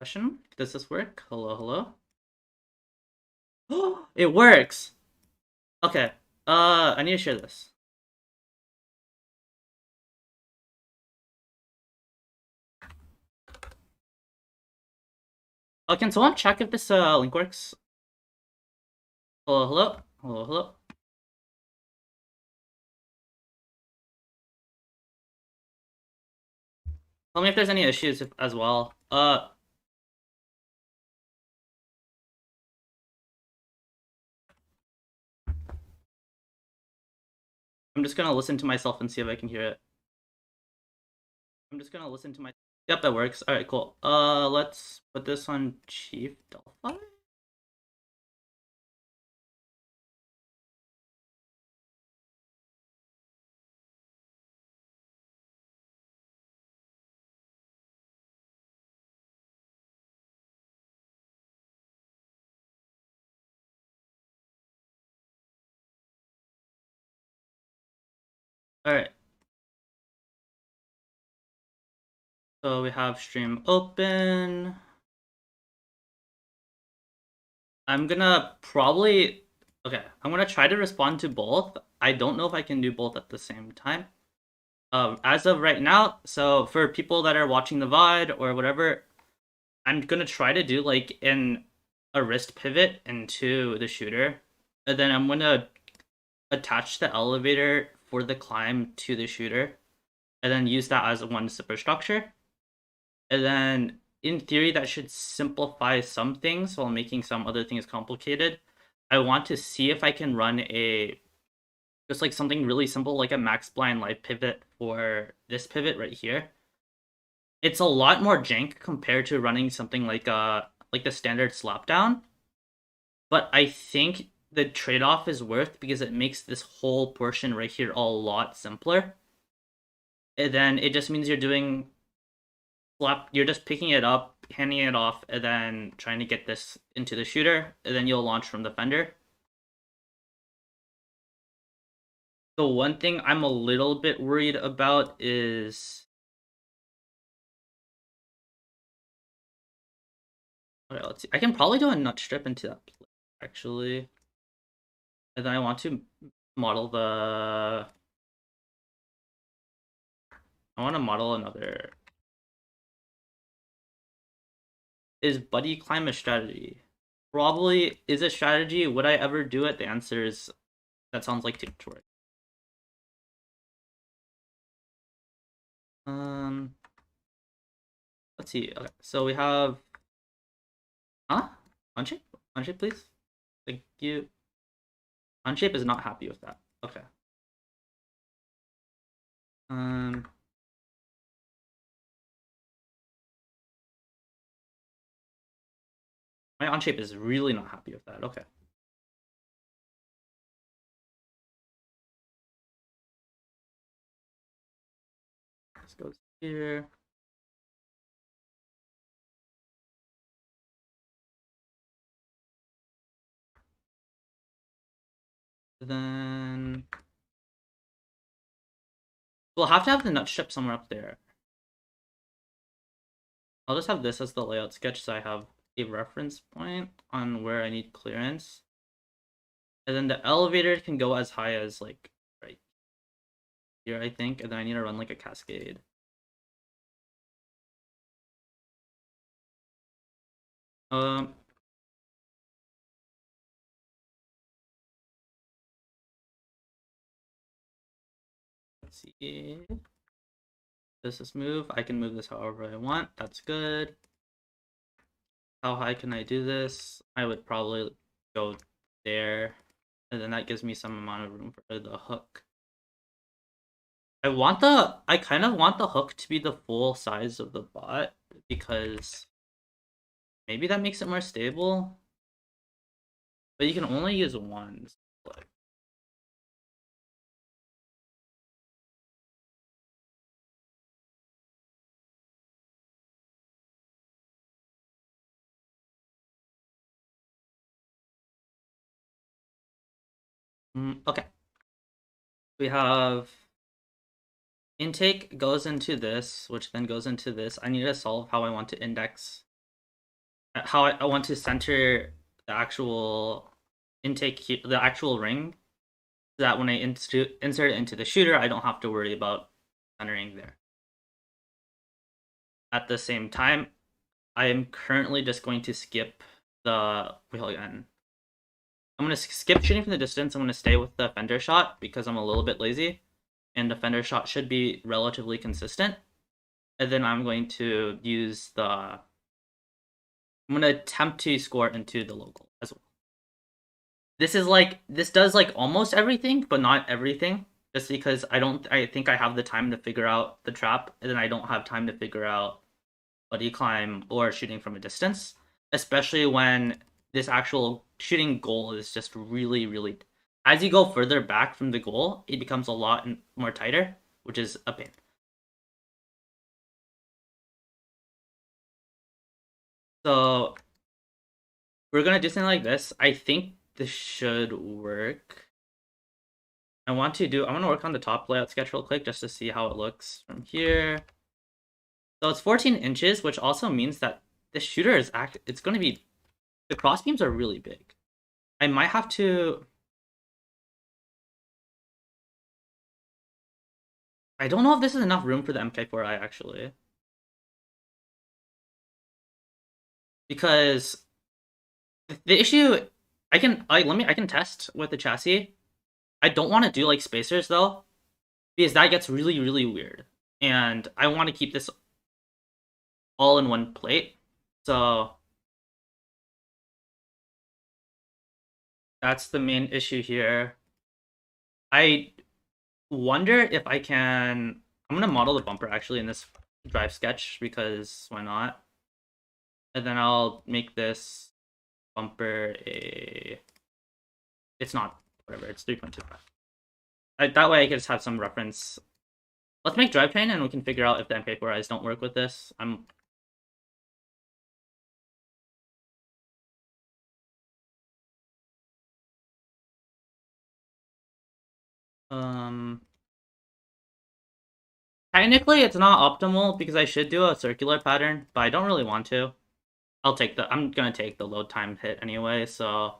Question? Does this work? Hello, hello? Oh, it works! Okay. I need to share this. Oh, can someone check if this link works? Hello, hello? Hello, hello? Tell me if there's any issues as well. I'm just gonna listen to myself and see if I can hear it. I'm just gonna listen to my. Yep, that works. Alright, cool. Let's put this on Chief Delphi. Alright. So we have stream open. I'm gonna probably... Okay, I'm gonna try to respond to both. I don't know if I can do both at the same time. As of right now, so for people that are watching the VOD or whatever, I'm gonna try to do like a wrist pivot into the shooter. And then I'm gonna attach the elevator for the climb to the shooter. And then use that as one superstructure. And then in theory, that should simplify some things while making some other things complicated. I want to see if I can run just like something really simple, like a max blind light pivot for this pivot right here. It's a lot more jank compared to running something like the standard slapdown. But I think the trade-off is worth because it makes this whole portion right here a lot simpler. And then it just means you're just picking it up, handing it off, and then trying to get this into the shooter, and then you'll launch from the fender. The one thing I'm a little bit worried about is... Okay, let's see. I can probably do a nut strip into that plate, actually. And then I want to model the... I want to model another... Is buddy climb a strategy? Probably is a strategy. Would I ever do it? The answer is that sounds like too much. Let's see. Okay, so we have... Huh? Unshape? Unshape, please? Thank you. Unshape is not happy with that. Okay. My Unshape is really not happy with that. Okay. This goes here. Then we'll have to have the nut strip somewhere up there. I'll just have this as the layout sketch so I have a reference point on where I need clearance. And then the elevator can go as high as like right here, I think, and then I need to run like a cascade. Let's see. Does this move? I can move this however I want. That's good. How high can I do this? I would probably go there. And then that gives me some amount of room for the hook. I kind of want the hook to be the full size of the bot because maybe that makes it more stable. But you can only use one. Okay. We have intake goes into this, which then goes into this. I need to solve how I want to index how I want to center the actual intake, the actual ring, so that when I insert it into the shooter, I don't have to worry about centering there. At the same time, I am currently just going to skip the wheel again. I'm going to skip shooting from the distance. I'm going to stay with the fender shot because I'm a little bit lazy, and the fender shot should be relatively consistent. And then I'm going to use the. I'm going to attempt to score into the local as well. This does like almost everything, but not everything. Just because I think I have the time to figure out the trap, and then I don't have time to figure out buddy climb or shooting from a distance, especially when this actual shooting goal is just really, really. As you go further back from the goal, it becomes a lot more tighter, which is a pain. So we're gonna do something like this. I think this should work. I want to work on the top layout sketch real quick just to see how it looks from here. So it's 14 inches, which also means that the shooter it's going to be, the crossbeams are really big. I might have to, I don't know if this is enough room for the MK4i actually. Because the issue, I can test with the chassis. I don't want to do like spacers though, because that gets really, really weird. And I want to keep this all in one plate. So that's the main issue here. I wonder if I can. I'm gonna model the bumper actually in this drive sketch because why not? And then I'll make this bumper a. It's not whatever. It's 3.25. That way I can just have some reference. Let's make Drivetrain and we can figure out if the MK4Is don't work with this. Technically it's not optimal because I should do a circular pattern, but I don't really want to. I'm gonna take the load time hit anyway, so.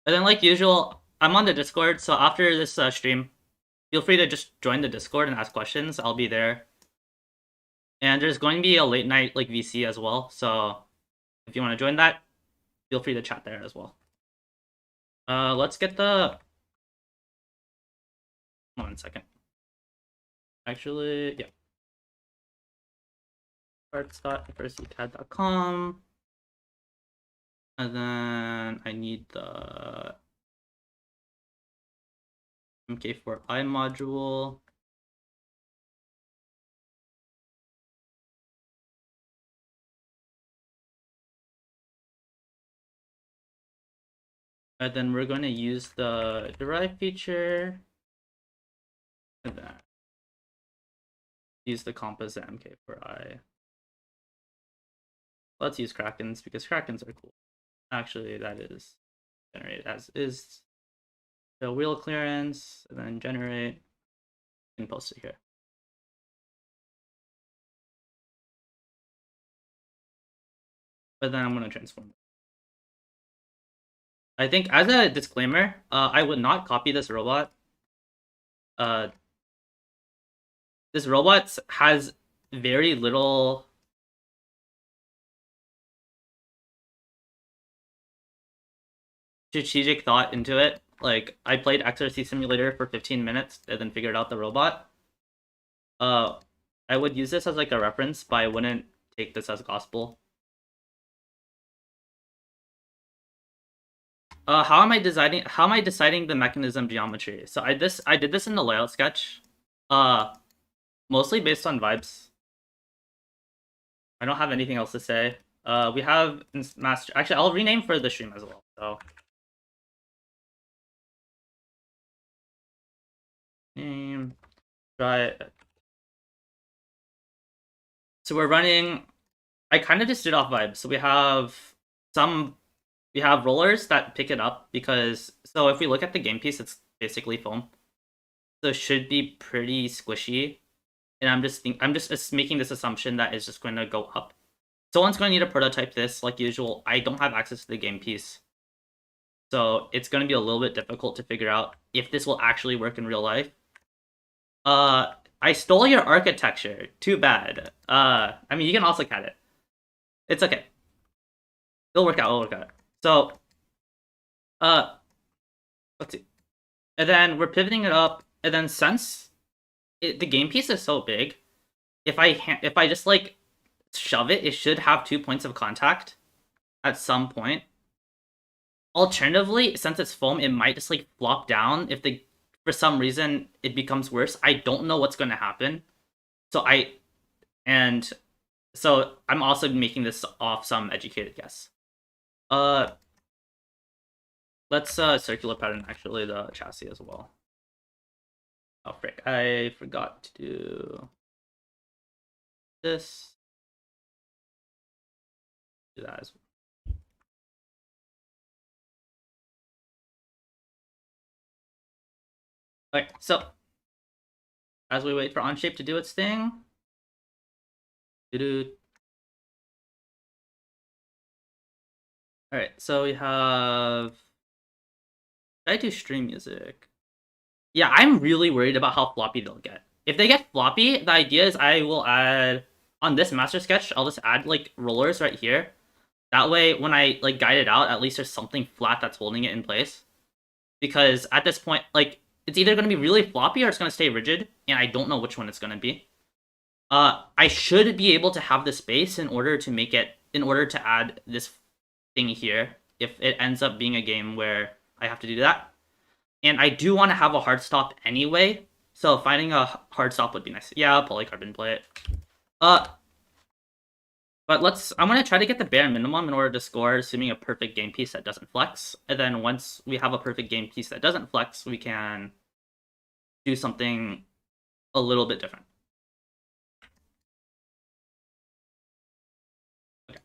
And then like usual, I'm on the Discord, so after this stream, feel free to just join the Discord and ask questions. I'll be there. And there's going to be a late night like VC as well, so if you want to join that, feel free to chat there as well. Let's get the. 1 second. Actually, yeah. parts.frccad.com. And then I need the MK4i module. And then we're going to use the derive feature. And then use the composite MK4i. Let's use Krakens because Krakens are cool. Actually, that is generate as is. The wheel clearance, and then generate, and post it here. But then I'm going to transform it. I think as a disclaimer, I would not copy this robot. This robot has very little strategic thought into it. Like, I played XRC Simulator for 15 minutes and then figured out the robot. I would use this as like a reference, but I wouldn't take this as gospel. How am I deciding the mechanism geometry? So I did this in the layout sketch. Mostly based on vibes. I don't have anything else to say. We have master. Actually, I'll rename for the stream as well. So name try. So we're running. I kind of just did off vibes. So we have rollers that pick it up because so if we look at the game piece, it's basically foam. So it should be pretty squishy. and I'm just making this assumption that it's just going to go up. Someone's going to need to prototype this like usual. I don't have access to the game piece, so it's going to be a little bit difficult to figure out if this will actually work in real life. I stole your architecture. Too bad. I mean, you can also CAD it. It's okay. It'll work out. It'll work out. So, let's see. And then we're pivoting it up. And then since the game piece is so big, if I just like shove it, it should have 2 points of contact at some point. Alternatively, since it's foam, it might just like flop down if for some reason it becomes worse. I don't know what's going to happen. So I'm also making this off some educated guess. Let's circular pattern actually the chassis as well. Oh frick, I forgot to do this. Do that as well. Okay, so as we wait for Onshape to do its thing. Alright, so we have... Should I do stream music? Yeah, I'm really worried about how floppy they'll get. If they get floppy, the idea is I will add... On this master sketch, I'll just add, like, rollers right here. That way, when I, like, guide it out, at least there's something flat that's holding it in place. Because at this point, like, it's either going to be really floppy or it's going to stay rigid, and I don't know which one it's going to be. I should be able to have the space in order to add this thing here if it ends up being a game where I have to do that. And I do want to have a hard stop anyway, so finding a hard stop would be nice. Yeah, I'll polycarbon play it. But I'm gonna try to get the bare minimum in order to score, assuming a perfect game piece that doesn't flex. And then once we have a perfect game piece that doesn't flex, we can do something a little bit different. Okay.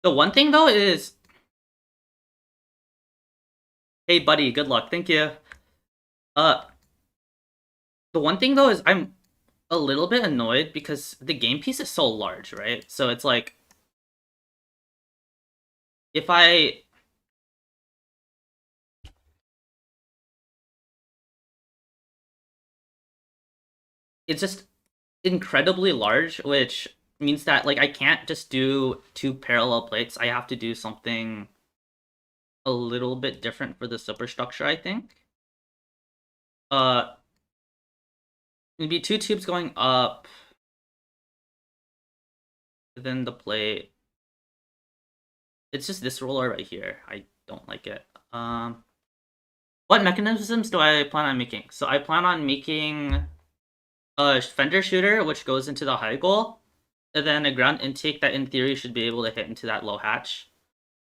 The one thing though is, hey buddy, good luck. Thank you. The one thing though is I'm a little bit annoyed because the game piece is so large, right? So it's like, if it's just incredibly large, which means that like I can't just do 2 parallel plates. I have to do something a little bit different for the superstructure, I think. Maybe 2 tubes going up, then the plate. It's just this roller right here. I don't like it. What mechanisms do I plan on making? So I plan on making a fender shooter, which goes into the high goal, and then a ground intake that in theory should be able to hit into that low hatch.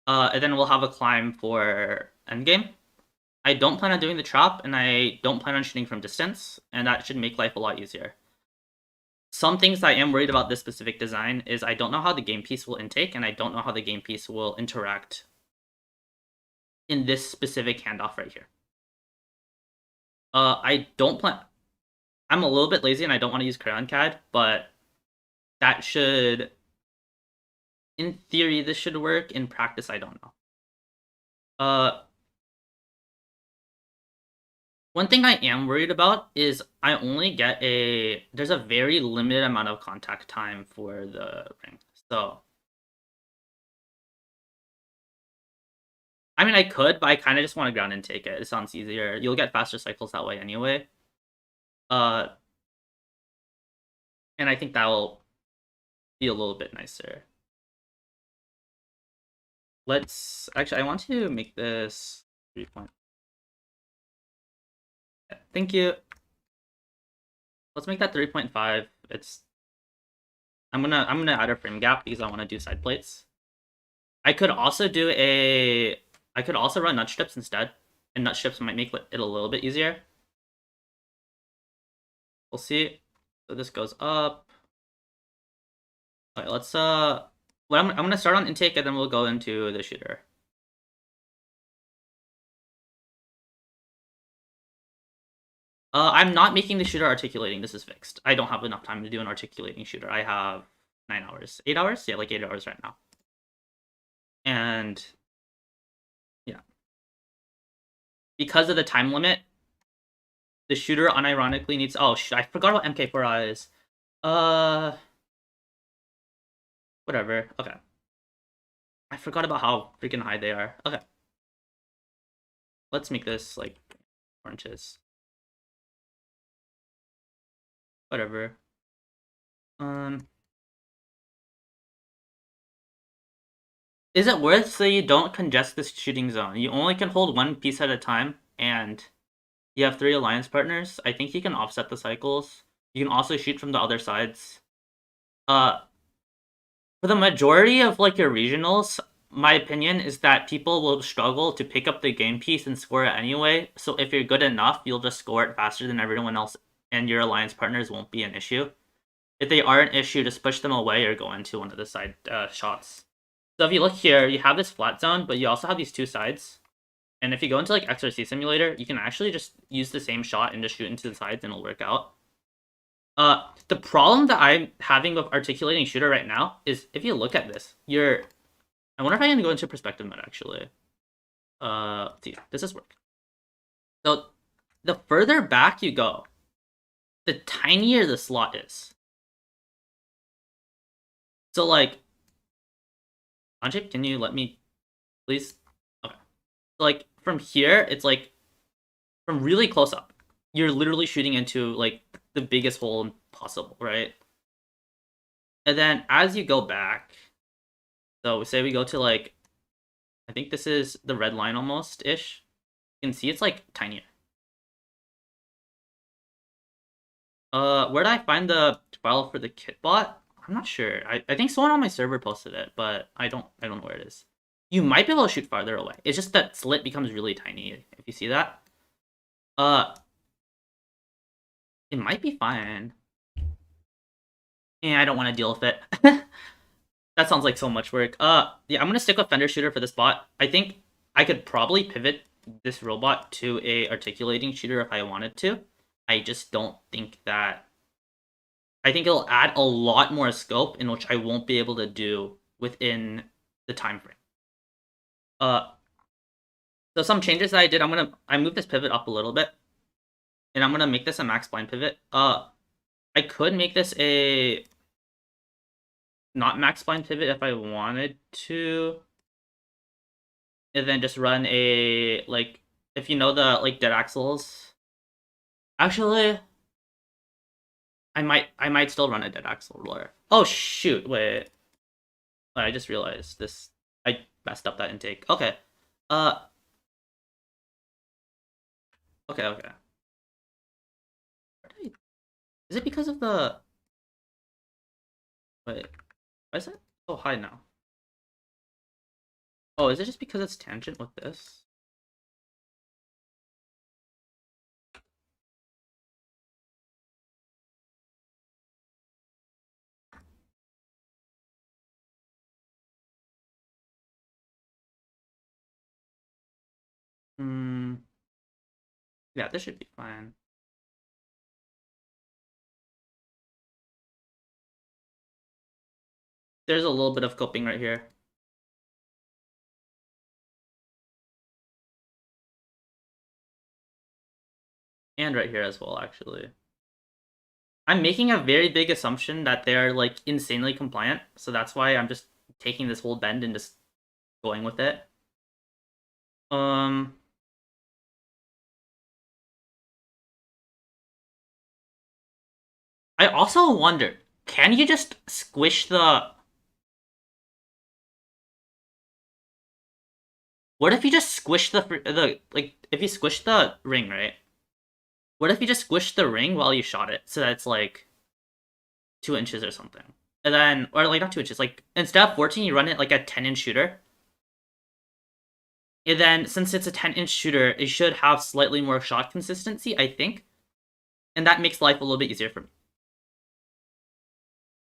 And then we'll have a climb for endgame. I don't plan on doing the trap, and I don't plan on shooting from distance, and that should make life a lot easier. Some things I am worried about this specific design is I don't know how the game piece will intake, and I don't know how the game piece will interact in this specific handoff right here. I don't plan... I'm a little bit lazy and I don't want to use Crayon CAD, but that should... In theory, this should work. In practice, I don't know. One thing I am worried about is I only get there's a very limited amount of contact time for the ring. So, I mean, I could, but I kind of just want to ground intake it. It sounds easier. You'll get faster cycles that way anyway. And I think that will be a little bit nicer. Actually, I want to make this 3 point. Thank you. Let's make that 3.5. I'm gonna add a frame gap because I want to do side plates. I could also run nut strips instead, and nut strips might make it a little bit easier. We'll see. So this goes up. Alright, let's well, I'm gonna start on intake and then we'll go into the shooter. I'm not making the shooter articulating. This is fixed. I don't have enough time to do an articulating shooter. I have 9 hours. 8 hours? Yeah, like 8 hours right now. And yeah. Because of the time limit, the shooter unironically needs... Oh, I forgot what MK4 is. Whatever. Okay. I forgot about how freaking high they are. Okay. Let's make this, like, 4 inches. Whatever. Is it worth so you don't congest this shooting zone? You only can hold one piece at a time, and you have 3 alliance partners. I think you can offset the cycles. You can also shoot from the other sides. For the majority of like your regionals, my opinion is that people will struggle to pick up the game piece and score it anyway. So if you're good enough, you'll just score it faster than everyone else, and your alliance partners won't be an issue. If they are an issue, just push them away or go into one of the side shots. So if you look here, you have this flat zone, but you also have these 2 sides. And if you go into like FRC Simulator, you can actually just use the same shot and just shoot into the sides and it'll work out. The problem that I'm having with articulating shooter right now is if you look at this, I wonder if I can go into perspective mode actually. See, does this work? So the further back you go, the tinier the slot is. So like, Anjay, can you let me, please? Okay. So like from here, it's like from really close up, you're literally shooting into like the biggest hole possible, right? And then as you go back, so say we go to like, I think this is the red line almost-ish. You can see it's like tinier. Where did I find the file for the kitbot? I'm not sure. I think someone on my server posted it, but I don't know where it is. You might be able to shoot farther away. It's just that slit becomes really tiny, if you see that. It might be fine. Yeah, I don't want to deal with it. That sounds like so much work. Yeah, I'm gonna stick with fender shooter for this bot. I think I could probably pivot this robot to a articulating shooter if I wanted to. I just don't think that... I think it'll add a lot more scope in which I won't be able to do within the time frame. So some changes that I did, I moved this pivot up a little bit, and I'm gonna make this a max blind pivot. I could make this a not max blind pivot if I wanted to, and then just run a, like, if you know the like dead axles. Actually, I might still run a dead axle roller. Oh shoot! Wait, I just realized this. I messed up that intake. Okay. Okay. Is it because of the... Wait, why is it so high now? Oh, is it just because it's tangent with this? Yeah, this should be fine. There's a little bit of coping right here. And right here as well, actually. I'm making a very big assumption that they're, like, insanely compliant, so that's why I'm just taking this whole bend and just going with it. I also wonder, can you just squish the... What if you just squish the like, if you squish the ring, right? What if you just squish the ring while you shot it, so that it's, like, 2 inches or something? And then, or, like, not 2 inches, like, instead of 14, you run it like a 10-inch shooter. And then, since it's a 10-inch shooter, it should have slightly more shot consistency, I think. And that makes life a little bit easier for me.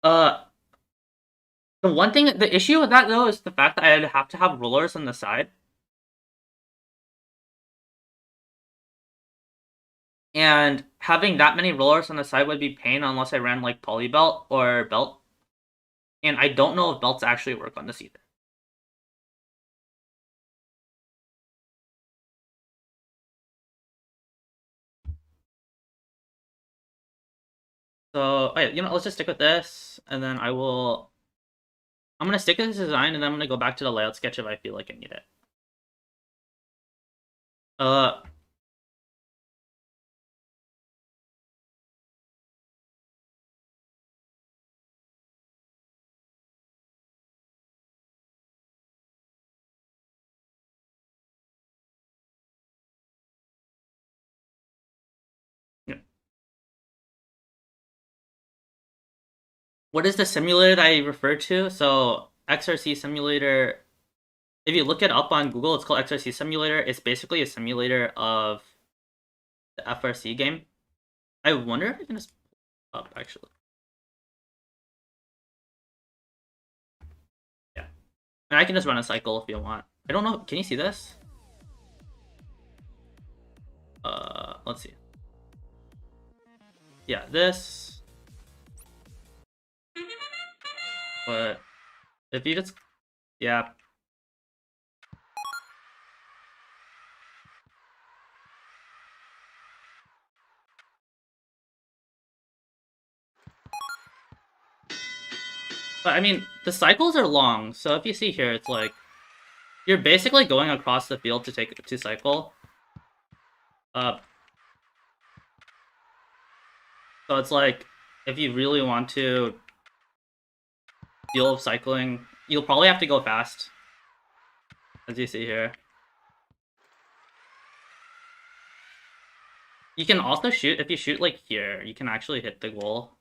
The one thing, the issue with that, though, is the fact that I'd have to have rollers on the side. And having that many rollers on the side would be pain unless I ran like poly belt or belt. And I don't know if belts actually work on this either. So, oh yeah, let's just stick with this, and then I'm gonna stick with this design, and then I'm gonna go back to the layout sketch if I feel like I need it. Uh, yeah. What is the simulator that I refer to? So, XRC simulator, if you look it up on Google, it's called XRC simulator. It's basically a simulator of the FRC game. I wonder if I can just pull up, actually. Yeah. And I can just run a cycle if you want. I don't know, can you see this? Let's see. Yeah, this. But if you just, yeah. But I mean, the cycles are long, so if you see here, it's like you're basically going across the field to cycle. So it's like if you really want to deal with cycling, you'll probably have to go fast, as you see here. You can also shoot, if you shoot like here, you can actually hit the goal.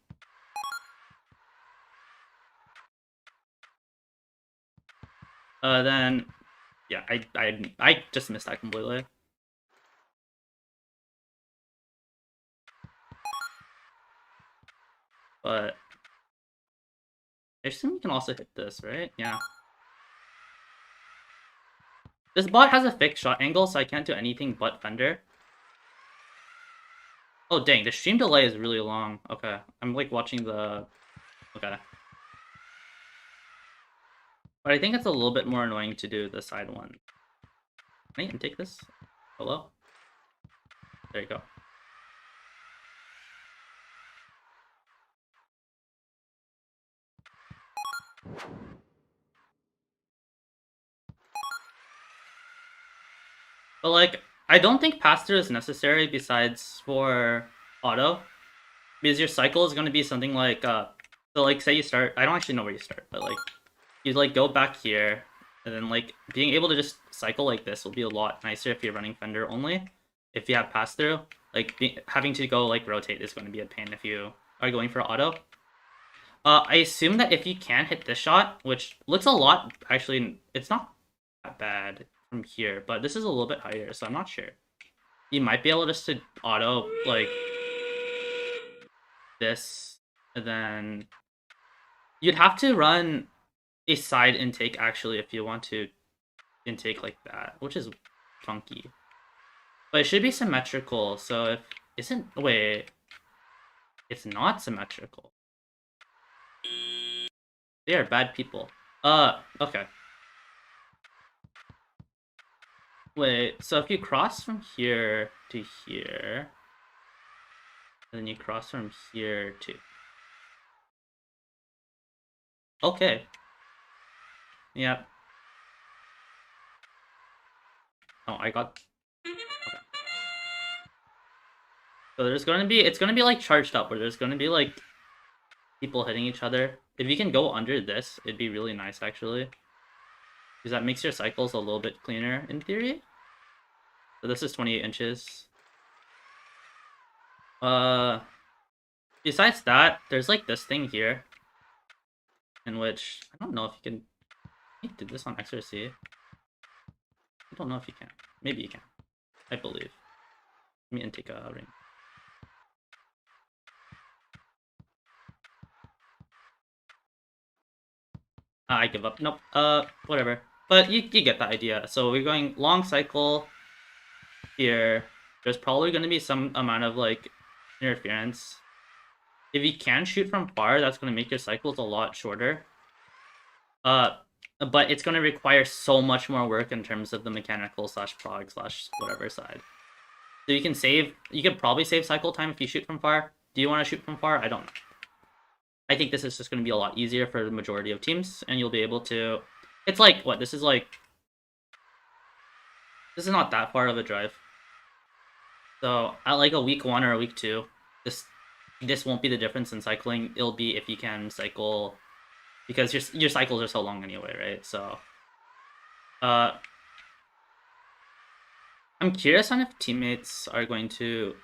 Then, yeah, I just missed that completely. But I assume you can also hit this, right? Yeah. This bot has a fixed shot angle, so I can't do anything but fender. Oh dang, the stream delay is really long. Okay, I'm like watching the... Okay. But I think it's a little bit more annoying to do the side one. Can I even take this? Hello? There you go. But like, I don't think pass-through is necessary besides for auto. Because your cycle is going to be something like, so like say you start, I don't actually know where you start, but like, you like go back here, and then like being able to just cycle like this will be a lot nicer if you're running fender only. If you have pass-through, like having to go like rotate is going to be a pain if you are going for auto. I assume that if you can hit this shot, which looks a lot, actually, it's not that bad from here, but this is a little bit higher, so I'm not sure. You might be able just to auto, like, this, and then you'd have to run a side intake, actually, if you want to intake like that, which is funky. But it should be symmetrical, so if... Isn't... Wait. It's not symmetrical. They are bad people. Okay. Wait, so if you cross from here to here, and then you cross from here to... Okay. Yep. Oh, I got... Okay. So there's gonna be... It's gonna be like charged up, where there's gonna be like people hitting each other. If you can go under this, it'd be really nice, actually. Because that makes your cycles a little bit cleaner, in theory. So this is 28 inches. Besides that, there's like this thing here, in which I don't know if you can... You did this on XRC. I don't know if you can. Maybe you can. I believe. Let me intake a ring. I give up. Nope. Whatever. But you get the idea. So we're going long cycle here. there's probably going to be some amount of like interference. If you can shoot from far, that's going to make your cycles a lot shorter. But it's going to require so much more work in terms of the mechanical / prog / whatever side. So you can probably save cycle time if you shoot from far. Do you want to shoot from far? I don't know. I think this is just going to be a lot easier for the majority of teams, and you'll be able to... It's like, what, this is not that far of a drive. So at like a week 1 or a week 2, this won't be the difference in cycling. It'll be if you can cycle, because your cycles are so long anyway, right? So I'm curious on if teammates are going to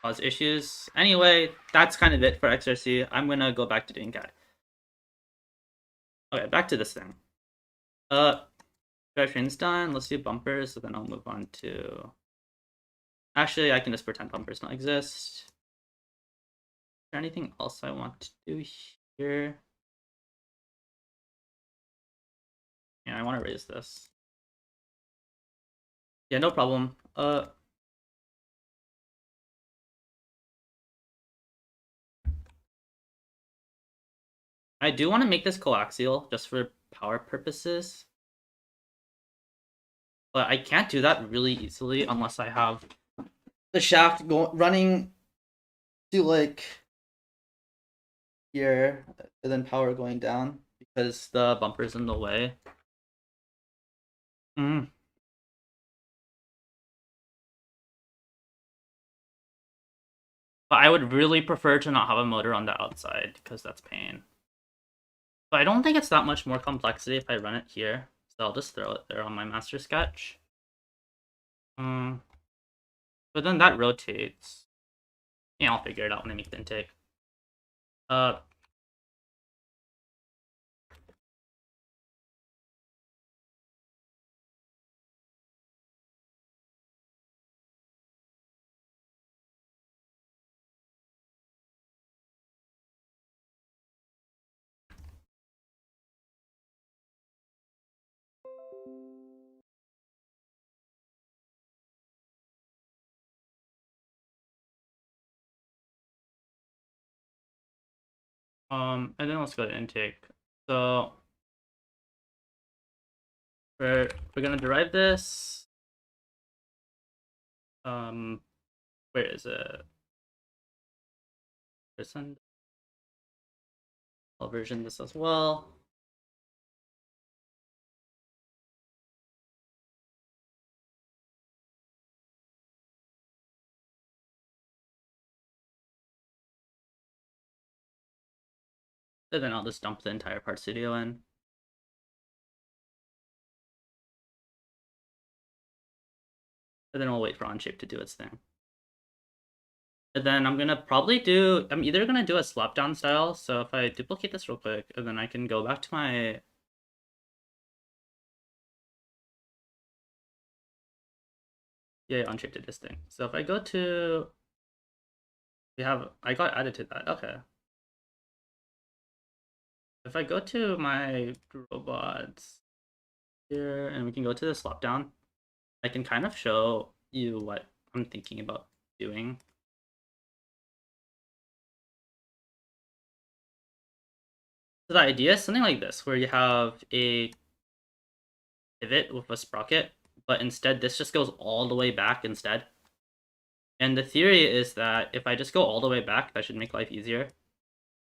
cause issues. Anyway, that's kind of it for FRC. I'm gonna go back to doing CAD. Okay, back to this thing. Drivetrain's done. Let's do bumpers, so then I'll move on to... Actually, I can just pretend bumpers don't exist. Is there anything else I want to do here? Yeah, I want to raise this. Yeah, no problem. I do want to make this coaxial just for power purposes. But I can't do that really easily unless I have the shaft running to like here and then power going down because the bumper's in the way. But I would really prefer to not have a motor on the outside because that's pain. But I don't think it's that much more complexity if I run it here. So I'll just throw it there on my master sketch. But then that rotates. Yeah, I'll figure it out when I make the intake. And then let's go to intake. So we're gonna derive this. Where is it? I'll version this as well. And then I'll just dump the entire part studio in. And then we'll wait for Onshape to do its thing. And then I'm either gonna do a slap down style. So if I duplicate this real quick, and then I can go back to my... Yeah, Onshape did this thing. So if I go to... I got added to that, okay. If I go to my robots here, and we can go to the slap down, I can kind of show you what I'm thinking about doing. So the idea is something like this, where you have a pivot with a sprocket, but instead this just goes all the way back instead. And the theory is that if I just go all the way back, that should make life easier.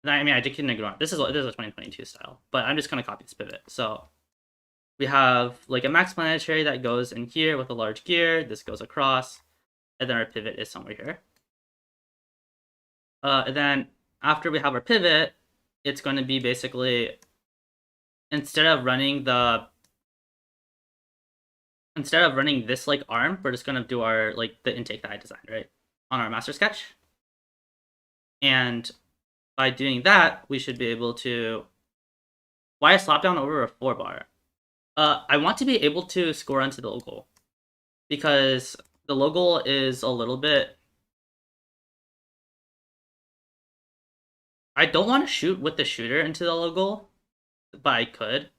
I mean, I can ignore it. This is a 2022 style, but I'm just gonna copy this pivot. So we have like a max planetary that goes in here with a large gear. This goes across, and then our pivot is somewhere here. And then after we have our pivot, it's going to be basically, instead of running this like arm, we're just going to do our like the intake that I designed, right, on our master sketch. And by doing that, we should be able to... Why a slap down over a 4-bar? I want to be able to score onto the logo, because the logo is a little bit... I don't want to shoot with the shooter into the logo, but I could.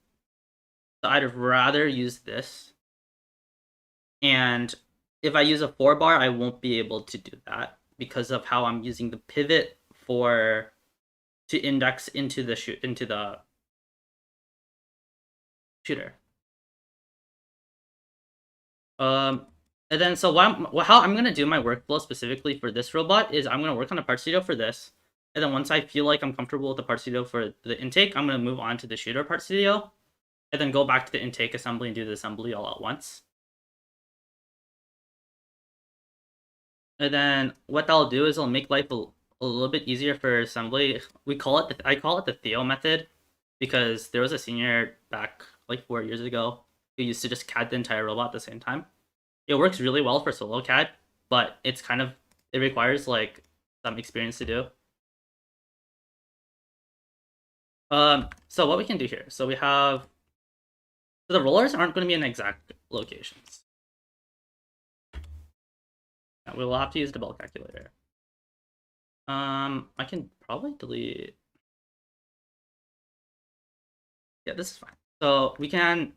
So I'd rather use this. And if I use a 4-bar, I won't be able to do that because of how I'm using the pivot for to index into the shooter. And then so how I'm gonna do my workflow specifically for this robot is I'm gonna work on the part studio for this, and then once I feel like I'm comfortable with the part studio for the intake, I'm gonna move on to the shooter part studio, and then go back to the intake assembly and do the assembly all at once. And then what that'll do is it'll make life a little bit easier for assembly. I call it the Theo method, because there was a senior back like 4 years ago who used to just CAD the entire robot at the same time. It works really well for solo CAD, but it requires like some experience to do. So what we can do here, so the rollers aren't going to be in exact locations. We will have to use the bell calculator. I can probably delete. Yeah, this is fine. So we can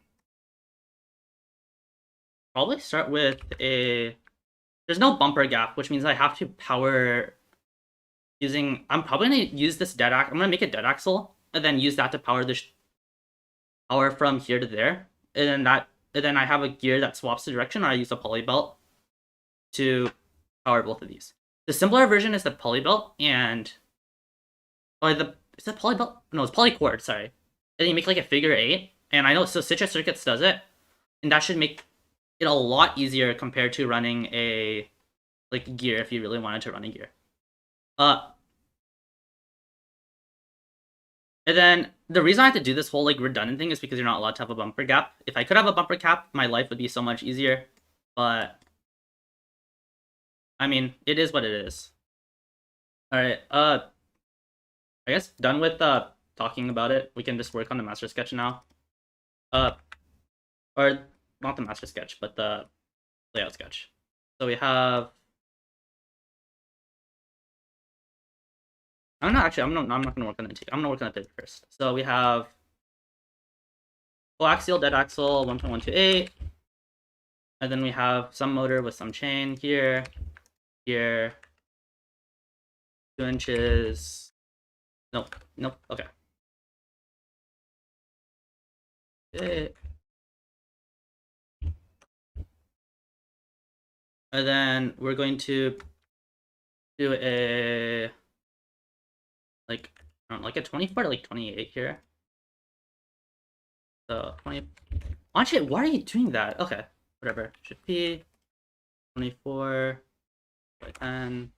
probably start with there's no bumper gap, which means I have to power using, I'm probably gonna use this I'm gonna make a dead axle and then use that to power the power from here to there. And then I have a gear that swaps the direction, or I use a poly belt to power both of these. The simpler version is the poly belt, and is that poly belt? No, it's polycord, sorry. And then you make like a figure 8, and I know so Citrus Circuits does it, and that should make it a lot easier compared to running a like gear if you really wanted to run a gear. And then the reason I have to do this whole like redundant thing is because you're not allowed to have a bumper gap. If I could have a bumper gap, my life would be so much easier. But I mean, it is what it is. All right. I guess done with talking about it. We can just work on the master sketch now. Or not the master sketch, but the layout sketch. So we have. I'm not gonna work on the intake. I'm gonna work on the pivot first. So we have coaxial, dead axle, 1.128. And then we have some motor with some chain here, 2 inches. Nope, okay. And then we're going to do a like a 24 to like 28 here. So 20. Actually, why are you doing that? Okay, whatever. Should be 24 by 10.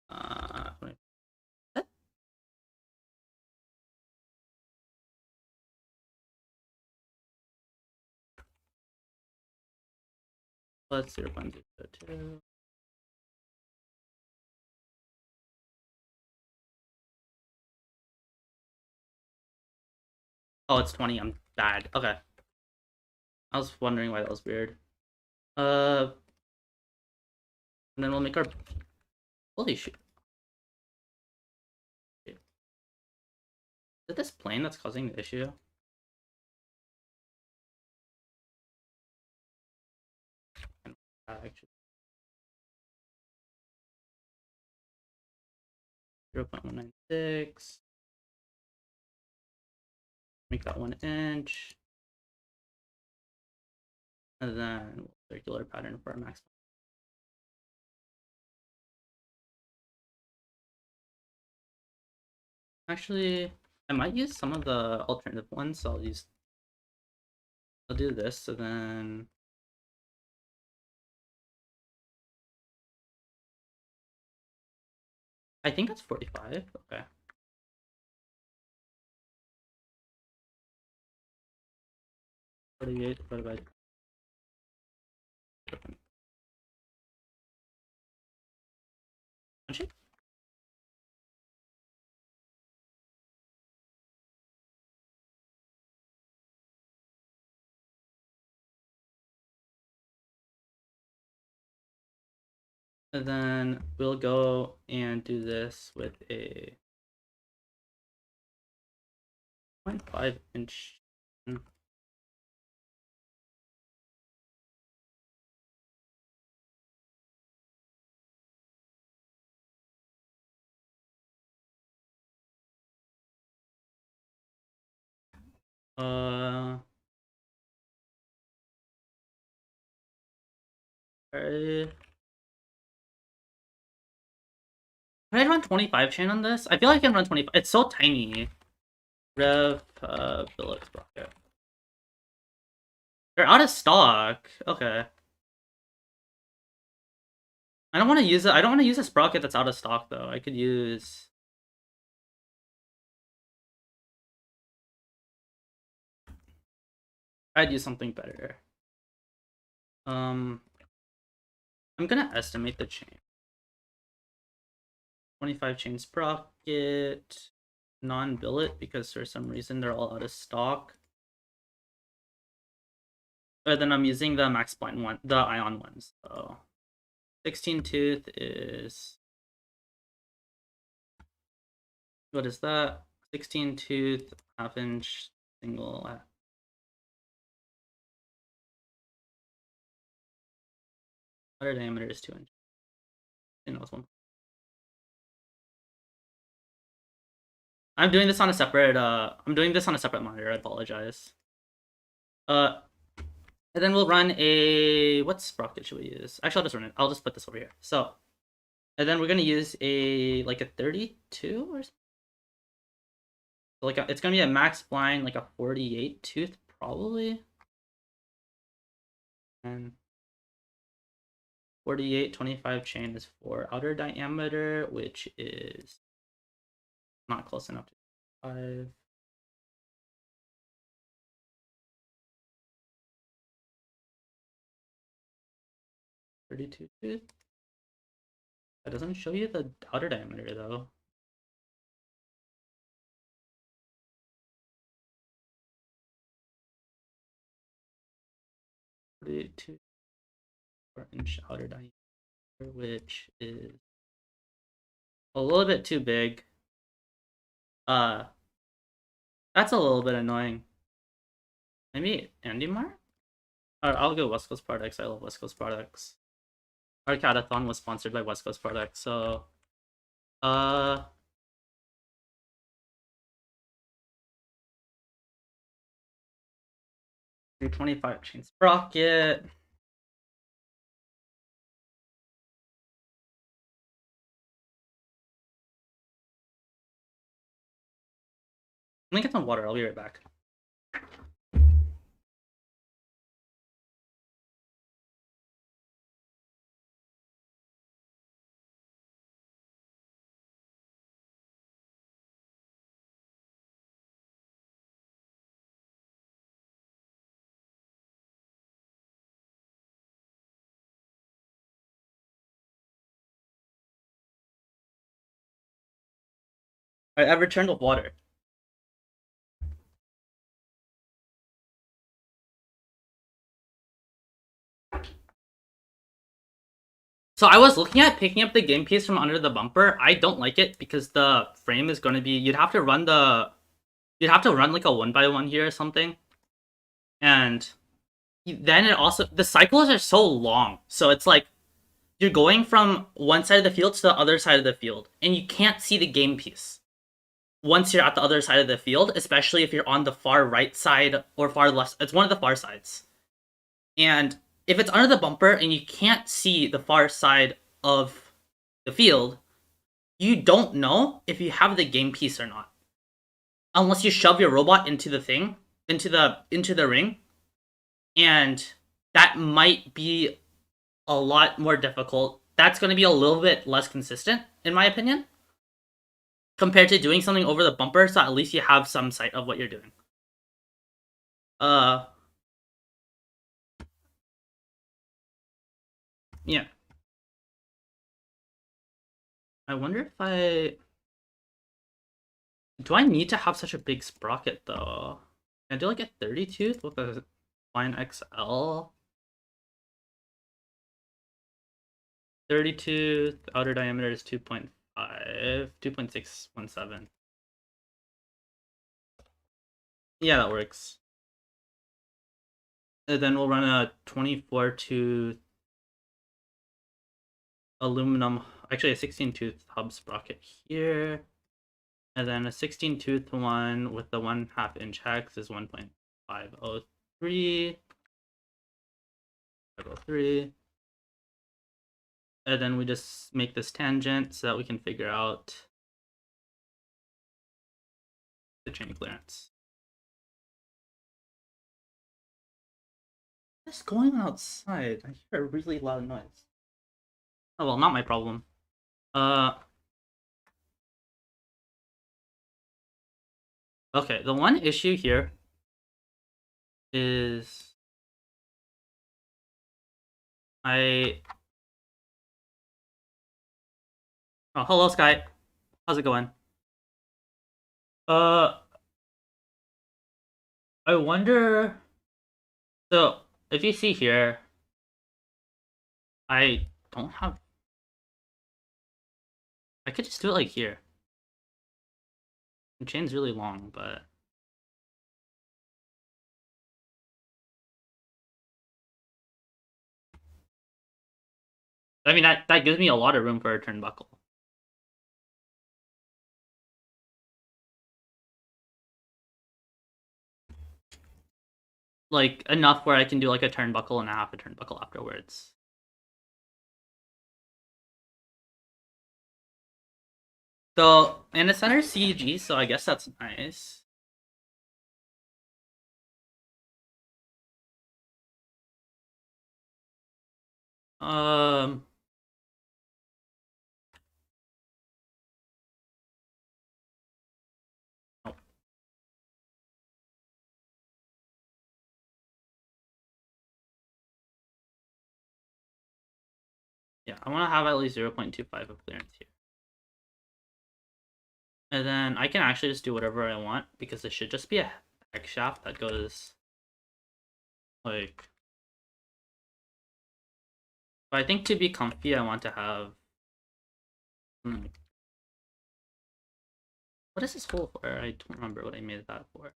What? Plus 0.02. Oh, it's 20. I'm bad. Okay. I was wondering why that was weird. And then we'll make our. Holy shit. Is it this plane that's causing the issue? Actually. 0.196. Make that 1 inch. And then circular pattern for our max. Actually, I might use some of the alternative ones. So I'll do this, so then I think that's 45. Okay. 48 divided by. Actually, and then we'll go and do this with a 0.5 inch. Alright. Can I run 25 chain on this? I feel like I can run 25. It's so tiny. Billet sprocket. They're out of stock. Okay. I don't want to use it. I don't want to use a sprocket that's out of stock though. I could use. I'd use something better. I'm gonna estimate the chain. 25 chain sprocket, non-billet because for some reason they're all out of stock. But then I'm using the max spline one, the ion ones. So 16 tooth is, what is that? 16 tooth, half inch, single. Outer diameter is 2 inches. And that was one. I'm doing this on a separate monitor, I apologize. And then we'll run a, what sprocket should we use? Actually, I'll just run it. I'll just put this over here. So, and then we're gonna use a, like a 32 or something. So like it's gonna be a max spline, like a 48 tooth, probably. And 48, 25 chain is for outer diameter, which is not close enough to 5. Tooth. That doesn't show you the outer diameter though. .42 4-inch outer diameter, which is a little bit too big. That's a little bit annoying. Maybe Andy Mar? I'll go West Coast products. I love West Coast products. Our cadathon was sponsored by West Coast products, so 325 chain sprocket. Let me get some water. I'll be right back. Alright, I've returned with water. So I was looking at picking up the game piece from under the bumper. I don't like it because the frame is going to be, you'd have to run like a 1x1 here or something. And then it also, the cycles are so long. So it's like, you're going from one side of the field to the other side of the field. And you can't see the game piece once you're at the other side of the field, especially if you're on the far right side or far left. It's one of the far sides. And if it's under the bumper and you can't see the far side of the field, you don't know if you have the game piece or not. Unless you shove your robot into the thing, into the ring. And that might be a lot more difficult. That's going to be a little bit less consistent, in my opinion, compared to doing something over the bumper, so at least you have some sight of what you're doing. Yeah. I wonder if do I need to have such a big sprocket, though? Can I do like a 30 tooth with a Line XL? 30 tooth, outer diameter is 2.5, 2.617. Yeah, that works. And then we'll run a 24 tooth aluminum, actually a 16 tooth hub sprocket here. And then a 16 tooth one with the 1/2 inch hex is 1.503. 503. And then we just make this tangent so that we can figure out the chain clearance. What's going on outside? I hear a really loud noise. Oh well, not my problem. Okay, the one issue here is oh, hello Sky. How's it going? Uh I wonder, so if you see here, I don't have, I could just do it like here. The chain's really long, but I mean that gives me a lot of room for a turnbuckle. Like enough where I can do like a turnbuckle and a half a turnbuckle afterwards. So, and it's under CG, so I guess that's nice. Um, oh. Yeah, I want to have at least 0.25 of clearance here. And then I can actually just do whatever I want because it should just be a hex shaft that goes like. But I think to be comfy, I want to have. What is this hole for? I don't remember what I made that for.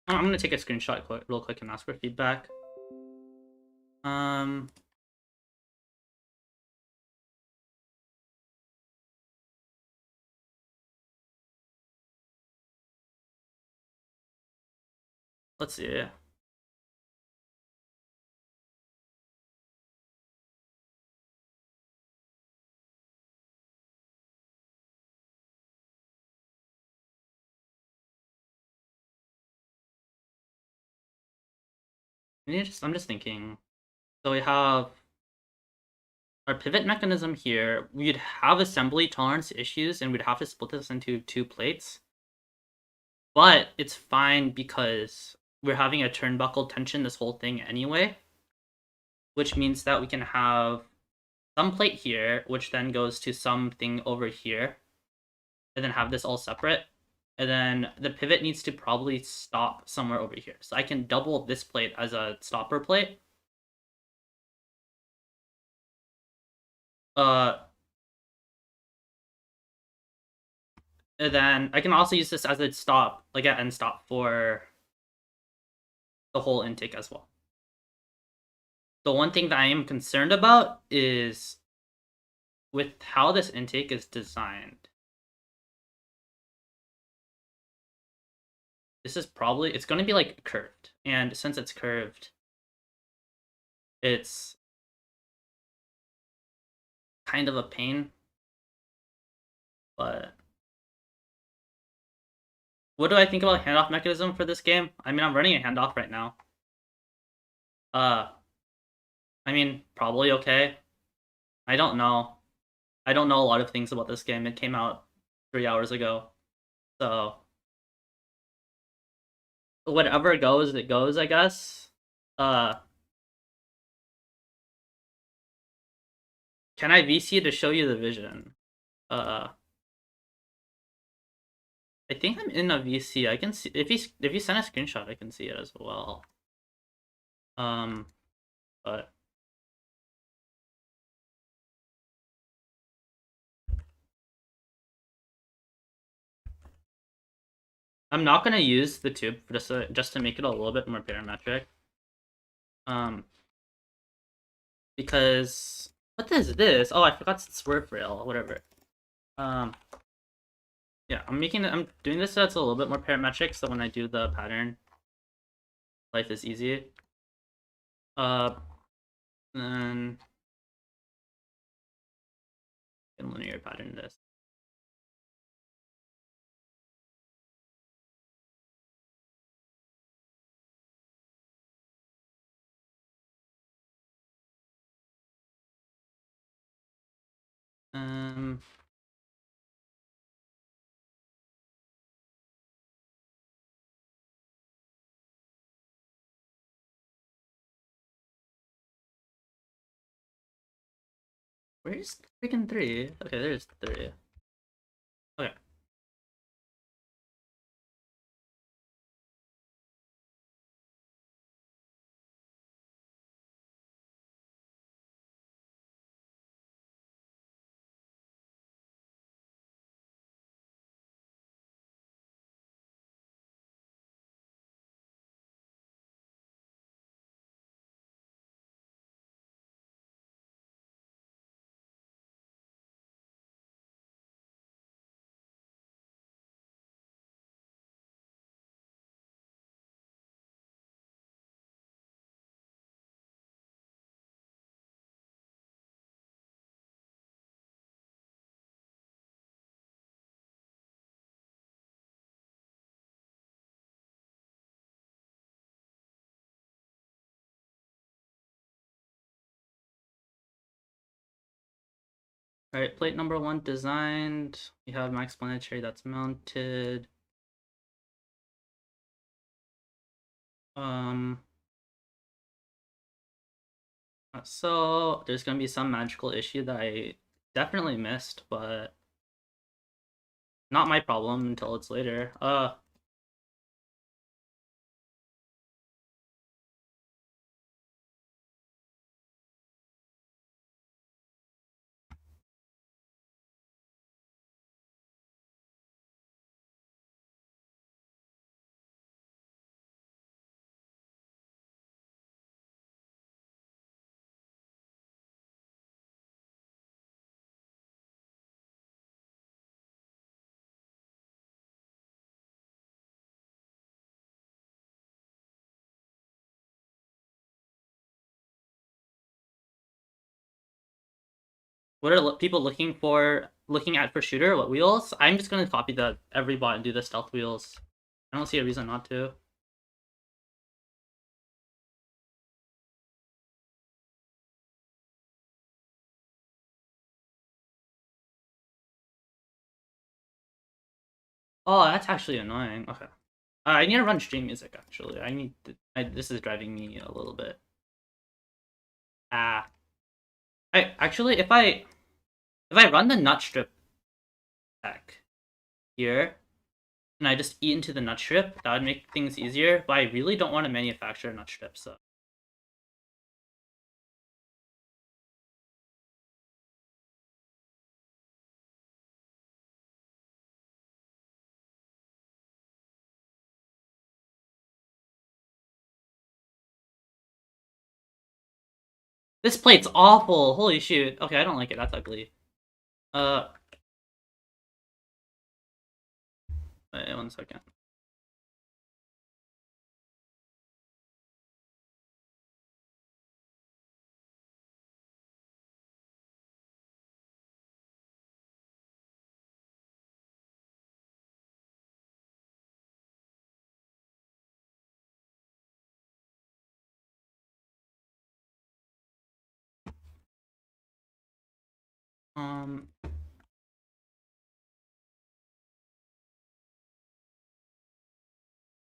I'm gonna take a screenshot real quick and ask for feedback. Let's see. I'm just thinking. So we have our pivot mechanism here. We'd have assembly tolerance issues, and we'd have to split this into 2 plates. But it's fine because we're having a turnbuckle tension this whole thing anyway, which means that we can have some plate here, which then goes to something over here, and then have this all separate. And then the pivot needs to probably stop somewhere over here. So I can double this plate as a stopper plate. And then I can also use this as a stop, like an end stop for the whole intake as well. The one thing that I am concerned about is with how this intake is designed. This is probably, it's going to be like curved. And since it's curved, it's kind of a pain. But what do I think about handoff mechanism for this game? I mean, I'm running a handoff right now. I mean, probably okay. I don't know. I don't know a lot of things about this game. It came out 3 hours ago. So whatever goes, it goes, I guess. Can I VC to show you the vision? I think I'm in a VC. I can see if you send a screenshot, I can see it as well. But I'm not gonna use the tube for just to make it a little bit more parametric. Because what is this? Oh, I forgot to swerve rail, whatever. Yeah, I'm doing this so it's a little bit more parametric, so when I do the pattern, life is easy. Then linear pattern this. Where's freaking 3? Okay, there's 3. Okay. Alright, plate number 1 designed. We have max planetary that's mounted. So there's gonna be some magical issue that I definitely missed, but not my problem until it's later. What are people looking at for shooter? What wheels? I'm just gonna copy the every bot and do the stealth wheels. I don't see a reason not to. Oh, that's actually annoying. Okay. I need to run stream music, actually. This is driving me a little bit. Ah. Actually, if I run the nut strip tech here, and I just eat into the nut strip, that would make things easier, but I really don't want to manufacture a nut strip, so. This plate's awful! Holy shoot. Okay, I don't like it. That's ugly. Wait 1 second.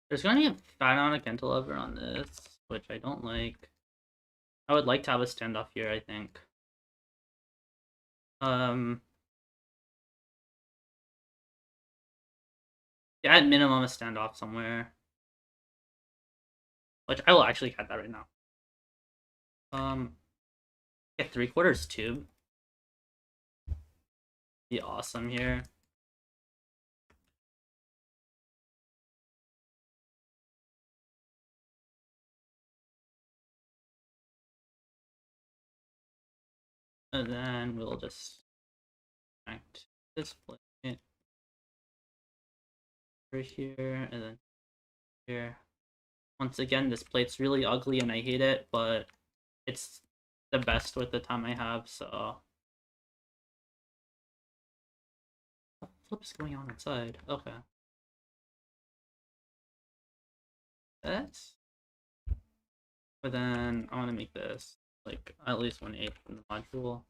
There's gonna be a fat amount of cantilever on this, which I don't like. I would like to have a standoff here, I think. Yeah, at minimum a standoff somewhere. Which I will actually cut that right now. Get 3/4 tube. Be awesome here. And then we'll just connect this plate over here, and then here. Once again, this plate's really ugly and I hate it, but it's the best with the time I have, so... What the flip's going on inside? Okay. That's... But then I want to make this like at least 1/8 from the module.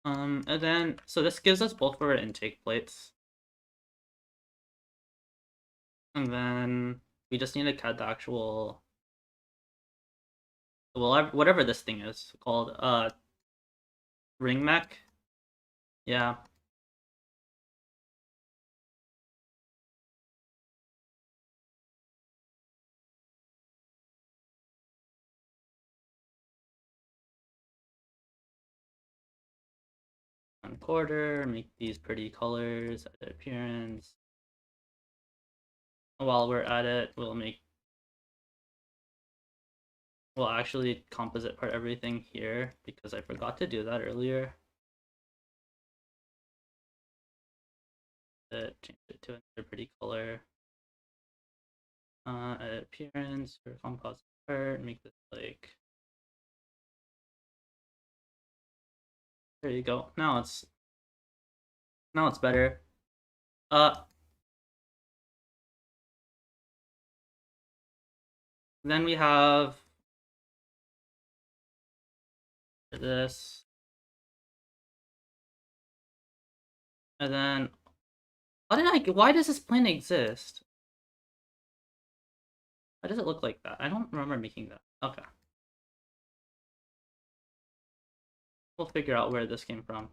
And then, so this gives us both of our intake plates. And then we just need to CAD the actual, well, whatever this thing is called, ring mech. Yeah. One quarter, make these pretty colors, edit appearance. While we're at it, we'll actually composite part everything here because I forgot to do that earlier. Change it to another pretty color. Edit appearance for composite part, make this like, there you go. Now it's better. Then we have this, and then why does this plane exist? Why does it look like that? I don't remember making that. Okay. We'll figure out where this came from.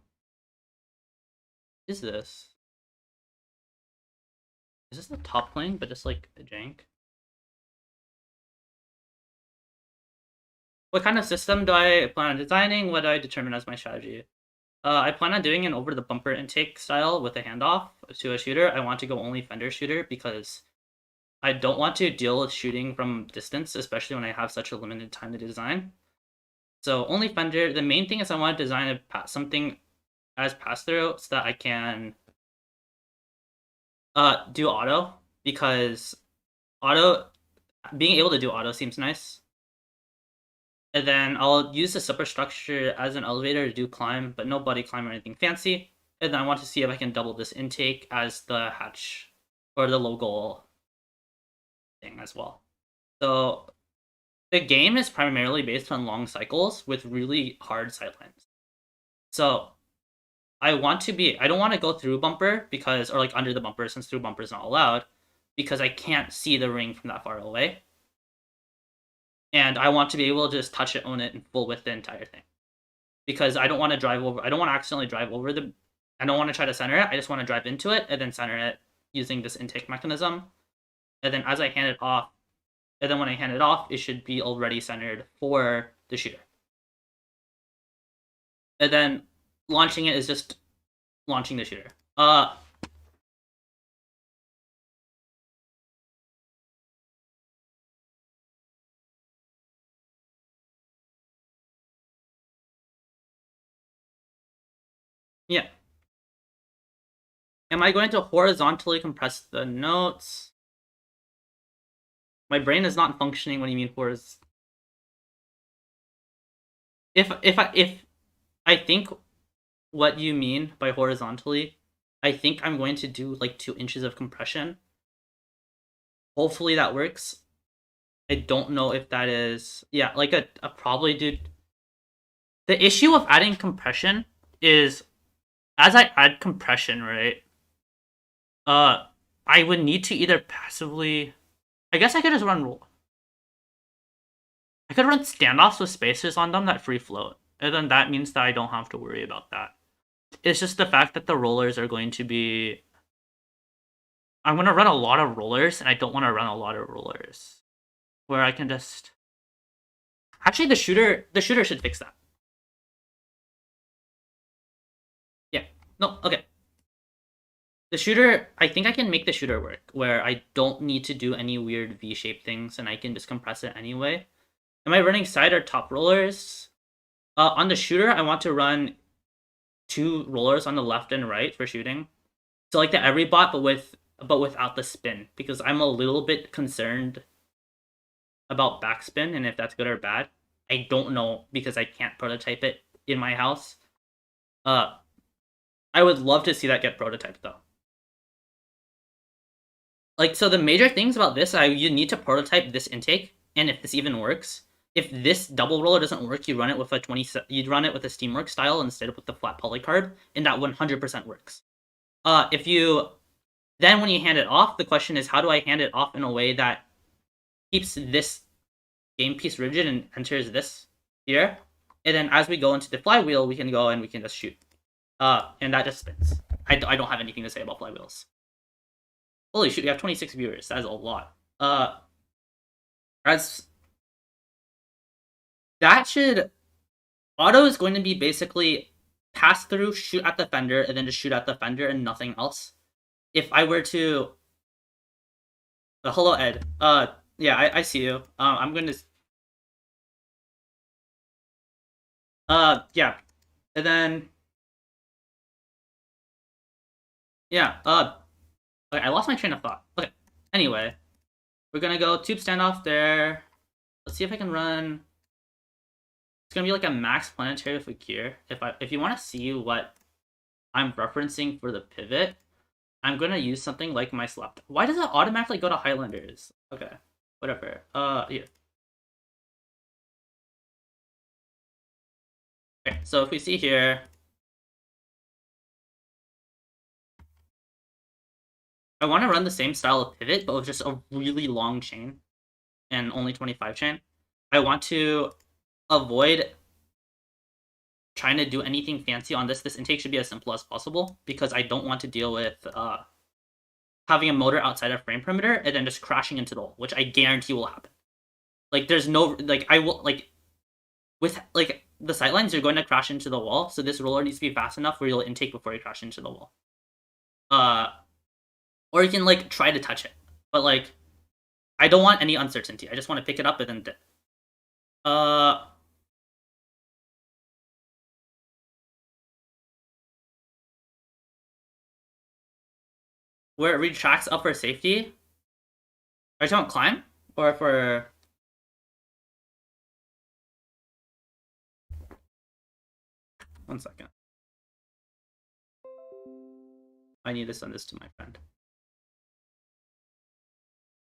Is this the top plane, but just like a jank? What kind of system do I plan on designing? What do I determine as my strategy? I plan on doing an over the bumper intake style with a handoff to a shooter. I want to go only fender shooter because I don't want to deal with shooting from distance, especially when I have such a limited time to design. So only fender. The main thing is I want to design something as pass-through so that I can do auto, because being able to do auto seems nice. And then I'll use the superstructure as an elevator to do climb, but no body climb or anything fancy. And then I want to see if I can double this intake as the hatch or the low goal thing as well. So the game is primarily based on long cycles with really hard sightlines. So I don't want to go through bumper or like under the bumper, since through bumper is not allowed, because I can't see the ring from that far away. And I want to be able to just touch it, own it, and full width the entire thing. Because I don't want to accidentally drive over I don't want to try to center it. I just want to drive into it and then center it using this intake mechanism. And then as I hand it off, and then when I hand it off, it should be already centered for the shooter. And then launching it is just launching the shooter. Yeah. Am I going to horizontally compress the notes? My brain is not functioning when you mean horizontal. If I think what you mean by horizontally, I think I'm going to do like 2 inches of compression. Hopefully that works. I don't know if that is, yeah, like a probably dude. The issue of adding compression is, as I add compression, right? I would need to either passively, I guess I could just run I could run standoffs with spacers on them that free float, and then that means that I don't have to worry about that. It's just the fact that the rollers are going to be, I'm going to run a lot of rollers, and I don't want to run a lot of rollers. Where I can just, actually the shooter should fix that. Yeah, no, okay. The shooter, I think I can make the shooter work, where I don't need to do any weird V-shaped things, and I can just compress it anyway. Am I running side or top rollers? On the shooter, I want to run 2 rollers on the left and right for shooting. So like the every bot, but without the spin, because I'm a little bit concerned about backspin and if that's good or bad. I don't know because I can't prototype it in my house. Uh, I would love to see that get prototyped though. Like, so the major things about this, you need to prototype this intake, and if this even works. If this double roller doesn't work, you run it with a you'd run it with a Steamworks style instead of with the flat polycarb, and that 100% works. If you then when you hand it off, the question is how do I hand it off in a way that keeps this game piece rigid and enters this here, and then as we go into the flywheel, we can go and we can just shoot. And that just spins. I don't have anything to say about flywheels. Holy shit, we have 26 viewers. That is a lot. As that should auto is going to be basically pass through, shoot at the fender, and then just shoot at the fender and nothing else. If I were to, hello Ed. Yeah, I see you. I'm going to. Yeah, and then. Yeah. Okay, I lost my train of thought. Okay. Anyway, we're gonna go tube standoff there. Let's see if I can run. It's gonna be like a max planetary fakir. If you want to see what I'm referencing for the pivot, I'm gonna use something like my slap. Why does it automatically go to Highlanders? Okay, whatever. Yeah. Okay, so if we see here, I want to run the same style of pivot, but with just a really long chain and only 25 chain. I want to avoid trying to do anything fancy on this. This intake should be as simple as possible because I don't want to deal with having a motor outside of frame perimeter and then just crashing into the wall, which I guarantee will happen. Like there's no I will with the sightlines you're going to crash into the wall, so this roller needs to be fast enough where you'll intake before you crash into the wall. Or you can try to touch it, but I don't want any uncertainty. I just want to pick it up and then dip. Where it retracts up for safety. Are you talking climb or for? One second. I need to send this to my friend.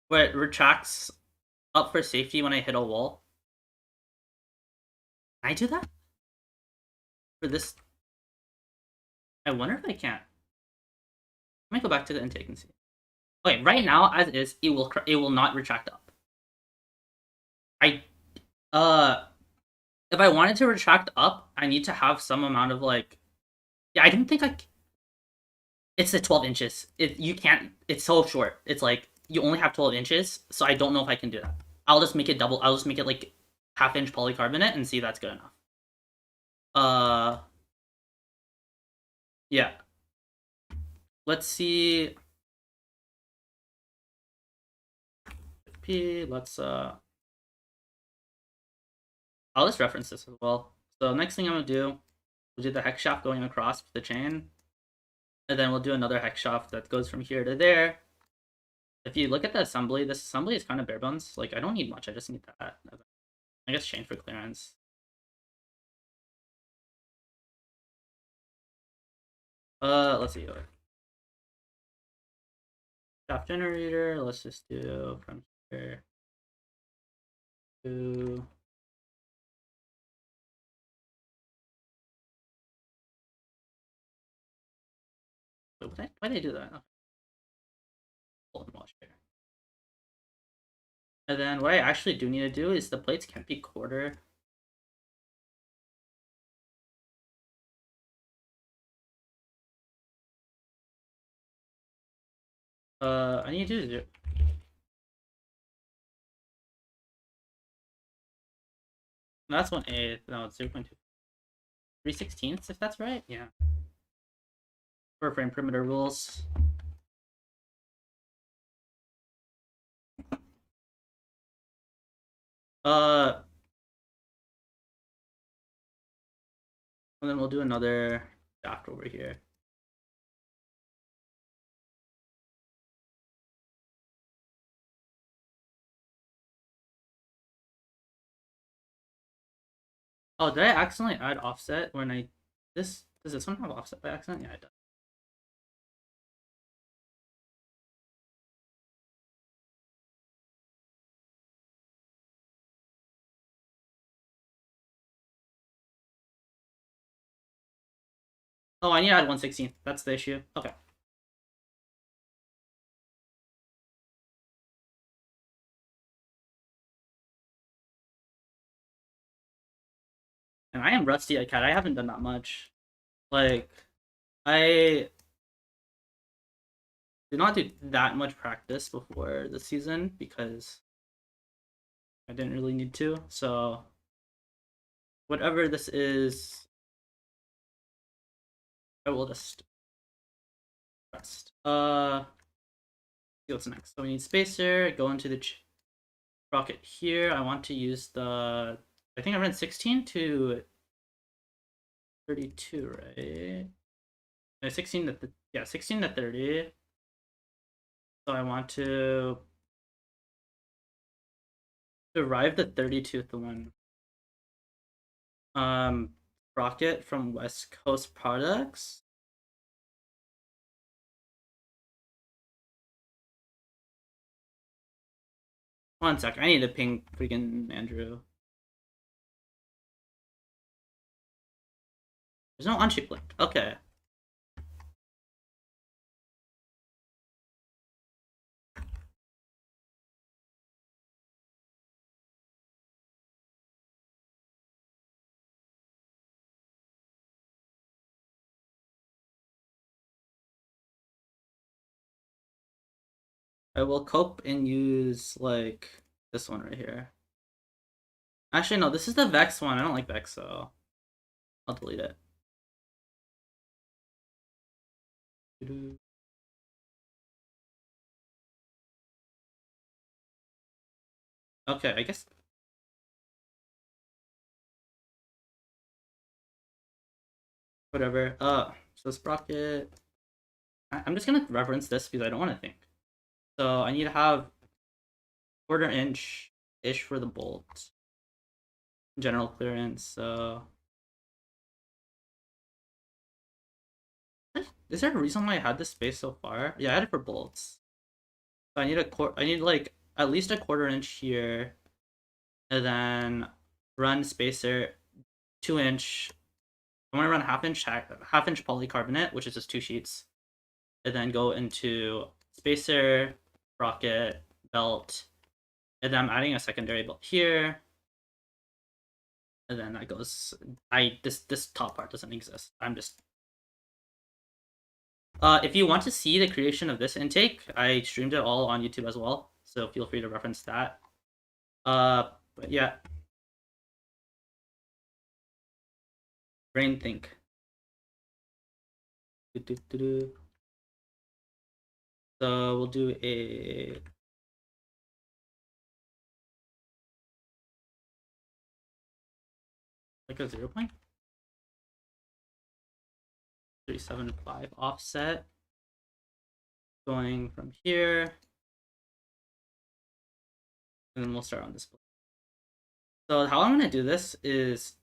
Where it retracts up for safety when I hit a wall. Can I do that? For this? I wonder if I can. Let me go back to the intake and see. Okay, right now as is, it will not retract up. If I wanted to retract up, I need to have some amount of yeah, I don't think it's the 12 inches. You can't. It's so short. It's you only have 12 inches, so I don't know if I can do that. I'll just make it double. I'll just make it half-inch polycarbonate and see if that's good enough. Yeah. Let's see. Let's I'll just reference this as well. So next thing I'm gonna do, we'll do the hex shaft going across the chain, and then we'll do another hex shaft that goes from here to there. If you look at the assembly, this assembly is kind of bare bones. I don't need much. I just need that. I guess chain for clearance. Let's see. Shaft generator. Let's just do from here to. Why did I do that? Okay. Hold and wash here. And then what I actually do need to do is the plates can't be quarter. I need to do. That's 1/8. No, it's 0.2. 3/16 if that's right. Yeah. for frame perimeter rules. And then we'll do another shaft over here. Oh, did I accidentally add offset when I does this one have offset by accident? Yeah, it does. Oh, I need to add 1/16. That's the issue. Okay. And I am rusty at CAD. I haven't done that much. Like, I did not do that much practice before the season because I didn't really need to. So, whatever this is, I will just rest. See what's next. So we need spacer. Go into the rocket here. I want to use the. I think I ran 16 to 32, right? No, 16 to yeah, 16 to 30. So I want to derive the 32th one. Rocket from West Coast Products. One sec, I need to ping freaking Andrew. There's no on-chip link. Okay. I will cope and use like this one right here. Actually, no, this is the Vex one. I don't like Vex, so I'll delete it. Okay, I guess. Whatever. So sprocket. I'm just gonna reference this because I don't want to think. So I need to have 1/4 inch ish for the bolt. General clearance. So is there a reason why I had this space so far? Yeah, I had it for bolts. So I need I need like at least a 1/4 inch here, and then run spacer 2 inch. I want to run half inch polycarbonate, which is just 2 sheets, and then go into spacer, rocket, belt, and then I'm adding a secondary belt here, and then that goes. This top part doesn't exist. I'm just. If you want to see the creation of this intake, I streamed it all on YouTube as well, so feel free to reference that. But yeah, brain think. So we'll do a like a 0.375 offset going from here, and then we'll start on this. So how I'm gonna do this is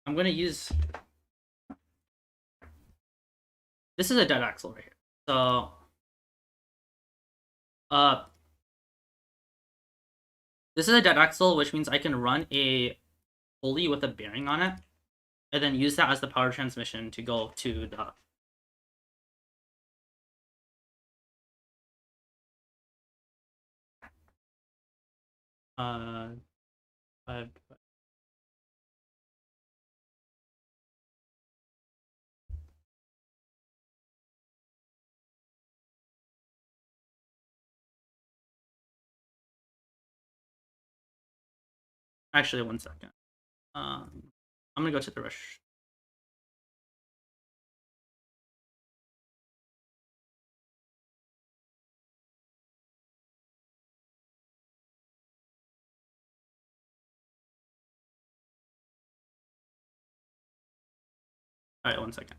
I'm gonna use this is a dead axle right here. So uh this is a dead axle, which means I can run a pulley with a bearing on it, and then use that as the power transmission to go to the uh actually 1 second. I'm gonna go to the rush. Alright, 1 second.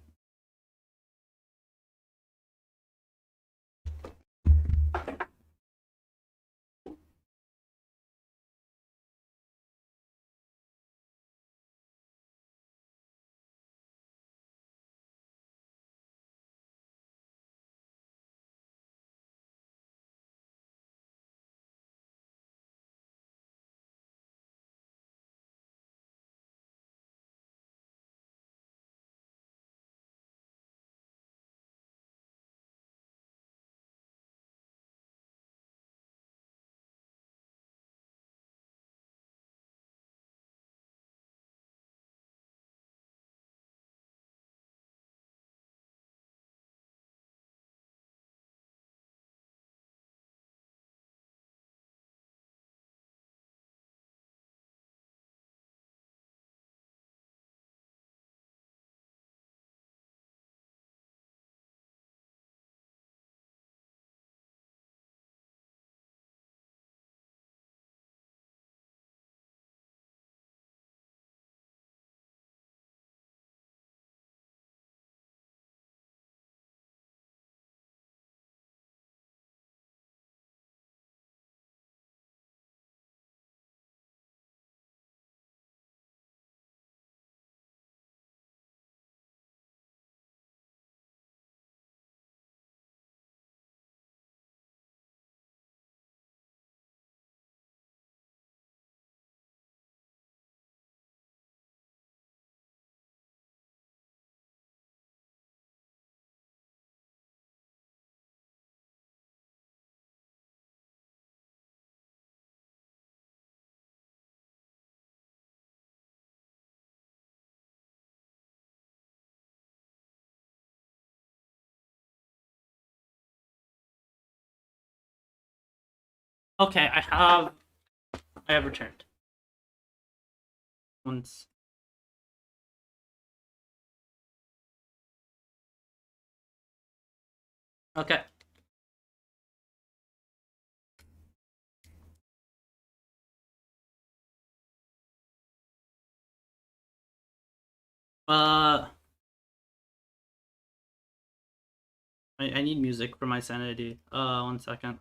Okay, I have returned. Once. Okay. I need music for my sanity. 1 second.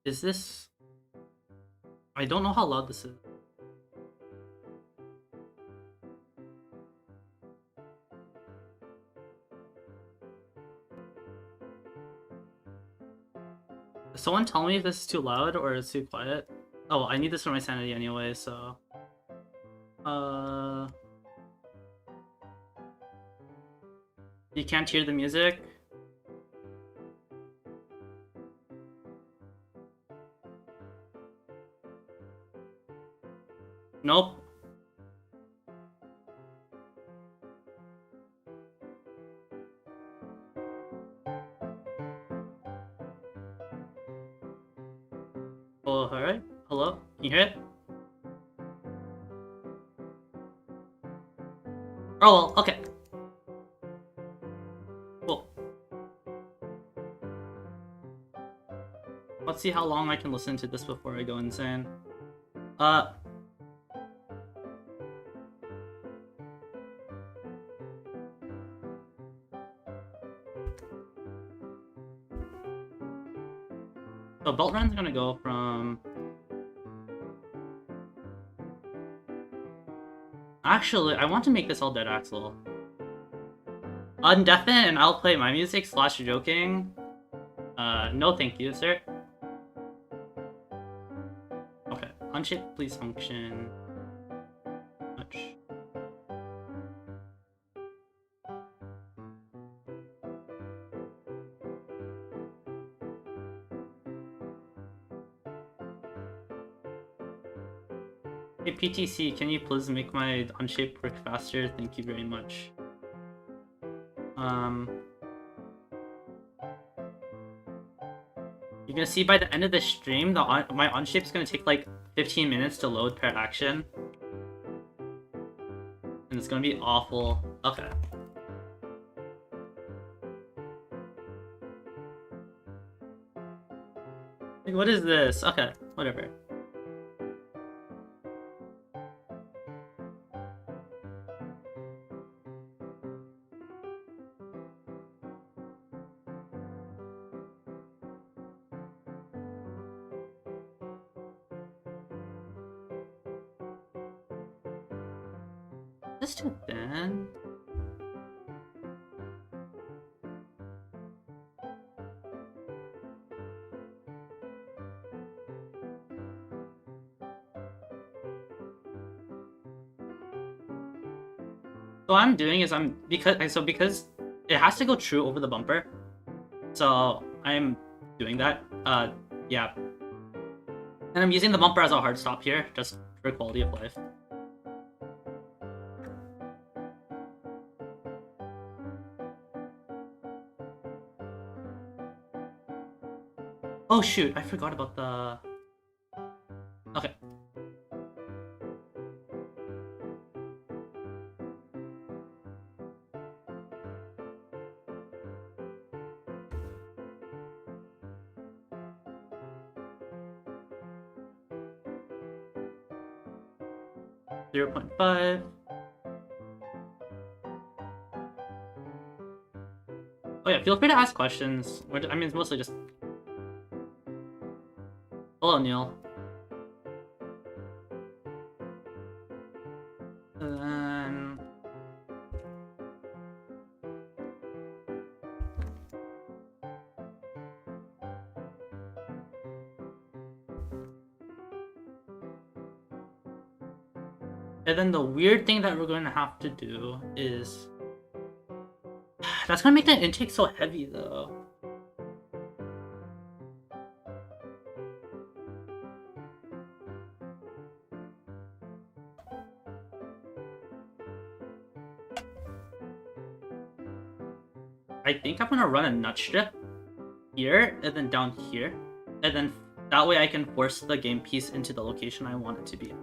Is this... I don't know how loud this is. Someone tell me if this is too loud or it's too quiet. Oh, I need this for my sanity anyway, so... You can't hear the music? Nope. Oh, alright. Hello? Can you hear it? Oh, well, okay. Cool. Let's see how long I can listen to this before I go insane. So belt run's gonna go from... Actually, I want to make this all dead axle. Undeafen and I'll play my music / joking. No thank you, sir. Okay, unshift please function. Much. Hey PTC, can you please make my unshape work faster? Thank you very much. You're gonna see by the end of the stream, my on-shape is gonna take like 15 minutes to load per action. And it's gonna be awful. Okay. Like, what is this? Okay, whatever. This too thin. So what I'm doing is because it has to go true over the bumper, so I'm doing that. Yeah. And I'm using the bumper as a hard stop here, just for quality of life. Oh shoot, I forgot about the... Okay. .5. Oh yeah, feel free to ask questions. I mean, it's mostly just... Hello, Neil. And then... And then the weird thing that we're going to have to do is... That's going to make the intake so heavy, though. I think I'm going to run a nut strip here, and then down here. And then that way I can force the game piece into the location I want it to be.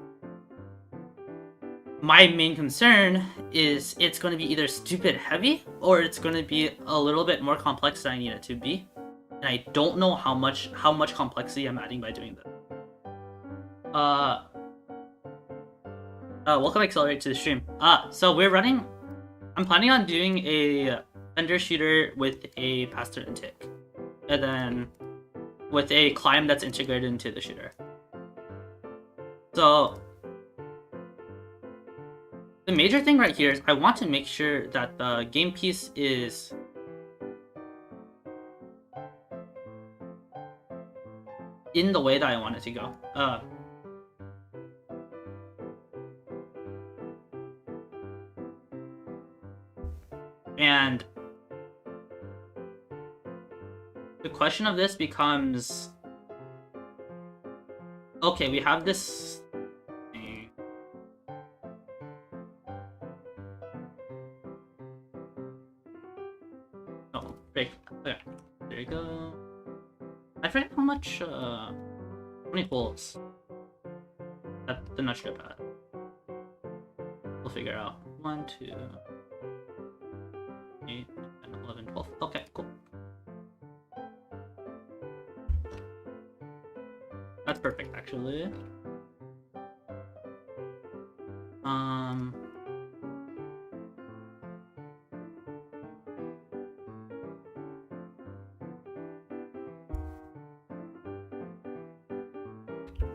My main concern is it's going to be either stupid heavy, or it's going to be a little bit more complex than I need it to be. And I don't know how much complexity I'm adding by doing that. Welcome Accelerate to the stream. So we're running... I'm planning on doing a undershooter with a pass-through intake. And then with a climb that's integrated into the shooter. So... the major thing right here is I want to make sure that the game piece is in the way that I want it to go. And the question of this becomes, okay, we have this thing. Oh, break. Okay, there you go. I forget how many holes that the nut strip had. We'll figure out. 1, 2, 8, 10, 11, 12. Okay, cool. That's perfect, actually. I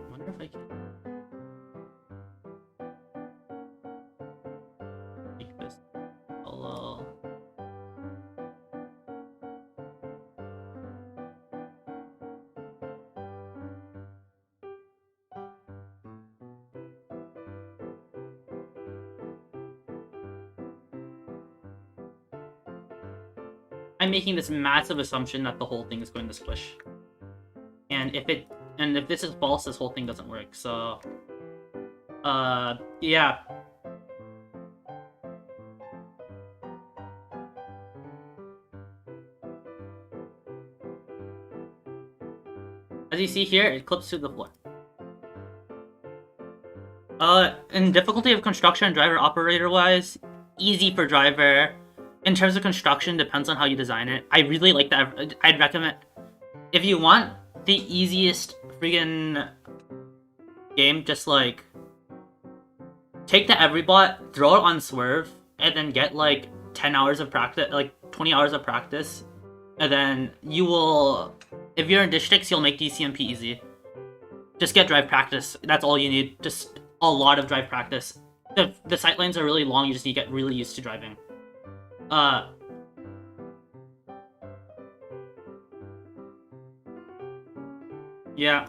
wonder if I can make this hello. I'm making this massive assumption that the whole thing is going to squish. And if this is false, this whole thing doesn't work, so... yeah. As you see here, it clips to the floor. In difficulty of construction, driver operator wise, easy for driver. In terms of construction, depends on how you design it. I really like that. I'd recommend, if you want the easiest friggin' game, just like take the Everybot, throw it on Swerve, and then get like 10 hours of practice, like 20 hours of practice, and then you will, if you're in districts, you'll make DCMP easy. Just get drive practice. That's all you need. Just a lot of drive practice. The sight lines are really long. You just need to get really used to driving. Yeah.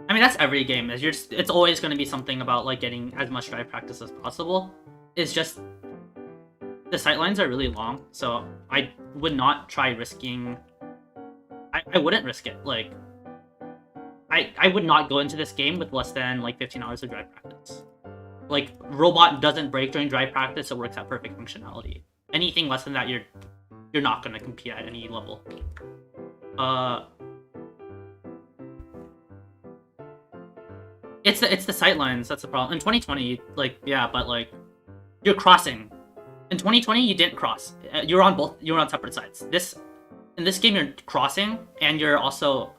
I mean, that's every game. It's always going to be something about like getting as much drive practice as possible. It's just the sight lines are really long, so I would not try risking. I wouldn't risk it. Like, I would not go into this game with less than like 15 hours of drive practice. Like, robot doesn't break during drive practice, it works at perfect functionality. Anything less than that, you're not gonna compete at any level. It's the sightlines, that's the problem. In 2020, like, yeah, but like, you're crossing. In 2020, you didn't cross. You're on separate sides. In this game, you're crossing, and you're also,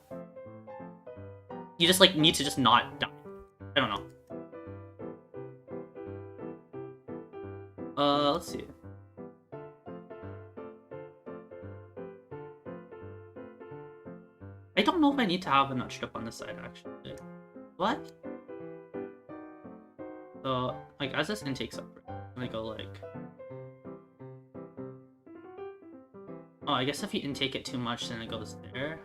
you just like need to just not die. I don't know. Let's see. I don't know if I need to have a nut strip on this side, actually. What? So, like, as this intake's up, I'm gonna go like... Oh, I guess if you intake it too much, then it goes there.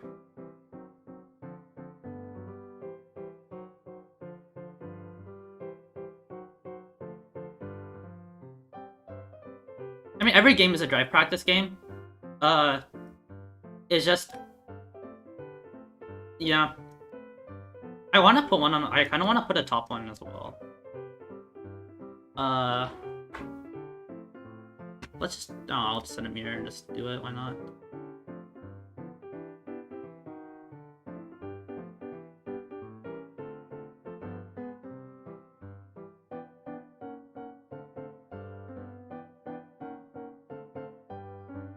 I mean, every game is a drive practice game. It's just... Yeah. I want to put one on... I kind of want to put a top one as well. Let's just... Oh, I'll just set a mirror and just do it. Why not?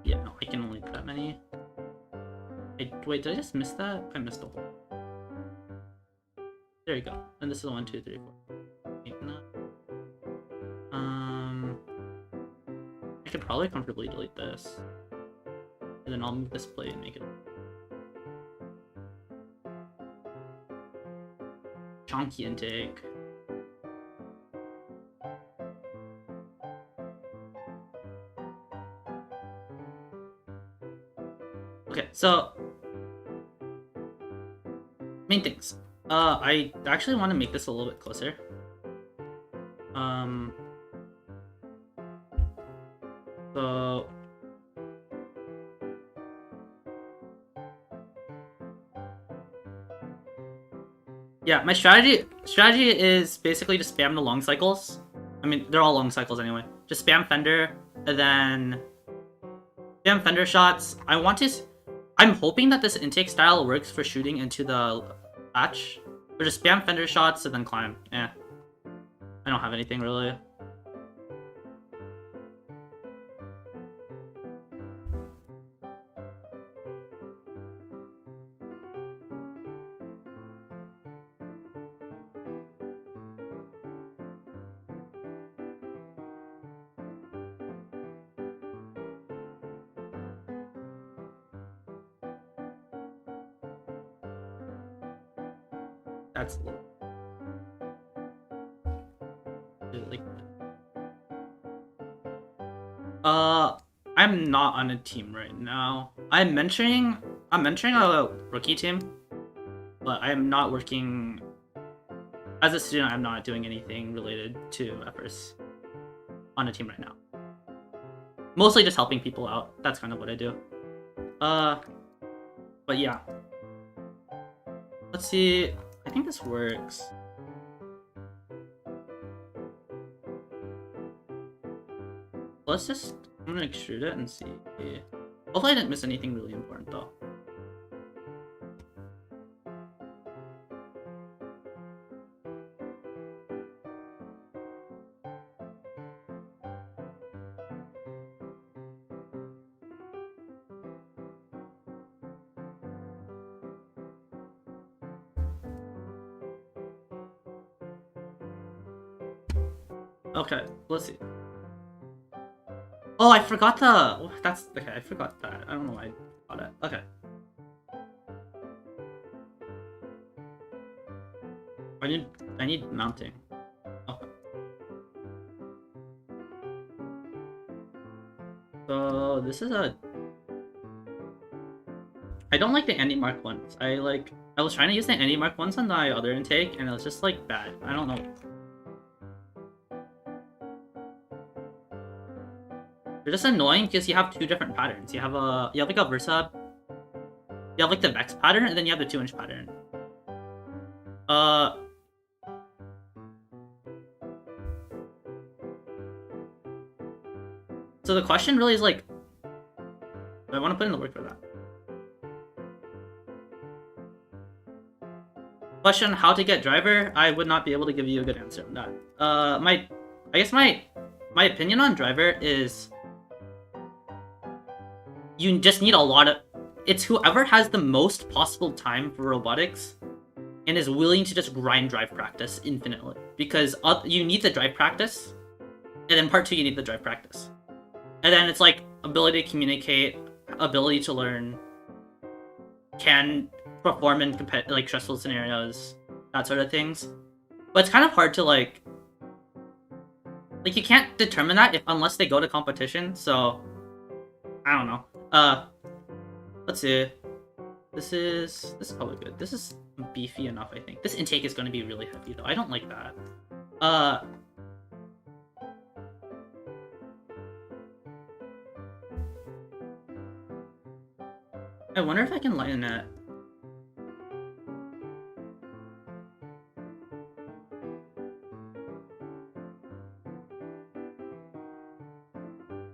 Yeah, no, I can only do that many. Wait, did I just miss that? I missed a hole. There you go. And this is 1, 2, 3, 4. 8, 9. I could probably comfortably delete this. And then I'll move this plate and make it chunky intake. Okay, so main things. I actually want to make this a little bit closer. So yeah, my strategy is basically just spam the long cycles. I mean, they're all long cycles anyway. Just spam fender, and then spam fender shots. I'm hoping that this intake style works for shooting into the latch. Or just spam fender shots and then climb. Yeah. I don't have anything really. That's low. Like, I'm not on a team right now. I'm mentoring a rookie team, but I am not working as a student. I'm not doing anything related to FRC on a team right now. Mostly just helping people out. That's kind of what I do. But yeah. Let's see. I think this works. Let's just... I'm gonna extrude it and see. Hopefully I didn't miss anything really important though. Okay, let's see. Oh, I forgot the... oh, that's... okay, I forgot that. I don't know why I forgot it. Okay. I need mounting. Okay. So this is a... I don't like the Andy Mark ones. I was trying to use the Andy Mark ones on my other intake, and it was just like bad. I don't know. They're just annoying because you have two different patterns. You have like a Versa. You have like the Vex pattern, and then you have the 2-inch pattern. So the question really is like, I want to put in the work for that. Question: how to get driver? I would not be able to give you a good answer on that. I guess my opinion on driver is you just need a lot of... it's whoever has the most possible time for robotics and is willing to just grind drive practice infinitely. Because you need the drive practice, and then part 2 you need the drive practice. And then it's like ability to communicate, ability to learn, can perform in like stressful scenarios, that sort of things. But it's kind of hard to like you can't determine that unless they go to competition. So I don't know. Let's see. This is probably good. This is beefy enough, I think. This intake is going to be really heavy though. I don't like that. I wonder if I can lighten it.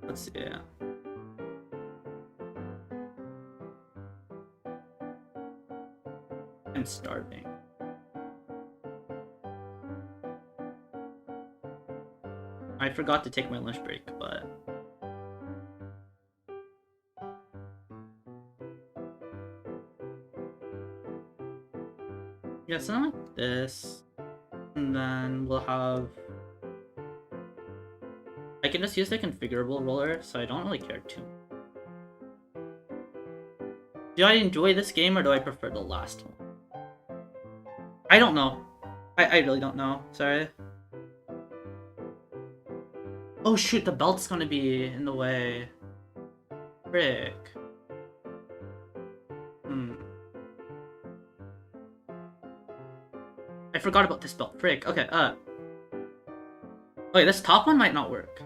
Let's see. I'm starving. I forgot to take my lunch break, but... yeah, something like this. And then we'll have... I can just use the configurable roller, so I don't really care too much. Do I enjoy this game, or do I prefer the last one? I don't know. I really don't know. Sorry. Oh shoot, the belt's gonna be in the way. Frick. I forgot about this belt. Frick. Okay, wait, this top one might not work.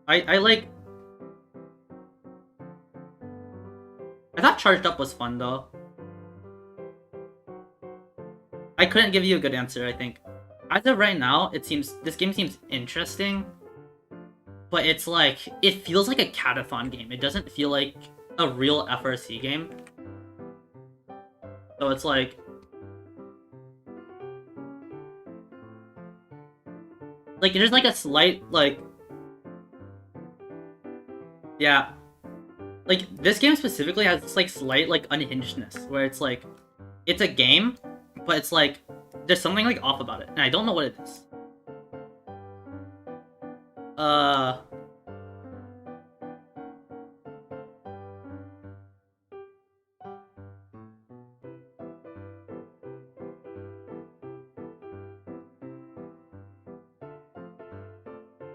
I like... I thought charged up was fun though. I couldn't give you a good answer, I think. As of right now, this game seems interesting, but it's like, it feels like a cadathon game. It doesn't feel like a real FRC game. So it's like... there's like a slight, like... yeah. Like, this game specifically has this, like, slight, like, unhingedness, where it's like, it's a game, but it's like, there's something, like, off about it, and I don't know what it is.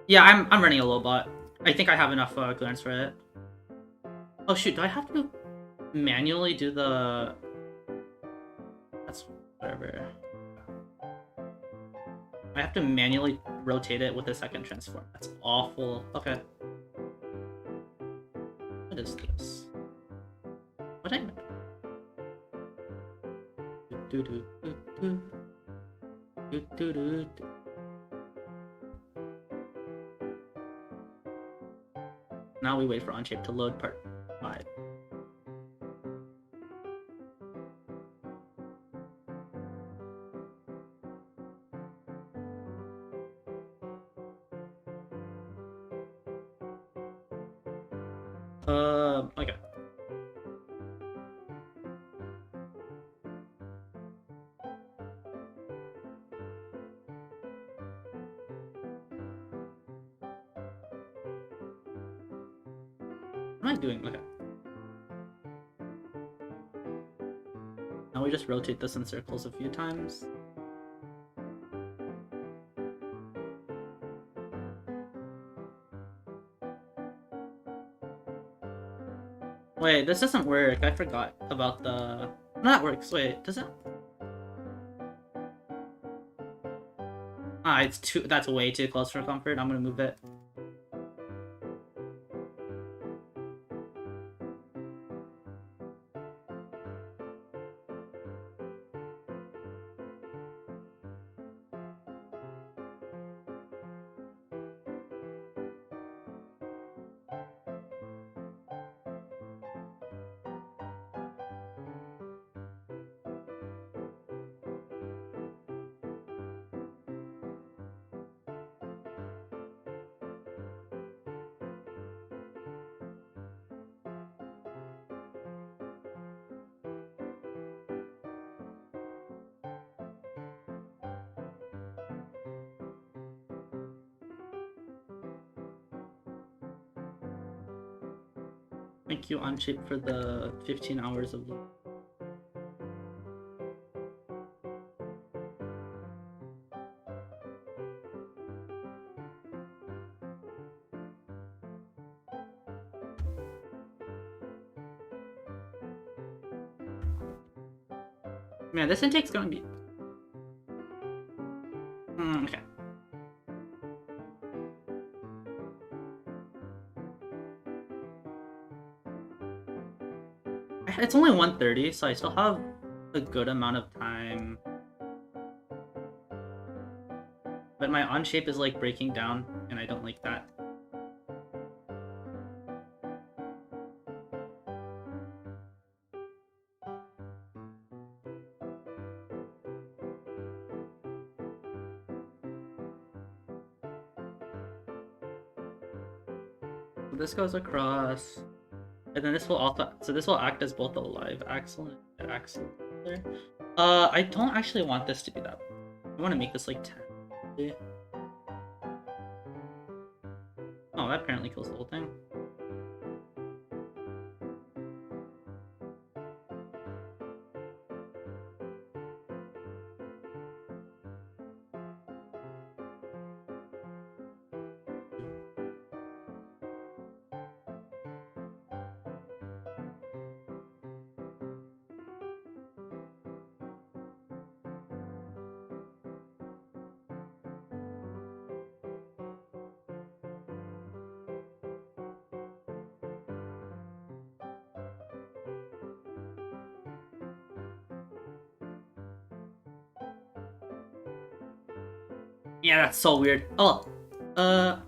Yeah, I'm running a low bot. I think I have enough clearance for it. Oh shoot, do I have to manually do the... that's whatever. I have to manually rotate it with a second transform. That's awful. Okay. What is this? What I... Now we wait for Onshape to load part 5. Okay. am I doing? Okay. Now we just rotate this in circles a few times. Wait, this doesn't work. I forgot about the... No, that works. Wait, does it? Ah, it's too... That's way too close for comfort. I'm gonna move it. Thank you, Onshape, for the 15 hours of love. Man, this intake's gonna be... okay. It's only 1:30, so I still have a good amount of time. But my Onshape is like breaking down, and I don't like that. So this goes across. And then this will also, so this will act as both a live axle and an axle there. I don't actually want this to be that. I want to make this like 10. Oh, that apparently kills the whole thing. Yeah, that's so weird. Oh, I'm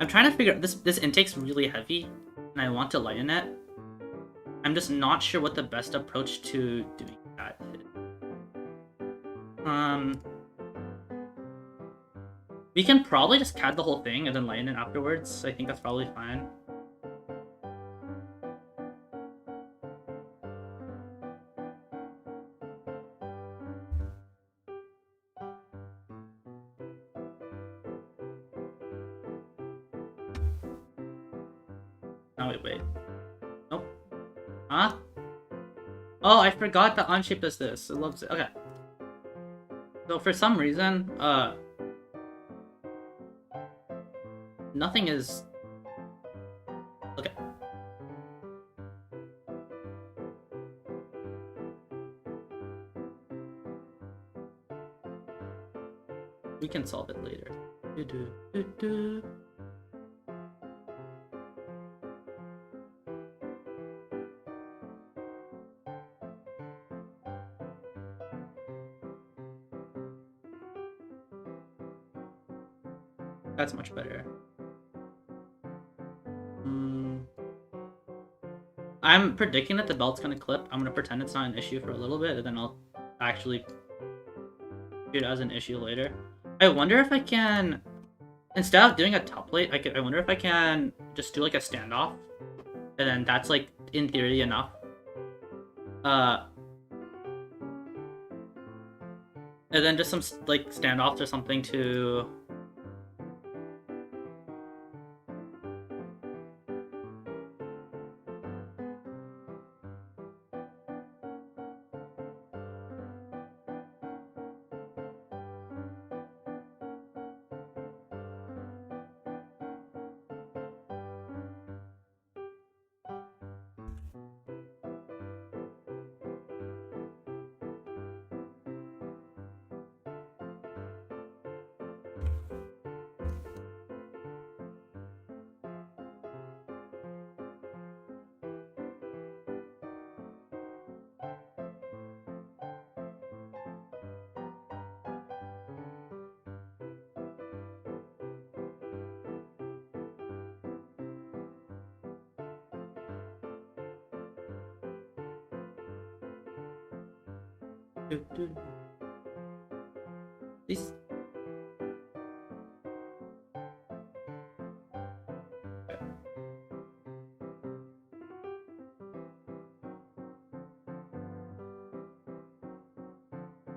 trying to figure out this intake's really heavy, and I want to lighten it. I'm just not sure what the best approach to doing that is. We can probably just CAD the whole thing and then lighten it afterwards. I think that's probably fine. Oh, wait. Nope. Huh? Oh, I forgot that Onshape does this. It loves it. Okay. So for some reason, nothing is... Okay. We can solve it later. That's much better. I'm predicting that the belt's gonna clip. I'm gonna pretend it's not an issue for a little bit, and then I'll actually do it as an issue later. I wonder if I can, instead of doing a top plate, I wonder if I can just do like a standoff, and then that's like in theory enough. And then just some like standoffs or something to These.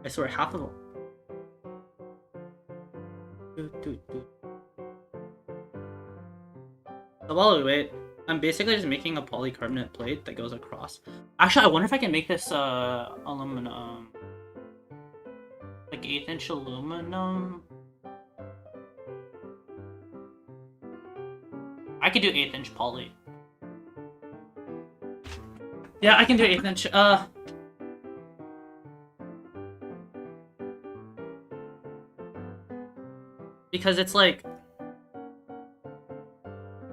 I swear, half of them. So while we wait, I'm basically just making a polycarbonate plate that goes across. Actually, I wonder if I can make this aluminum, like 1/8" aluminum. I could do 1/8" poly. Yeah, I can do 1/8". Because it's like,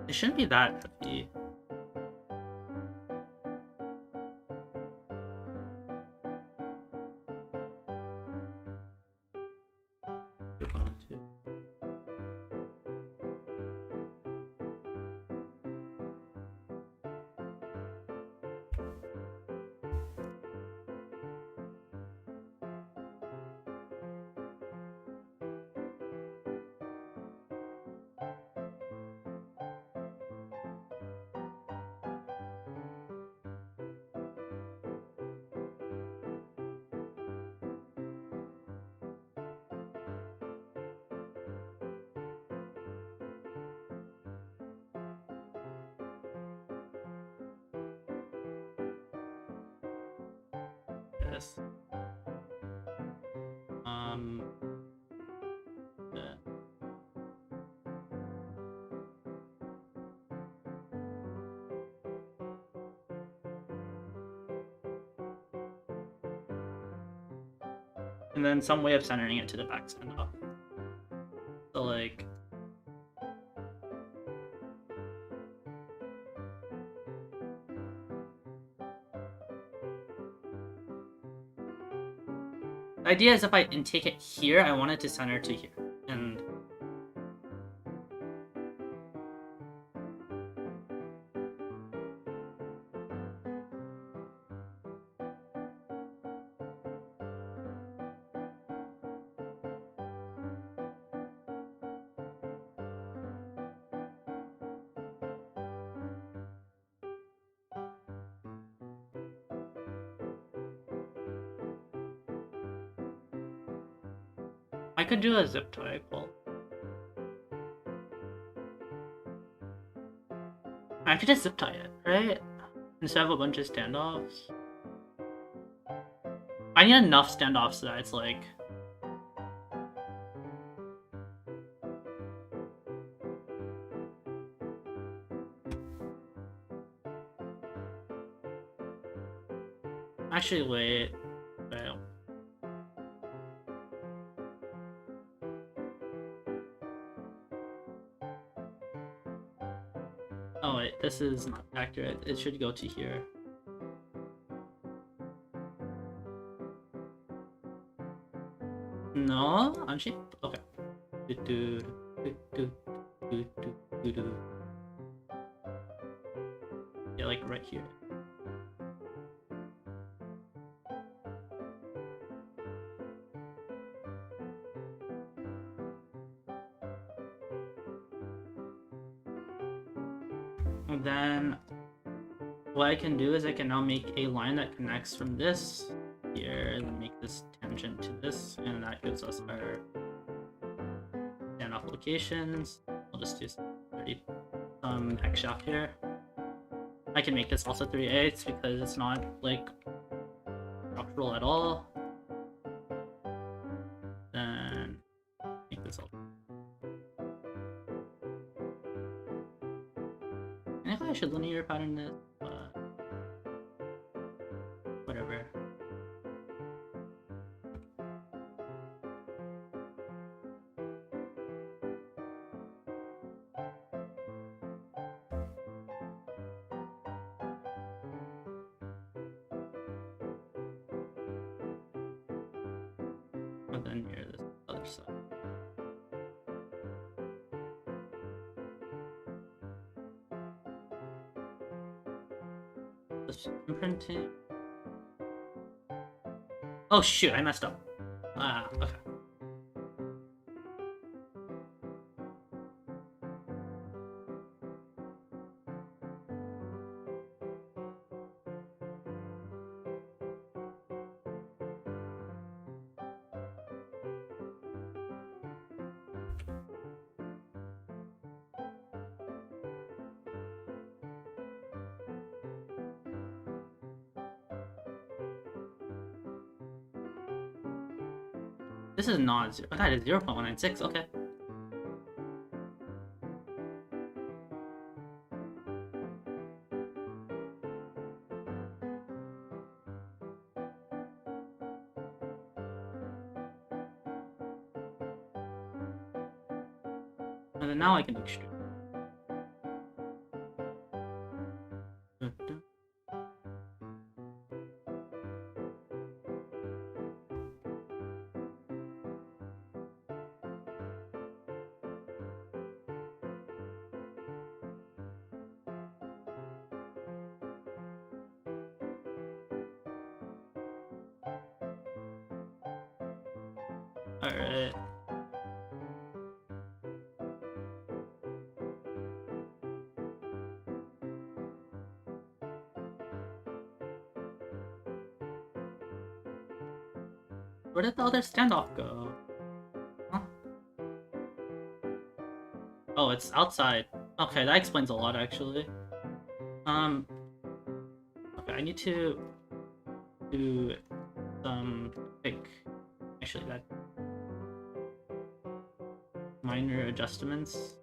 it shouldn't be that heavy. Yes. Yeah. And then some way of centering it to the back standoff. So like, the idea is if I intake it here, I want it to center to here. And I could do a zip tie pull. I could just zip tie it, right? Instead of a bunch of standoffs. I need enough standoffs that it's like... Actually, wait. Oh wait, this is not accurate. It should go to here. No? Actually? Okay. Yeah, like right here. And then what I can do is I can now make a line that connects from this here and make this tangent to this, and that gives us our standoff locations. I'll just do some hex shaft here. I can make this also 3/8 because it's not like structural at all. Then make this all. I think I should linear pattern this, but whatever. And then near this other side. This imprinting. Oh shoot, I messed up. Okay. This is not zero. That is 0.196. Okay. And then now I can extrude. Alright. Where did the other standoff go? Huh? Oh, it's outside. Okay, that explains a lot, actually. Okay, I need to do some quick, actually, that minor adjustments.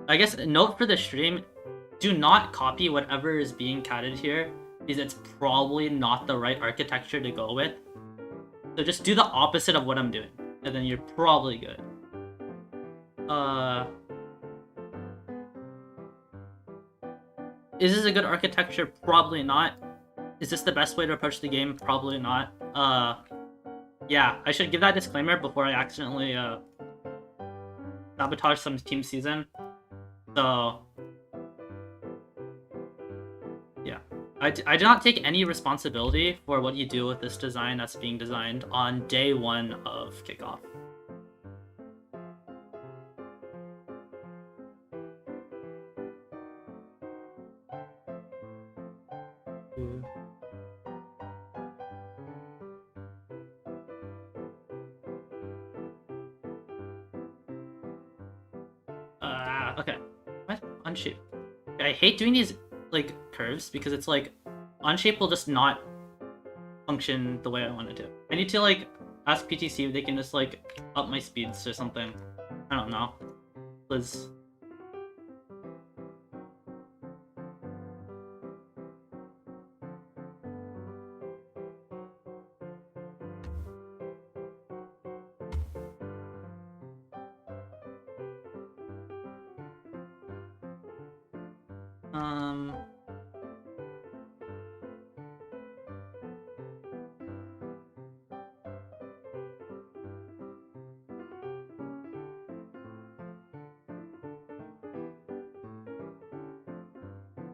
I guess a note for the stream, do not copy whatever is being cadded here, because it's probably not the right architecture to go with. So just do the opposite of what I'm doing, and then you're probably good. Is this a good architecture? Probably not. Is this the best way to approach the game? Probably not. Yeah, I should give that disclaimer before I accidentally, sabotage some team season. So, yeah. I do not take any responsibility for what you do with this design that's being designed on day 1 of kickoff. Okay. What? Unshape. I hate doing these, like, curves, because it's like, unshape will just not function the way I want it to. I need to, like, ask PTC if they can just, like, up my speeds or something. I don't know. Liz.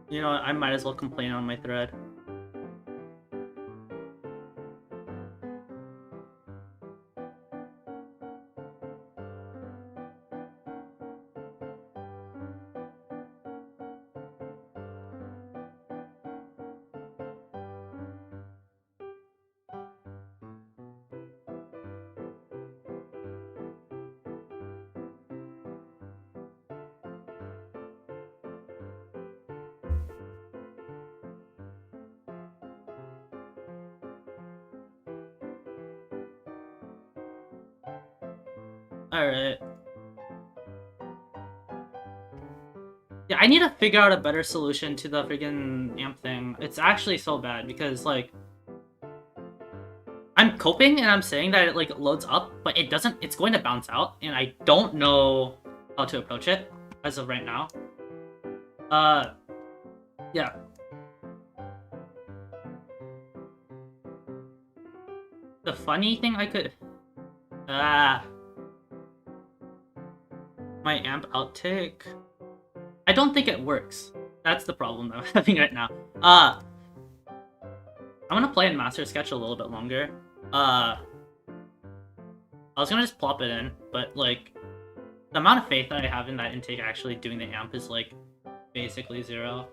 You know what, I might as well complain on my thread. Alright. Yeah, I need to figure out a better solution to the friggin' amp thing. It's actually so bad, because, like, I'm coping and I'm saying that it, like, loads up, but it doesn't, it's going to bounce out, and I don't know how to approach it as of right now. Yeah. The funny thing I could... Ah. My amp outtake. I don't think it works. That's the problem I'm having right now. I'm gonna play in Master Sketch a little bit longer. I was gonna just plop it in, but like the amount of faith that I have in that intake actually doing the amp is like basically 0.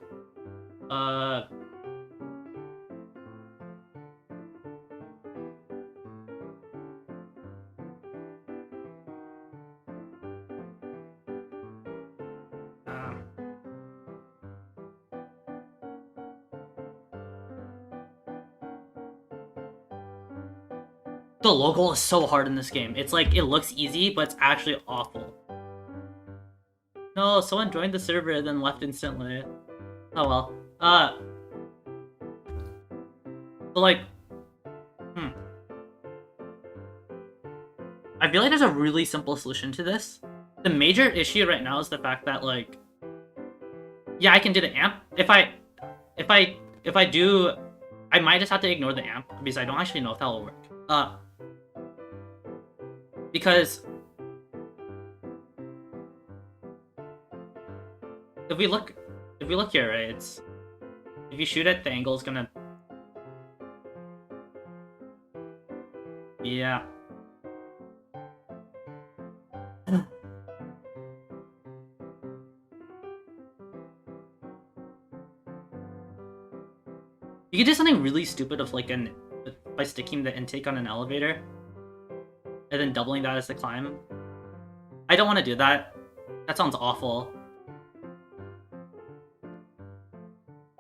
The logo is so hard in this game. It's like, it looks easy, but it's actually awful. No, someone joined the server and then left instantly. Oh well. But like, I feel like there's a really simple solution to this. The major issue right now is the fact that like, yeah, I can do the amp. If I do, I might just have to ignore the amp because I don't actually know if that will work. Because if we look here, right, it's if you shoot it, the angle is gonna, yeah. You could do something really stupid of like by sticking the intake on an elevator and then doubling that as the climb. I don't want to do that. That sounds awful.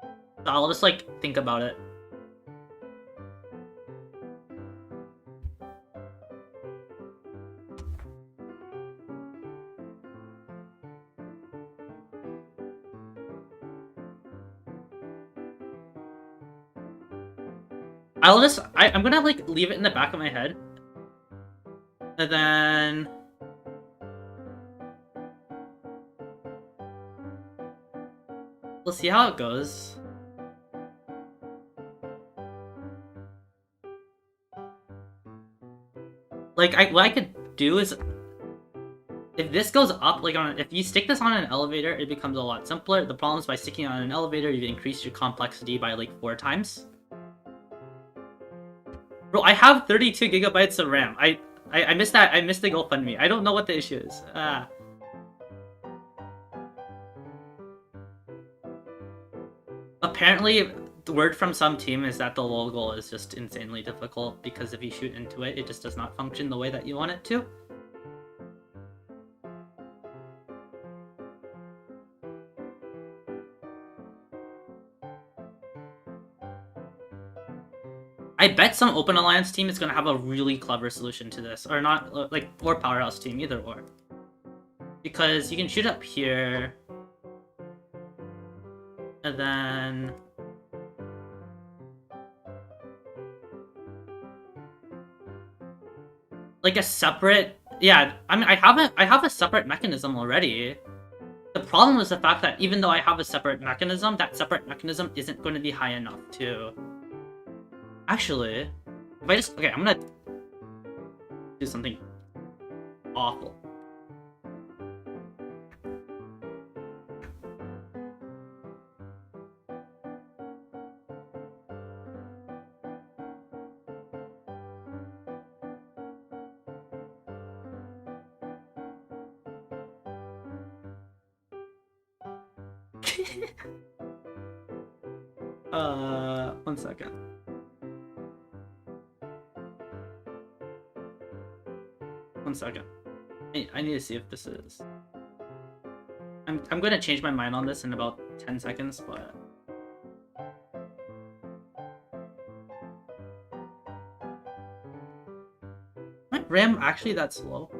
So I'll just like think about it. I'm gonna like leave it in the back of my head. And then we'll see how it goes. Like what I could do is, if this goes up, like if you stick this on an elevator, it becomes a lot simpler. The problem is by sticking it on an elevator, you increase your complexity by like 4 times. Bro, I have 32 gigabytes of RAM. I missed that. I missed the GoFundMe. I don't know what the issue is. Apparently, the word from some team is that the logo is just insanely difficult because if you shoot into it, it just does not function the way that you want it to. I bet some Open Alliance team is gonna have a really clever solution to this, or not, like, or Powerhouse team, either or. Because you can shoot up here, and then like a separate, yeah. I mean, I have a separate mechanism already. The problem is the fact that even though I have a separate mechanism, that separate mechanism isn't going to be high enough to. Actually, if I just, okay, I'm gonna do something awful. One second. One second. I need to see if this is. I'm gonna change my mind on this in about 10 seconds, but. My RAM actually that slow?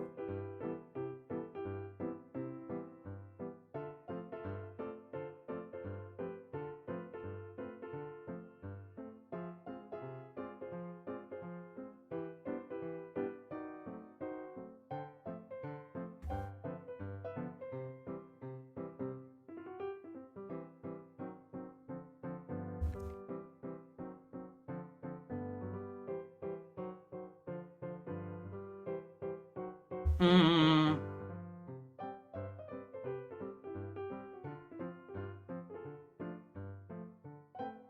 Mm.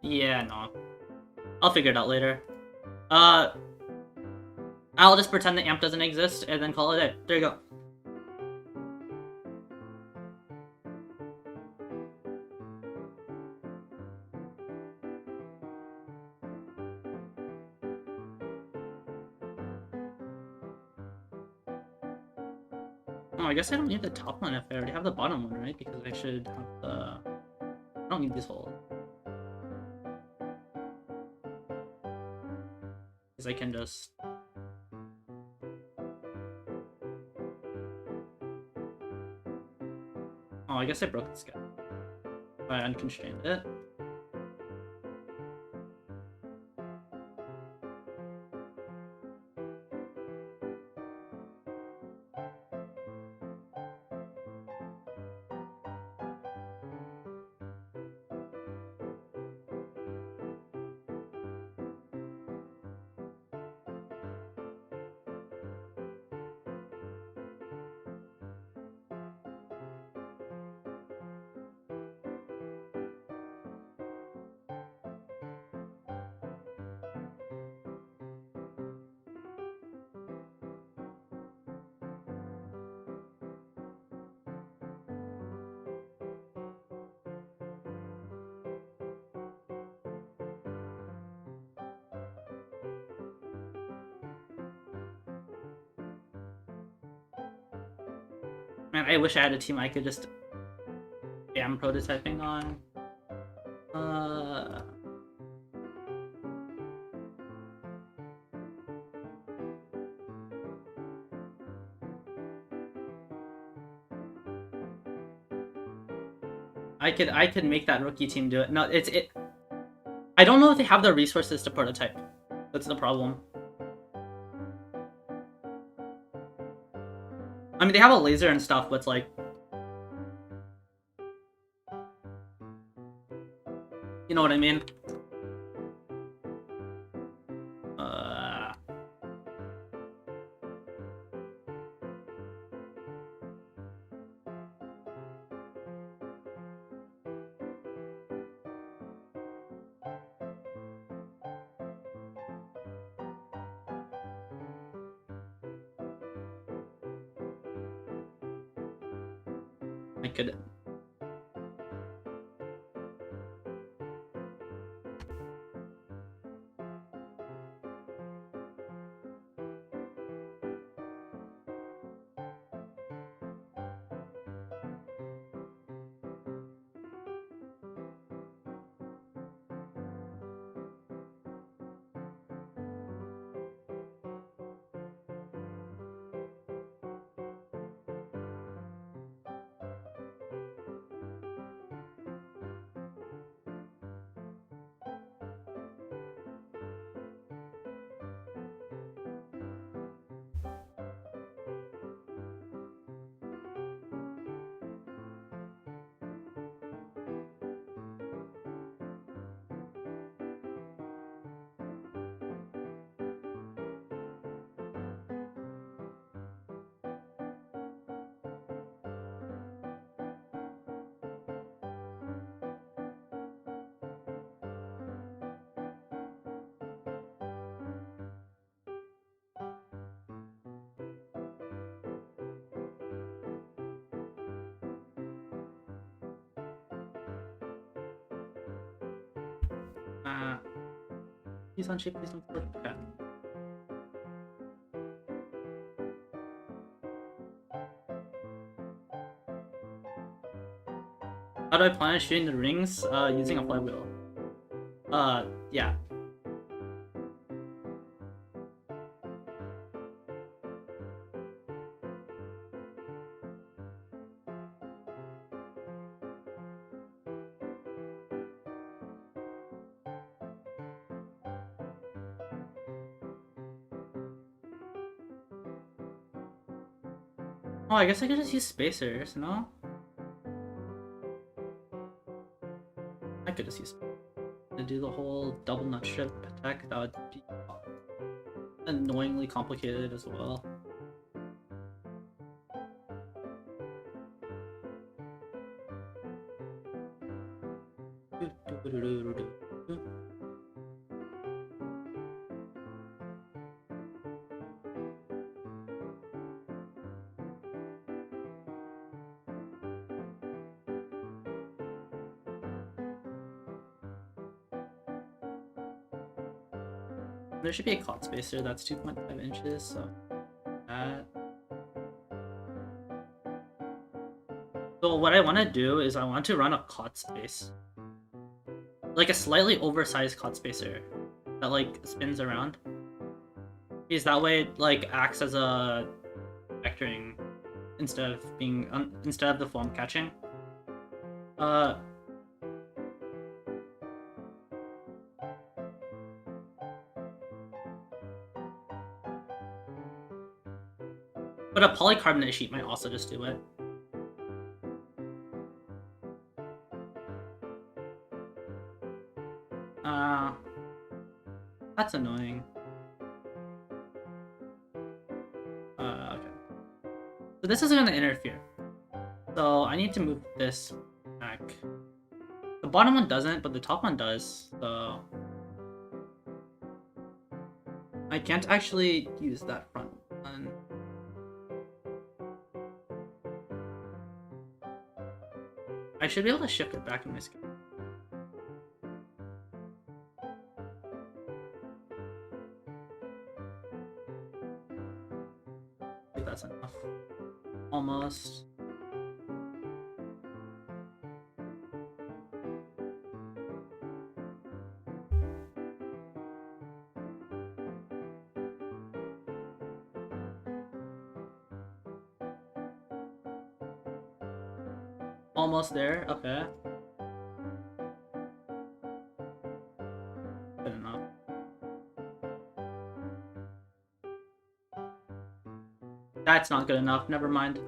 Yeah, no. I'll figure it out later. I'll just pretend the amp doesn't exist and then call it a. There you go. Oh, I guess I don't need the top one if I already have the bottom one, right? Because I should have the... I don't need this hole. Because I can just... Oh, I guess I broke this guy. I unconstrained it. Man, I wish I had a team I could just... Yeah, I'm prototyping on. I could make that rookie team do it. No, it. I don't know if they have the resources to prototype. That's the problem. I mean, they have a laser and stuff, but it's like... You know what I mean? I could... He's on shape, please don't work. Okay. How do I plan on shooting the rings? Using a flywheel. Yeah. Oh, I guess I could just use spacers, no? I could just use to do the whole double nut strip attack. That would be annoyingly complicated as well. There should be a cot spacer that's 2.5 inches, so that. So what I want to do is I want to run a cot space. Like a slightly oversized cot spacer that like spins around. Because that way it like acts as a vectoring instead of being instead of the foam catching. But a polycarbonate sheet might also just do it. That's annoying. Okay. So this isn't gonna interfere. So I need to move this back. The bottom one doesn't, but the top one does, so I can't actually use that front one. I should be able to shift it back in my screen. I think that's enough. Almost. Almost there, okay. Good enough. That's not good enough, never mind.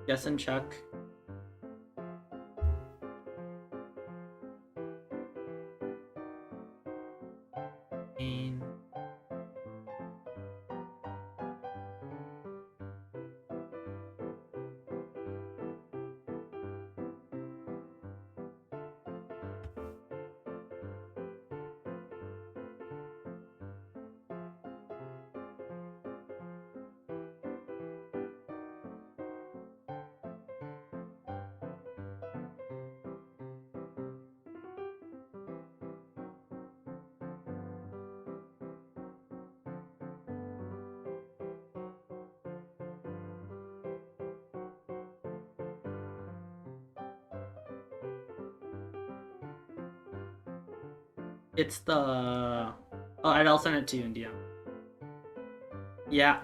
Guess and check. It's the... Oh, I'll send it to you in DM. Yeah.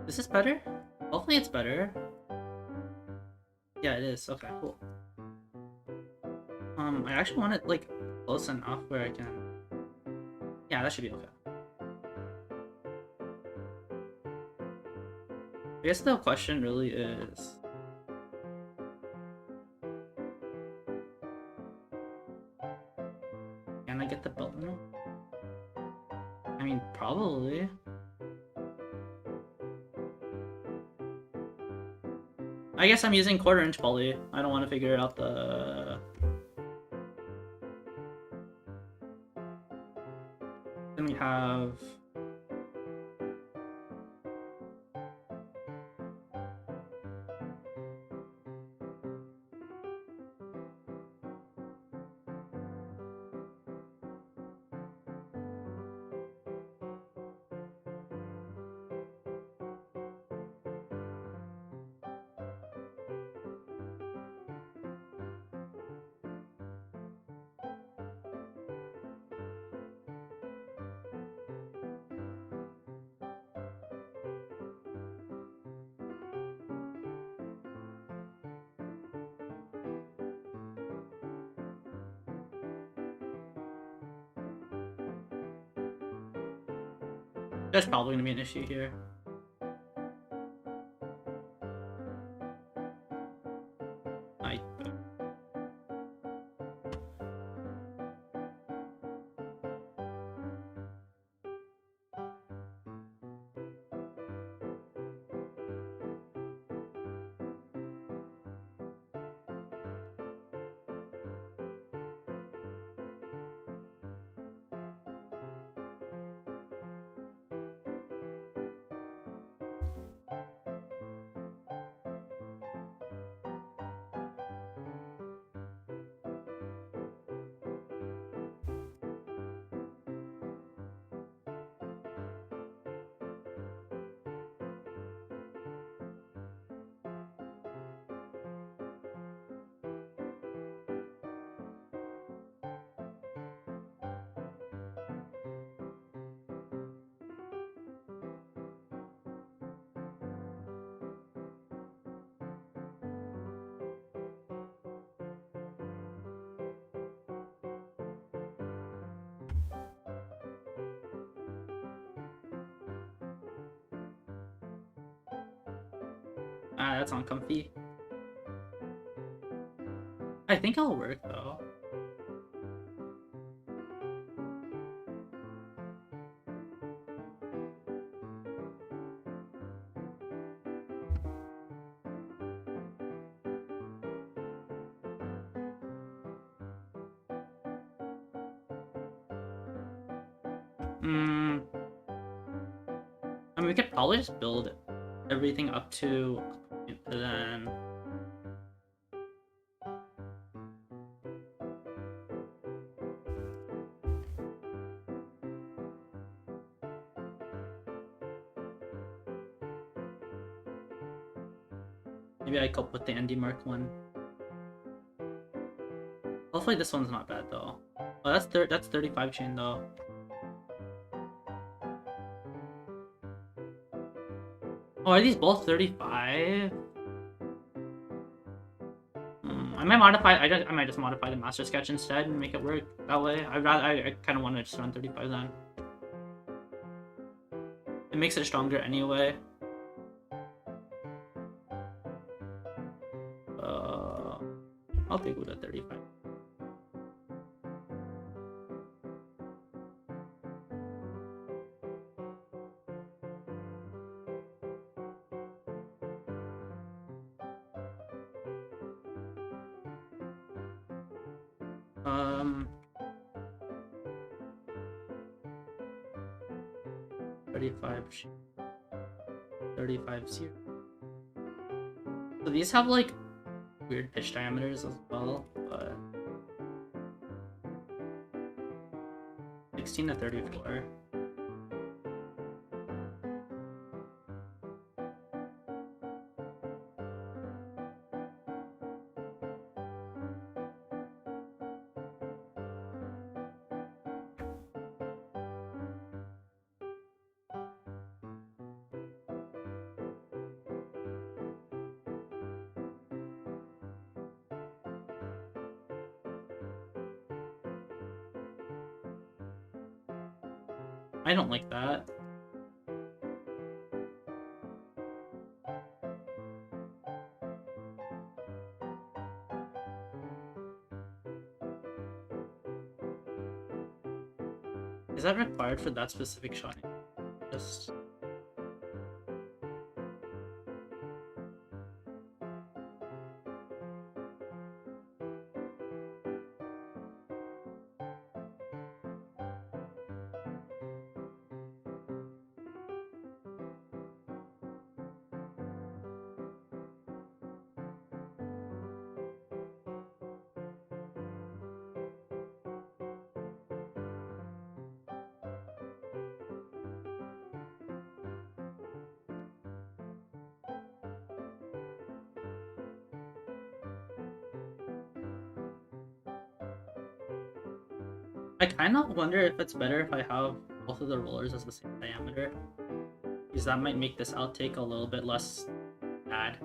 Is this better? Hopefully it's better. Yeah, it is. Okay, cool. I actually want it like close enough where I can... Yeah, that should be okay. I guess the question really is... Can I get the belt now? I mean, probably. I guess I'm using 1/4 inch poly. I don't want to figure out the... Then we have... There's probably gonna be an issue here. That's uncomfy. I think it'll work though. I mean, we could probably just build everything up to then. Maybe I cope with the ND Mark one. Hopefully this one's not bad though. Oh, that's 35 chain though. Oh, are these both 35? I might modify. I might just modify the master sketch instead and make it work that way. I kind of want to just run 35 then. It makes it stronger anyway. I'll take with a 35. Um, 35 0. So these have like weird pitch diameters as well, but 16 to 34. I don't like that. Is that required for that specific shot? Just... I kind of wonder if it's better if I have both of the rollers as the same diameter, because that might make this outtake a little bit less bad.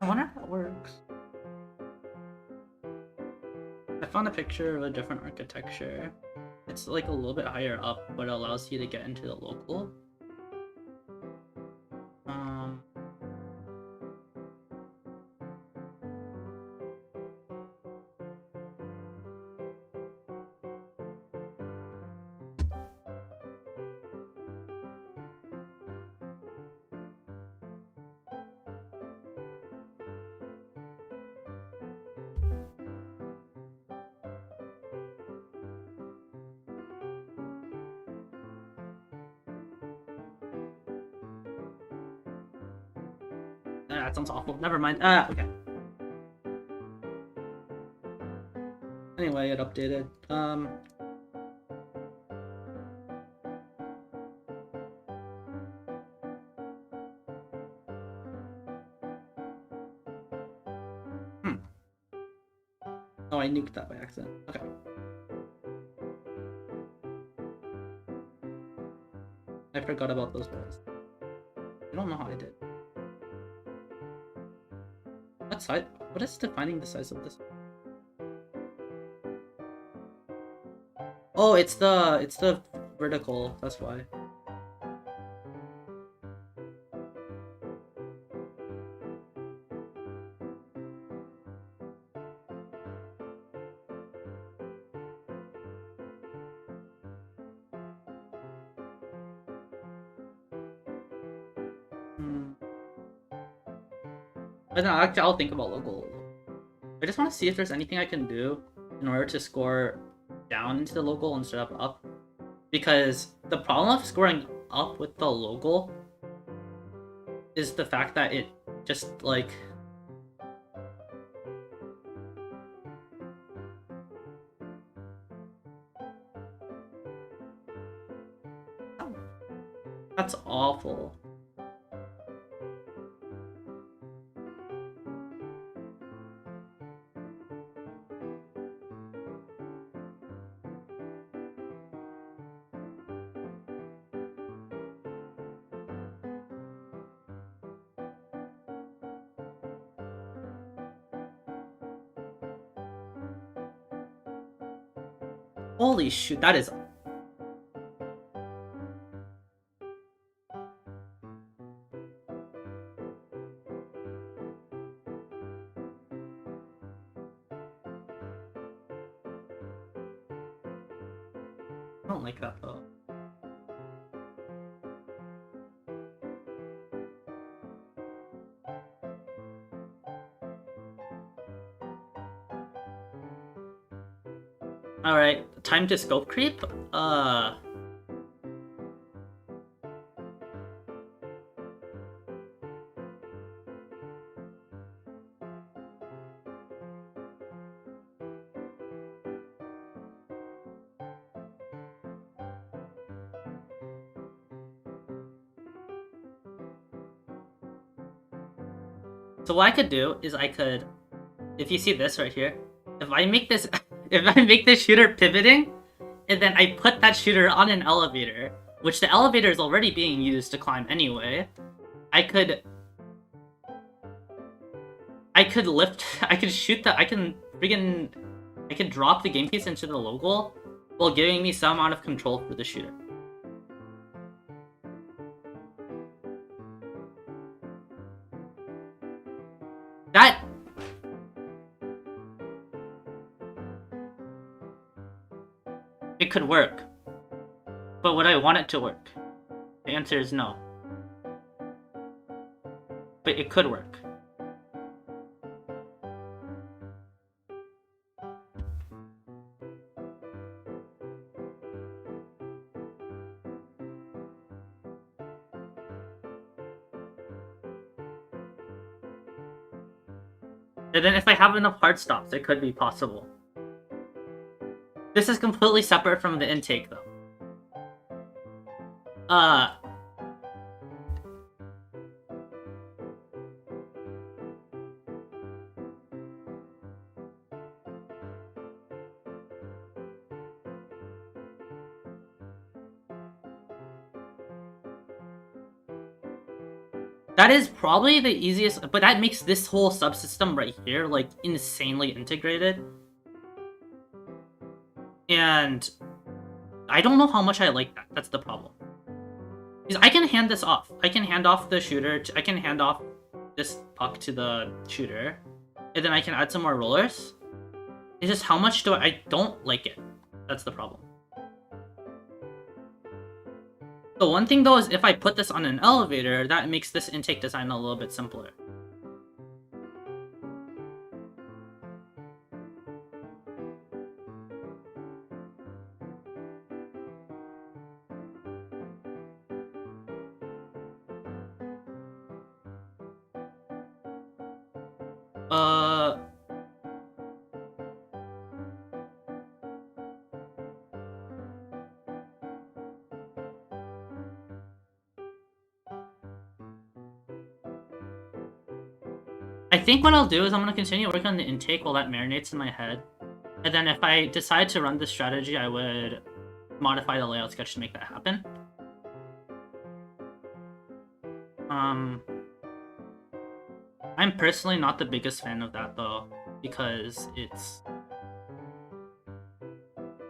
I wonder if that works. I found a picture of a different architecture. It's like a little bit higher up, but it allows you to get into the local. That sounds awful. Never mind. Okay. Anyway, it updated. Oh, I nuked that by accident. Okay. I forgot about those walls. I don't know how I did. What size? What is defining the size of this? Oh, it's the vertical. That's why. But no, actually, I'll think about local. I just want to see if there's anything I can do in order to score down into the local instead of up. Because the problem of scoring up with the local is the fact that it just, like... That's awful. Holy shoot, that is... I don't like that though. Alright, time to scope creep? So what I could do is I could, if you see this right here, if I make this, if I make this shooter pivoting, and then I put that shooter on an elevator, which the elevator is already being used to climb anyway, I could lift, I could shoot the, I can drop the game piece into the local while giving me some amount of control for the shooter. That... It could work. But would I want it to work? The answer is no. But it could work. And then if I have enough hard stops, it could be possible. This is completely separate from the intake, though. That is probably the easiest, but that makes this whole subsystem right here, like, insanely integrated. And I don't know how much I like that. That's the problem. Because I can hand this off. I can hand off the shooter. I can hand off this puck to the shooter. And then I can add some more rollers. It's just how much do I don't like it. That's the problem. The one thing though is if I put this on an elevator, that makes this intake design a little bit simpler. Uh, I think what I'll do is I'm gonna continue working on the intake while that marinates in my head. And then if I decide to run this strategy, I would modify the layout sketch to make that happen. I'm personally not the biggest fan of that though, because it's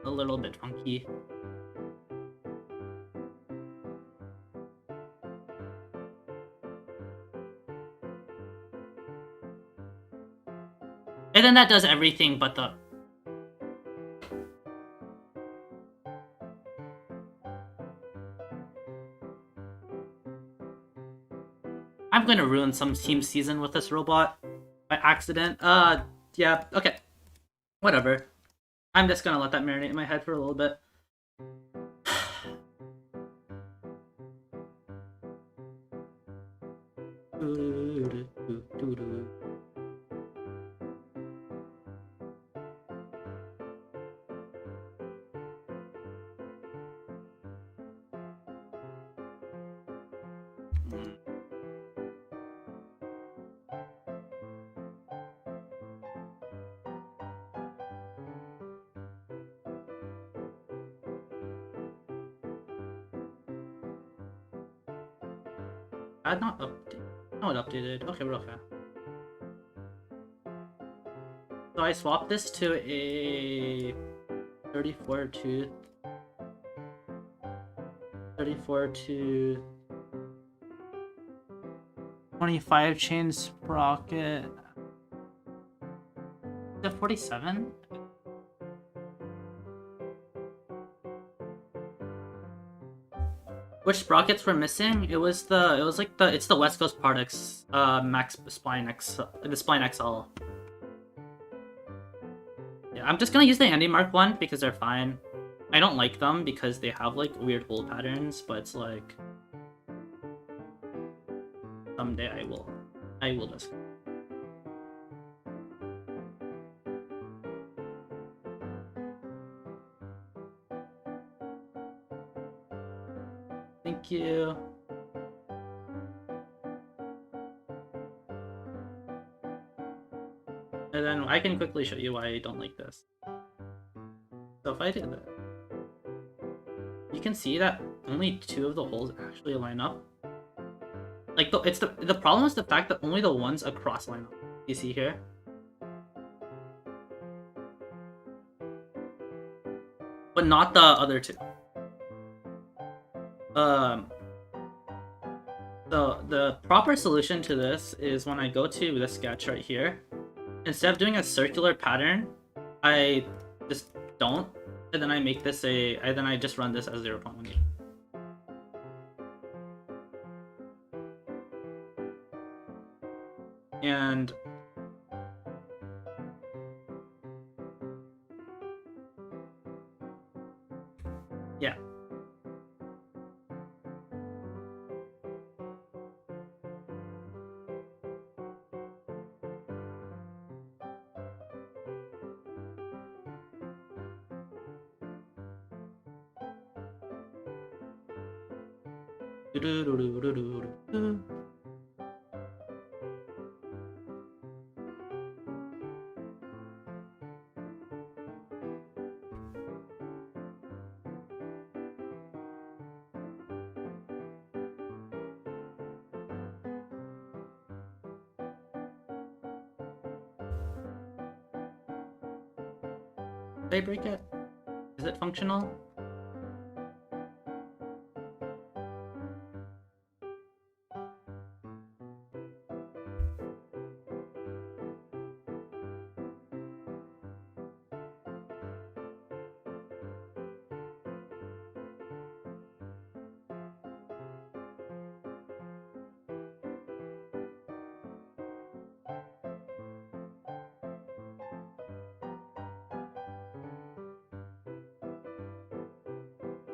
a little bit funky. And then that does everything but the... I'm gonna ruin some team season with this robot by accident. Yeah, okay. Whatever. I'm just gonna let that marinate in my head for a little bit. I'd not update. No, it updated. Okay, we're okay. So I swapped this to a 34 tooth. 34 tooth. 25 chain sprocket. Is it 47? Which sprockets were missing? It's the West Coast Products Max Spline X, the Spline XL. Yeah, I'm just gonna use the Andy Mark one because they're fine. I don't like them because they have like weird hole patterns, but it's like someday I will just. Thank you. And then I can quickly show you why I don't like this. So if I do that, you can see that only 2 of the holes actually line up. Like the problem is the fact that only the ones across line up. You see here? But not the other 2. So the proper solution to this is when I go to this sketch right here, instead of doing a circular pattern, I just don't, and then I make this and then I just run this as 0.18. And yeah. Did I break it? Is it functional?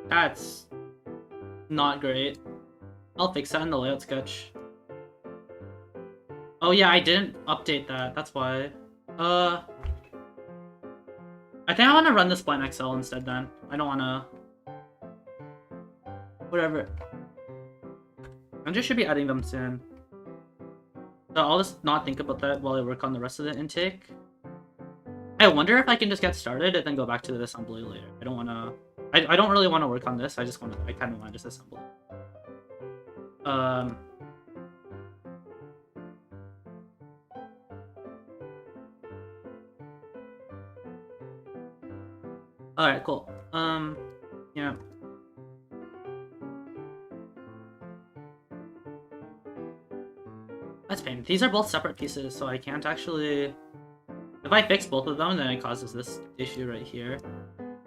That's not great. I'll fix that in the layout sketch. Oh yeah, I didn't update that. That's why. I think I want to run the Spline XL instead then. I don't want to... Whatever. I just should be adding them soon. So I'll just not think about that while I work on the rest of the intake. I wonder if I can just get started and then go back to the assembly later. I don't want to... I don't really want to work on this. I just want to... I kind of want to just assemble it. Alright, cool. Yeah. That's pain. These are both separate pieces, so I can't actually... If I fix both of them, then it causes this issue right here.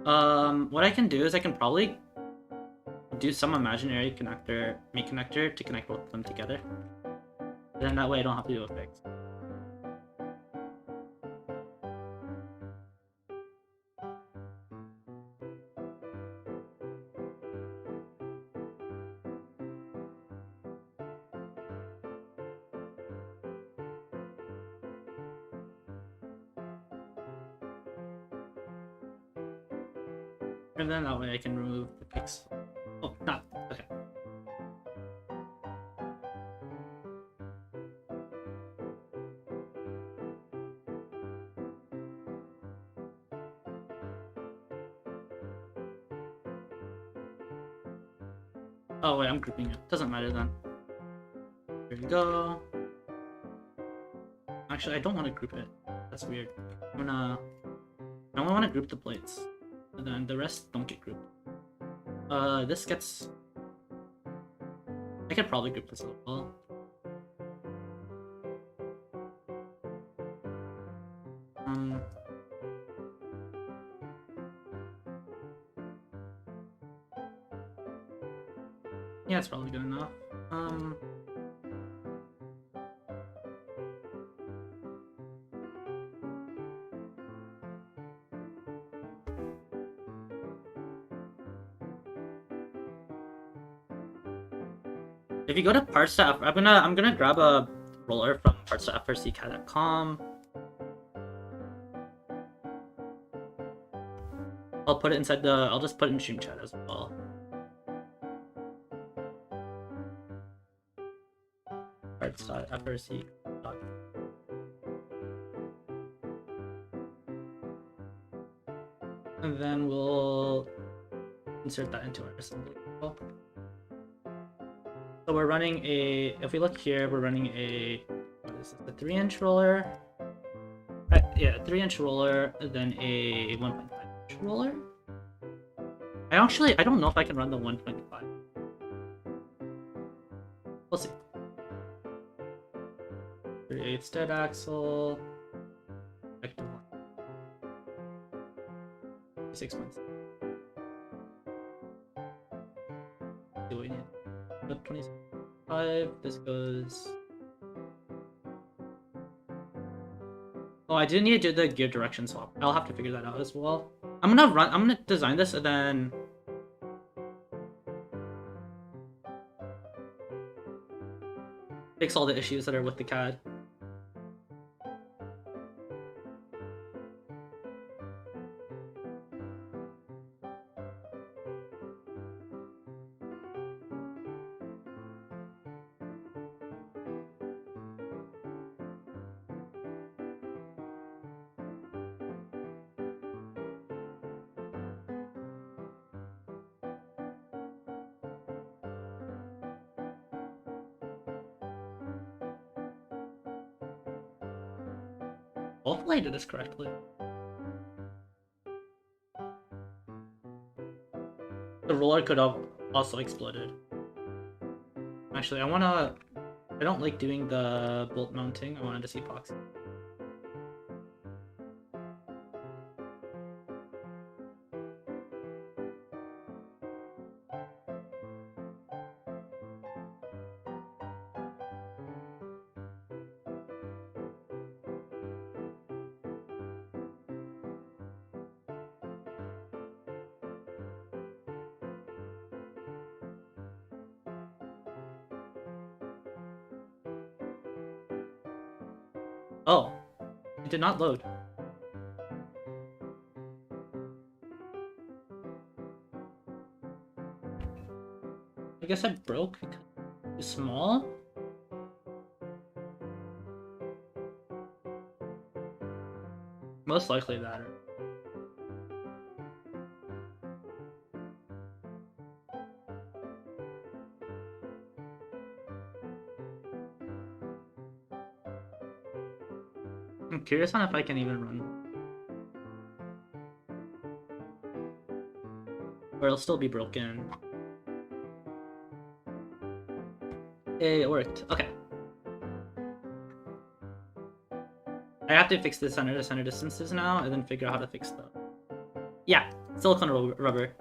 What I can do is I can probably do some imaginary connector, make connector to connect both of them together. Then that way I don't have to do a fix. And then that way I can remove the fix. Oh, not. Okay. Oh wait, I'm grouping it. Doesn't matter then. Here we go. Actually, I don't want to group it. That's weird. I only want to group the plates. And then the rest don't get grouped. This gets... I could probably group this as well. Yeah, it's probably good enough. If you go to parts to I'm gonna grab a roller from parts to FRCCAD.com. I'll put it inside the... I'll just put it in stream chat as well. Parts.FRC.com. And then we'll insert that into our assembly. So we're running a... If we look here, we're running a... What is this? A 3-inch roller? Yeah, a 3-inch roller, and then a 1.5-inch roller? I don't know if I can run the 1.5. We'll see. 3/8 dead axle. Vector 1. 6 points. Do we need 25? This goes... Oh, I did need to do the gear direction swap. I'll have to figure that out as well. I'm gonna design this and then... fix all the issues that are with the CAD. Hopefully I did this correctly. The roller could have also exploded. Actually, I don't like doing the bolt mounting. I wanted to see epoxy. Oh, it did not load. I guess I broke because it's small? Most likely that. I'm curious on if I can even run. Or it'll still be broken. Hey, it worked. Okay. I have to fix the center to center distances now and then figure out how to fix them. Yeah, silicone rubber.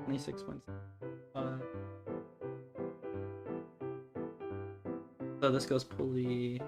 26.5. So this goes pulley.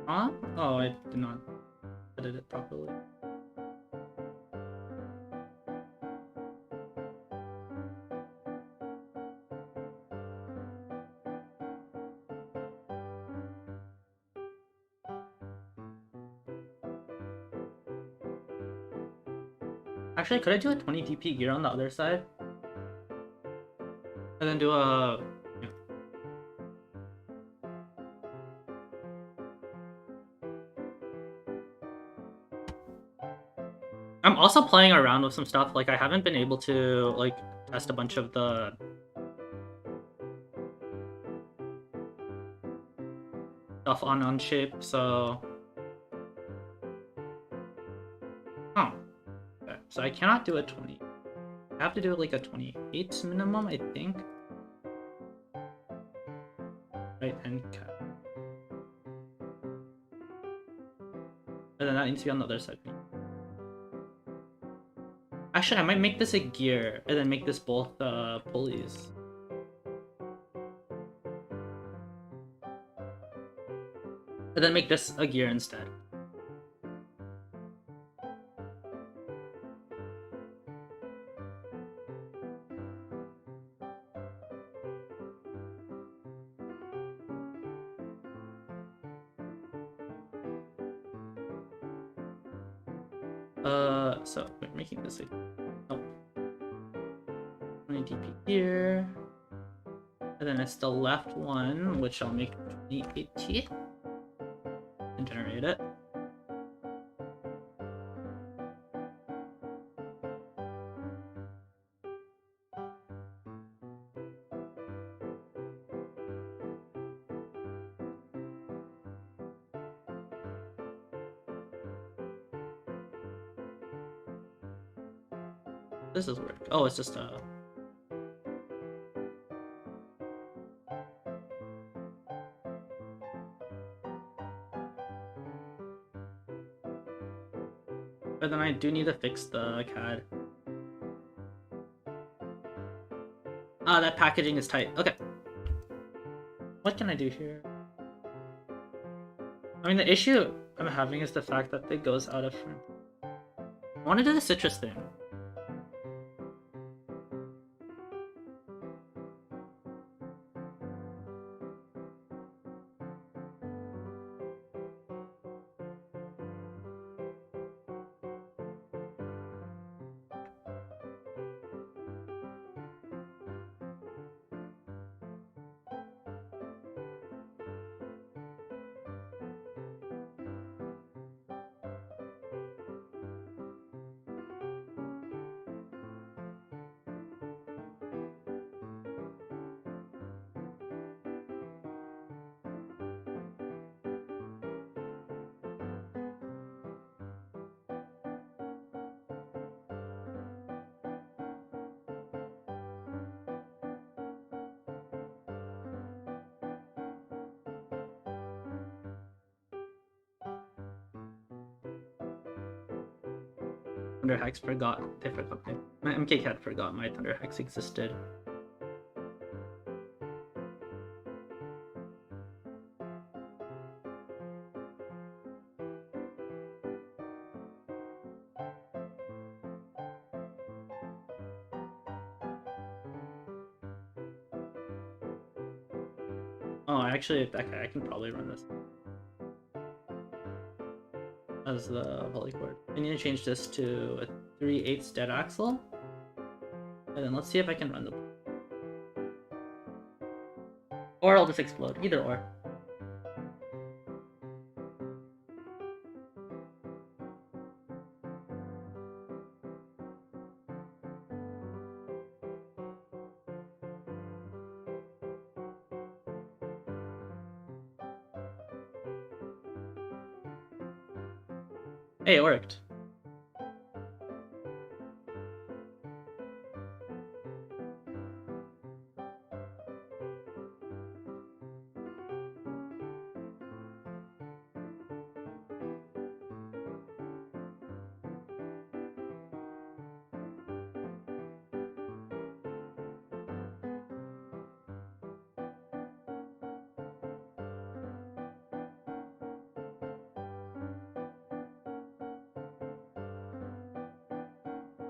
Huh? Oh, I did not edit it properly. Actually, could I do a 20 DP gear on the other side? And then do a... Yeah. I'm also playing around with some stuff. Like, I haven't been able to, like, test a bunch of the... stuff on Unshape, so... Oh. Okay. So I cannot do a 20. I have to do, like, a 28 minimum, I think. Right, and cut. And then that needs to be on the other side. Actually, I might make this a gear, and then make this both pulleys. And then make this a gear instead. So we're making this a... Oh. 20 DP here. And then it's the left one, which I'll make 28T. And generate it. This is work. Oh, it's just a... But then I do need to fix the CAD. Ah, that packaging is tight. Okay. What can I do here? I mean, the issue I'm having is the fact that it goes out of frame. I want to do the citrus thing. Thunder Hex forgot. They forgot. My MKCAD forgot my Thunder Hex existed. Oh, actually, okay, I can probably run this as the polycord. I need to change this to a 3/8 dead axle. And then let's see if I can run the... Or I'll just explode, either or. Hey, it worked.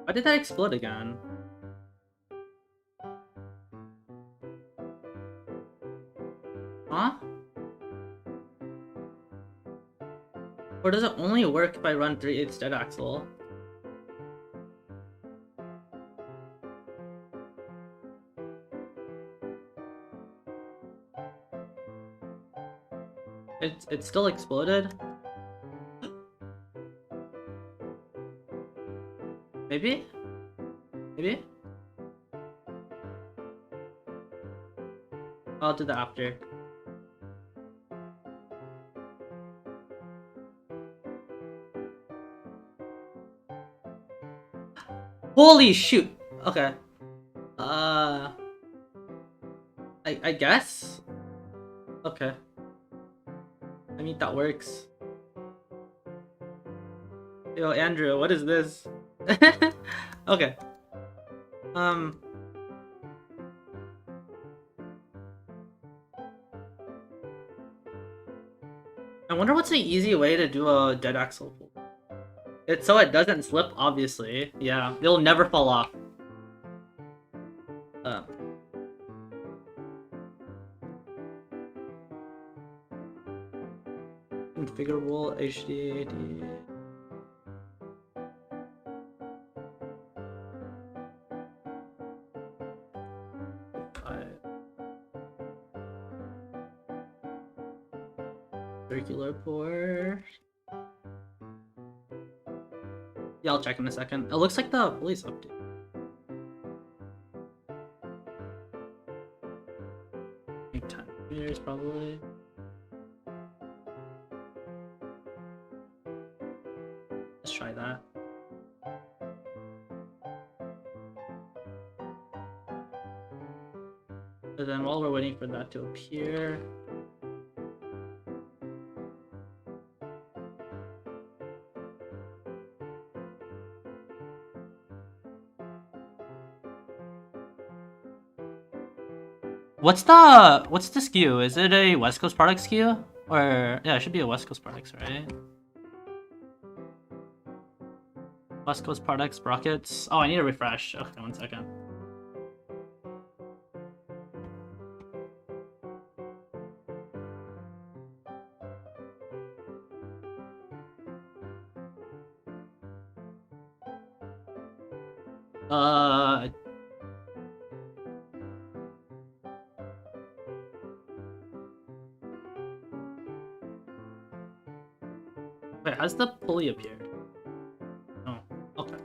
Why did that explode again? Huh? Or does it only work if I run 3/8 dead axle? It still exploded? Maybe? Maybe? I'll do that after. Holy shoot! Okay. I guess? Okay. I mean, that works. Yo, Andrew, what is this? Okay. I wonder what's the easy way to do a dead axle pull. It's so it doesn't slip, obviously. Yeah, it'll never fall off. Configurable HDAD. Circular port. Yeah, I'll check in a second. It looks like the police update. I think 10 meters probably. Let's try that. And then while we're waiting for that to appear, what's the SKU? Is it a West Coast product SKU? Or yeah, it should be a West Coast products, right? West Coast products, sprockets. Oh, I need a refresh. Okay, 1 second. Wait, has the pulley appeared? Oh, okay.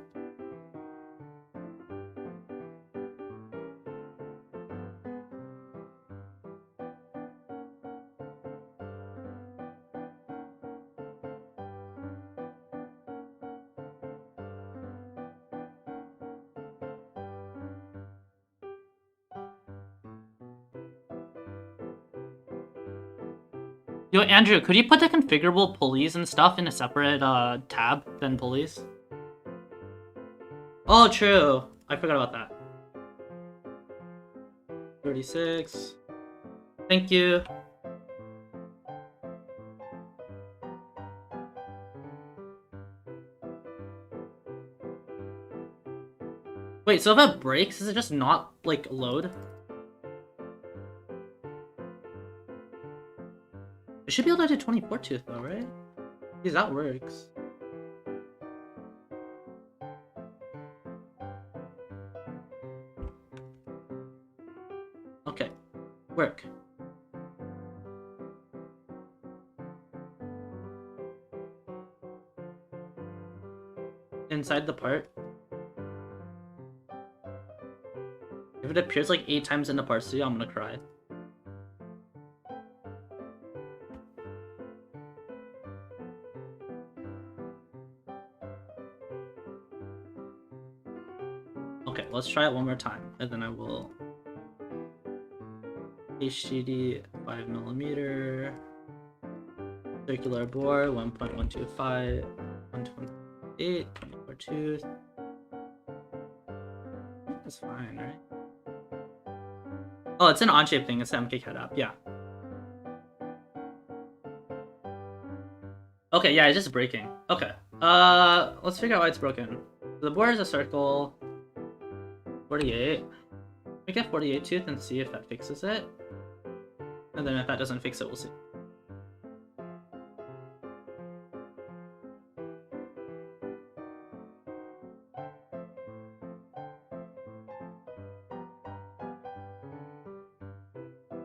Yo, Andrew, could you put the configurable pulleys and stuff in a separate tab than pulleys? Oh, true. I forgot about that. 36. Thank you. Wait, so if it breaks, does it just not, like, load? It should be able to do 24 tooth though, right? Because that works. Okay, work. Inside the part. If it appears like 8 times in the parts studio, I'm gonna cry. Okay, let's try it one more time, and then I will HDD 5mm circular bore 1.125 128 24 tooth. That's fine, right? Oh, it's an on-shape thing. It's the MKCAD app. Yeah. Okay, yeah, it's just breaking. Okay. Let's figure out why it's broken. The board is a circle. 48. We get 48 tooth and see if that fixes it. And then if that doesn't fix it, we'll see.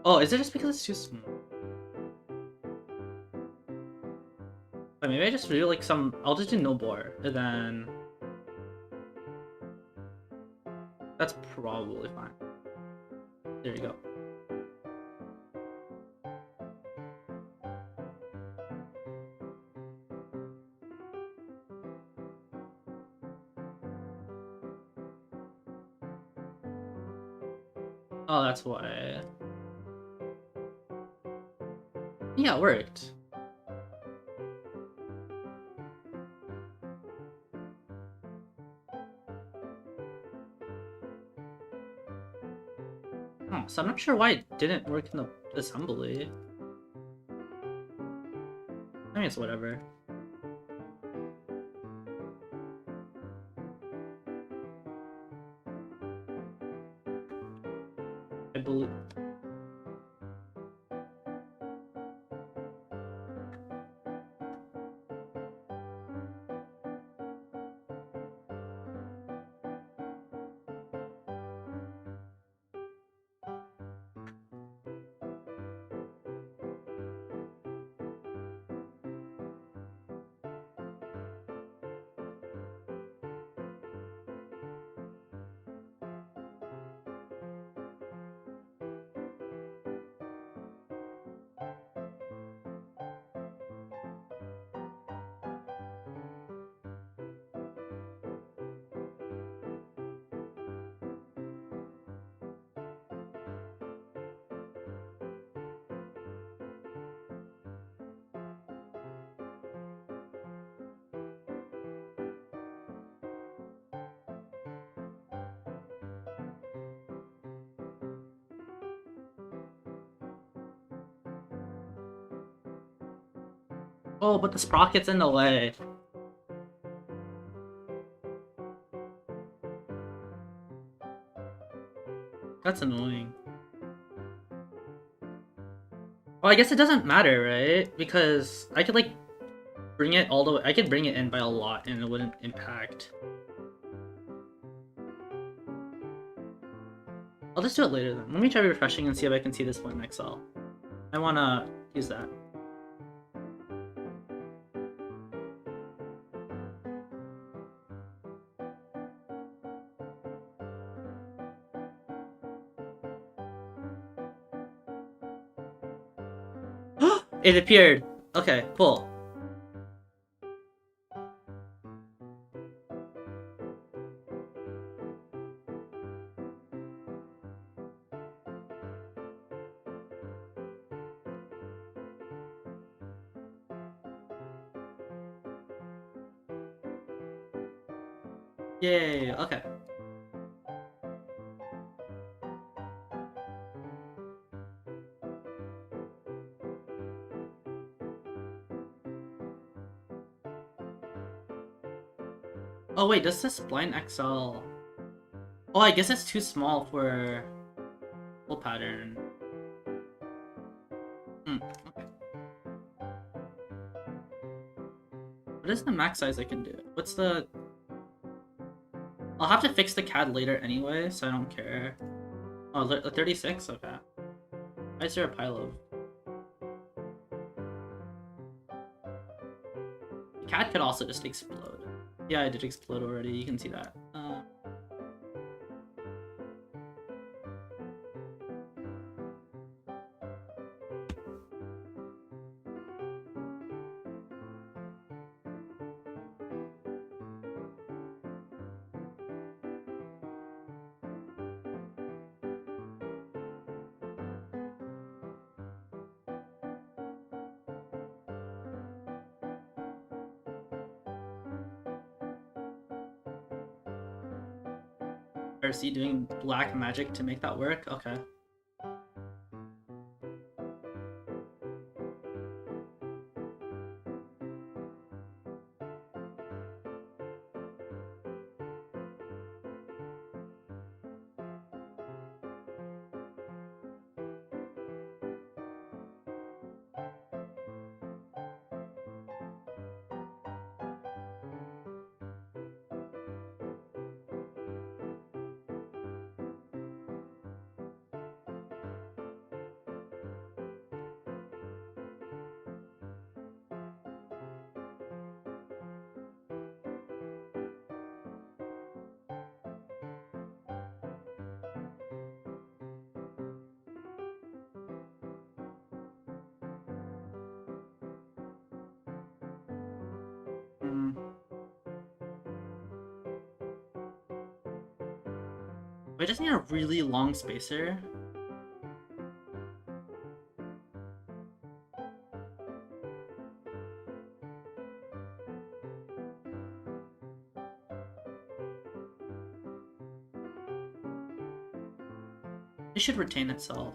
Oh, is it just because it's too small? But maybe I just do like some... I'll just do no bore, and then... That's probably fine. There you go. Oh, that's why. Yeah, it worked. Oh, so I'm not sure why it didn't work in the assembly. I mean, it's whatever. I believe... Oh, but the sprocket's in the way. That's annoying. Well, I guess it doesn't matter, right? Because I could, like, bring it all the way... I could bring it in by a lot and it wouldn't impact. I'll just do it later then. Let me try refreshing and see if I can see this one in Excel. I wanna use that. It appeared. Okay, cool. Yay, okay. Oh wait, does this spline XL? Oh, I guess it's too small for full pattern. Okay. What is the max size I can do? What's the... I'll have to fix the CAD later anyway, so I don't care. Oh, 36? Okay. Why is there a pile of... The CAD could also just explode. Yeah, I did explode already, you can see that. FRC doing black magic to make that work? Okay. I just need a really long spacer. It should retain itself.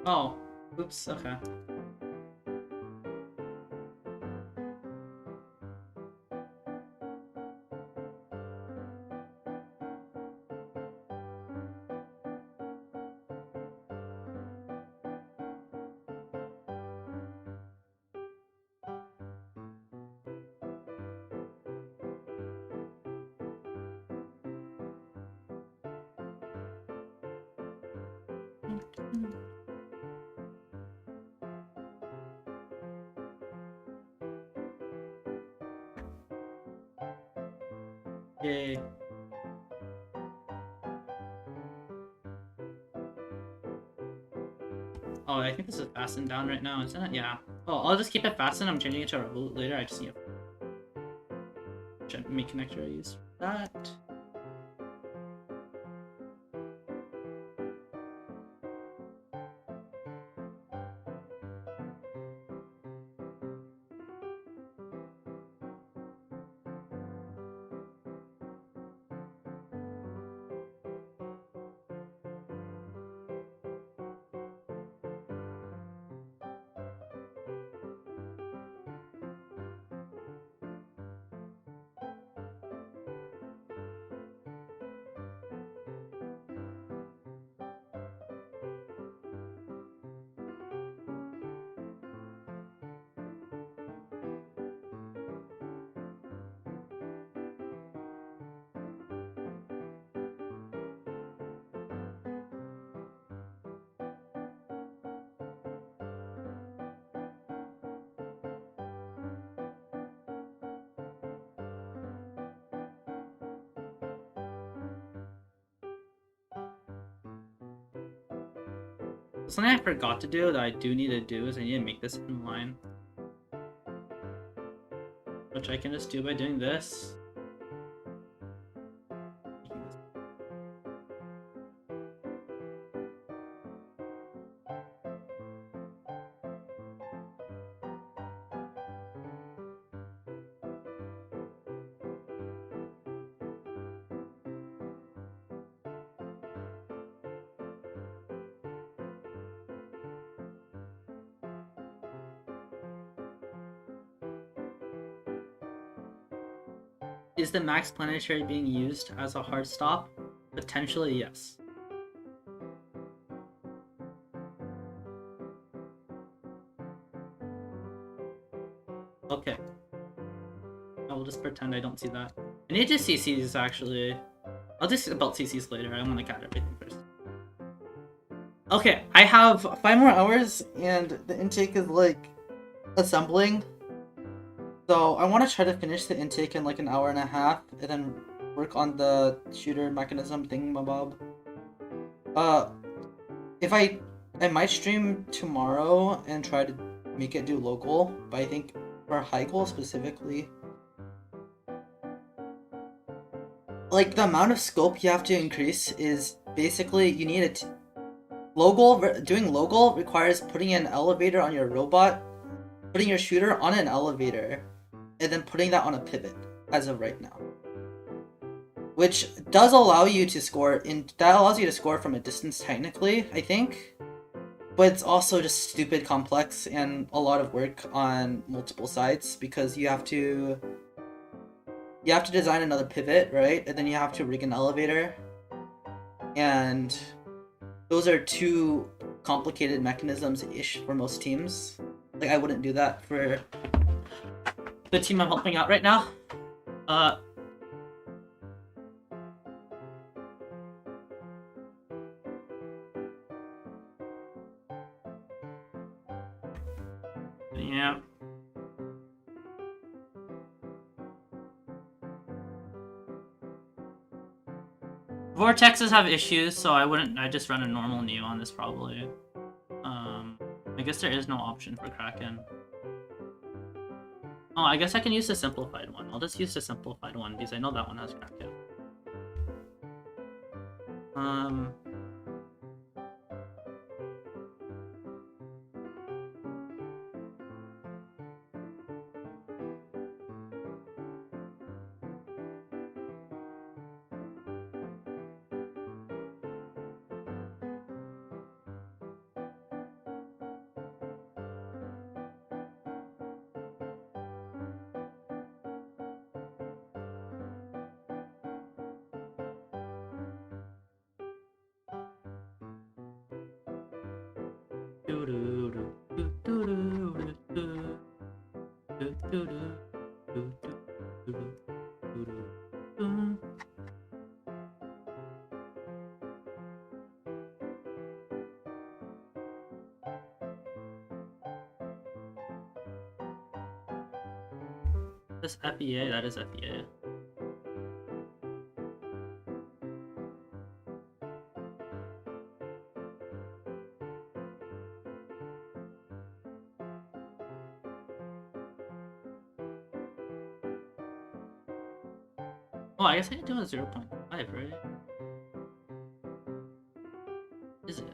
Oh, oops, okay. Yay. Oh, I think this is fastened down right now, isn't it? Yeah. Oh, I'll just keep it fastened. I'm changing it to a Revolut later. I just need a me connector I use for that. Something I forgot to do that I do need to do is I need to make this in line. Which I can just do by doing this. Is the max planetary being used as a hard stop? Potentially, yes. Okay. I will just pretend I don't see that. I need to see CCs actually. I'll just belt CCs later. I want to cat everything first. Okay, I have 5 more hours and the intake is like assembling. So I want to try to finish the intake in like an hour and a half and then work on the shooter mechanism thingamabob. If I might stream tomorrow and try to make it do local, but I think for high goal specifically, like the amount of scope you have to increase is basically you need it. Doing local requires putting an elevator on your robot, putting your shooter on an elevator, and then putting that on a pivot as of right now. Which does allow you to score that allows you to score from a distance technically, I think. But it's also just stupid complex and a lot of work on multiple sides because you have to design another pivot, right? And then you have to rig an elevator. And those are 2 complicated mechanisms-ish for most teams. Like, I wouldn't do that for the team I'm helping out right now. Yeah. Vortexes have issues, so I just run a normal new on this probably. I guess there is no option for Kraken. Oh, I guess I can use the simplified one. I'll just use the simplified one because I know that one has Kraken. This FEA, that is FEA. Oh, I guess I can do a 0.5, right? Is it?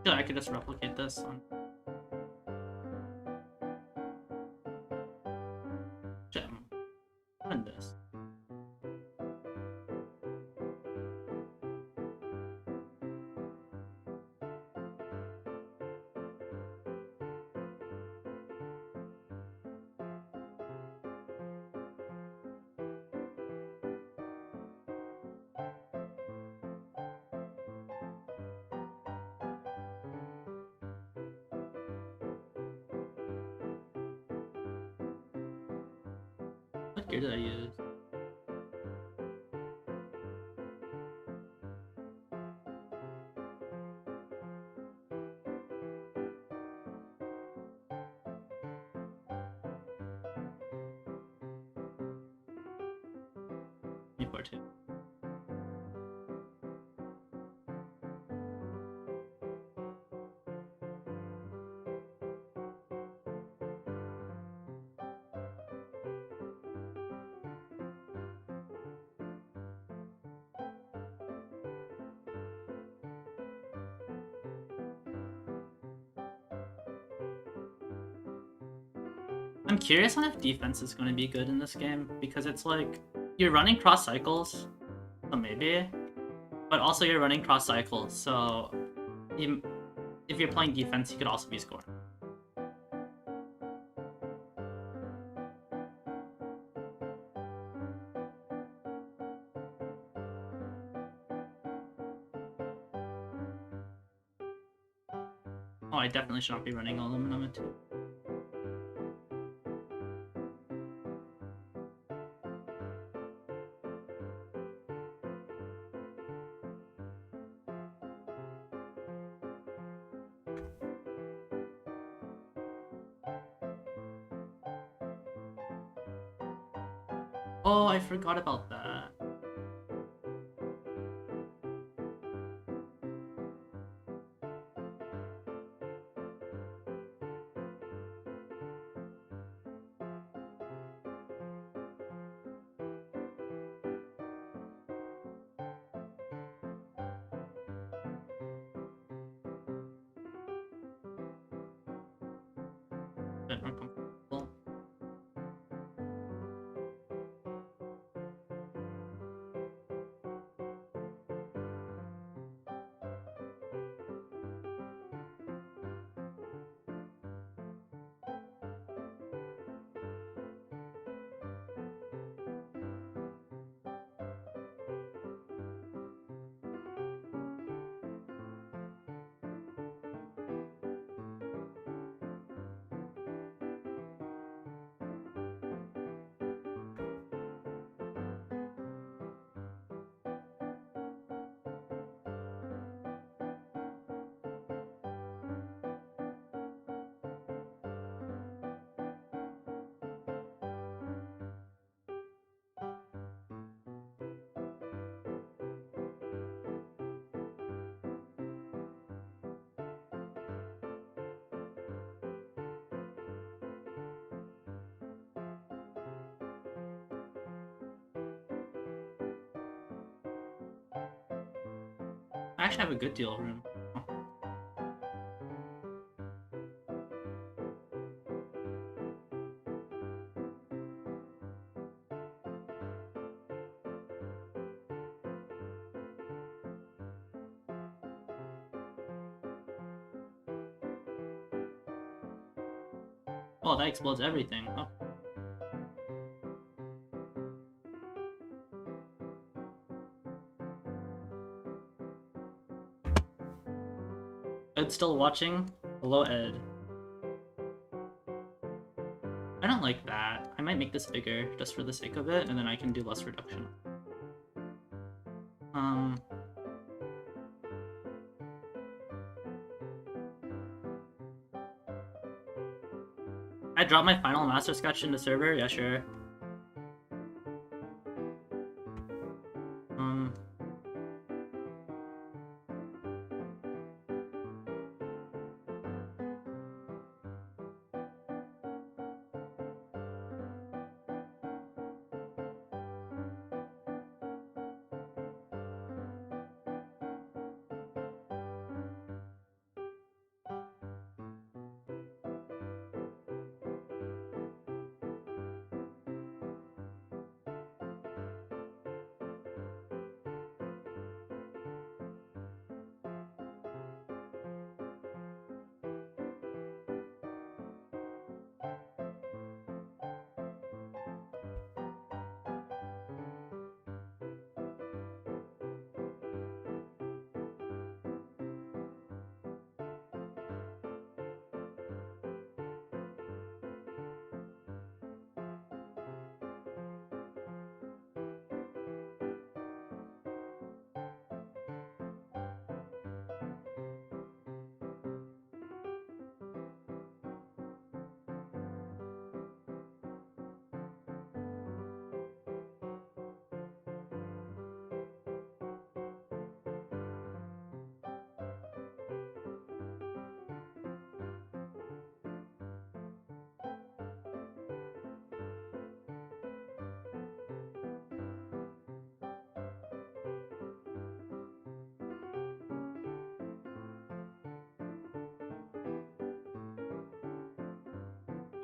I could just replicate this on. Gem. Run this. What gear did I use? Two. I'm curious on if defense is going to be good in this game, because it's like, you're running cross cycles, so maybe, but also you're running cross cycles, so if you're playing defense, you could also be scoring. Oh, I definitely should not be running aluminum into. Oh, I forgot about that. Bit more comfortable. I actually have a good deal of room. Oh, that explodes everything. Oh. Ed's still watching? Hello, Ed. I don't like that. I might make this bigger just for the sake of it, and then I can do less reduction. I dropped my final master sketch in the server? Yeah, sure.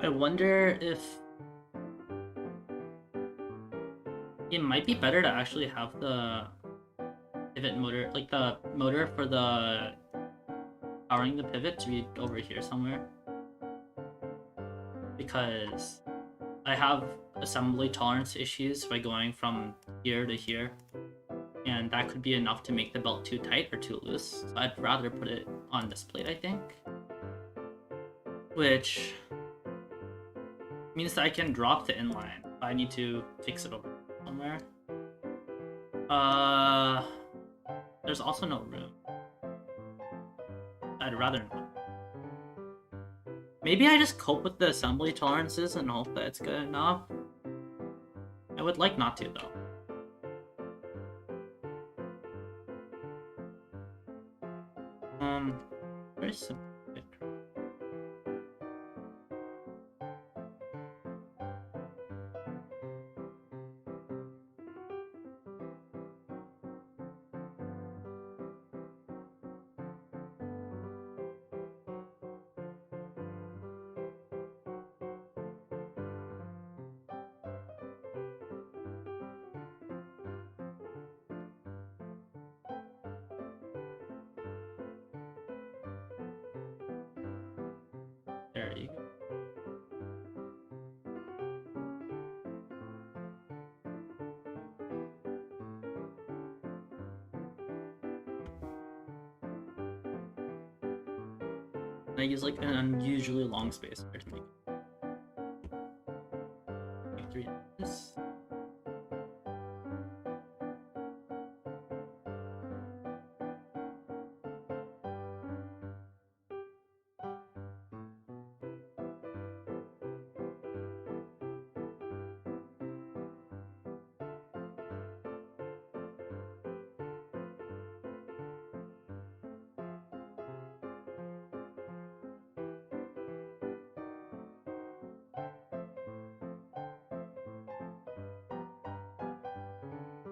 I wonder if it might be better to actually have the pivot motor, like the motor for the powering the pivot to be over here somewhere. Because I have assembly tolerance issues by going from here to here. And that could be enough to make the belt too tight or too loose. So I'd rather put it on this plate, I think. Which means that I can drop the inline. I need to fix it over somewhere. There's also no room. I'd rather not. Maybe I just cope with the assembly tolerances and hope that it's good enough. I would like not to, though. Very simple. There you go. I use like an unusually long spacer to make it. 3 inches.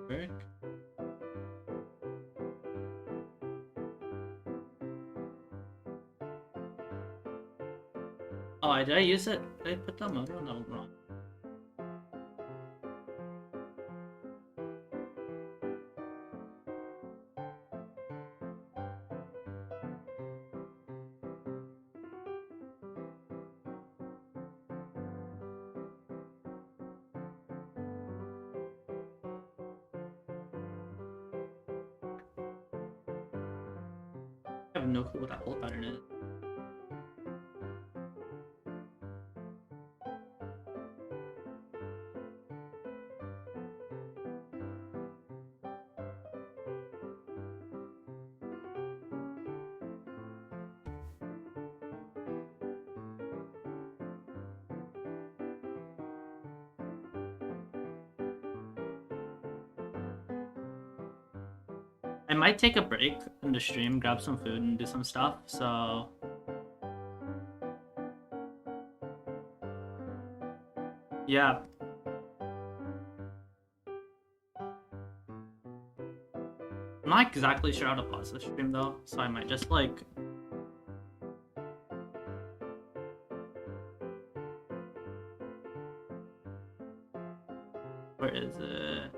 Work. Oh, did I use it? Did I put that motor on the wrong? have no clue what that hold pattern is. I might take a break in the stream, grab some food, and do some stuff, so... Yeah. I'm not exactly sure how to pause the stream, though, so I might just, like... Where is it?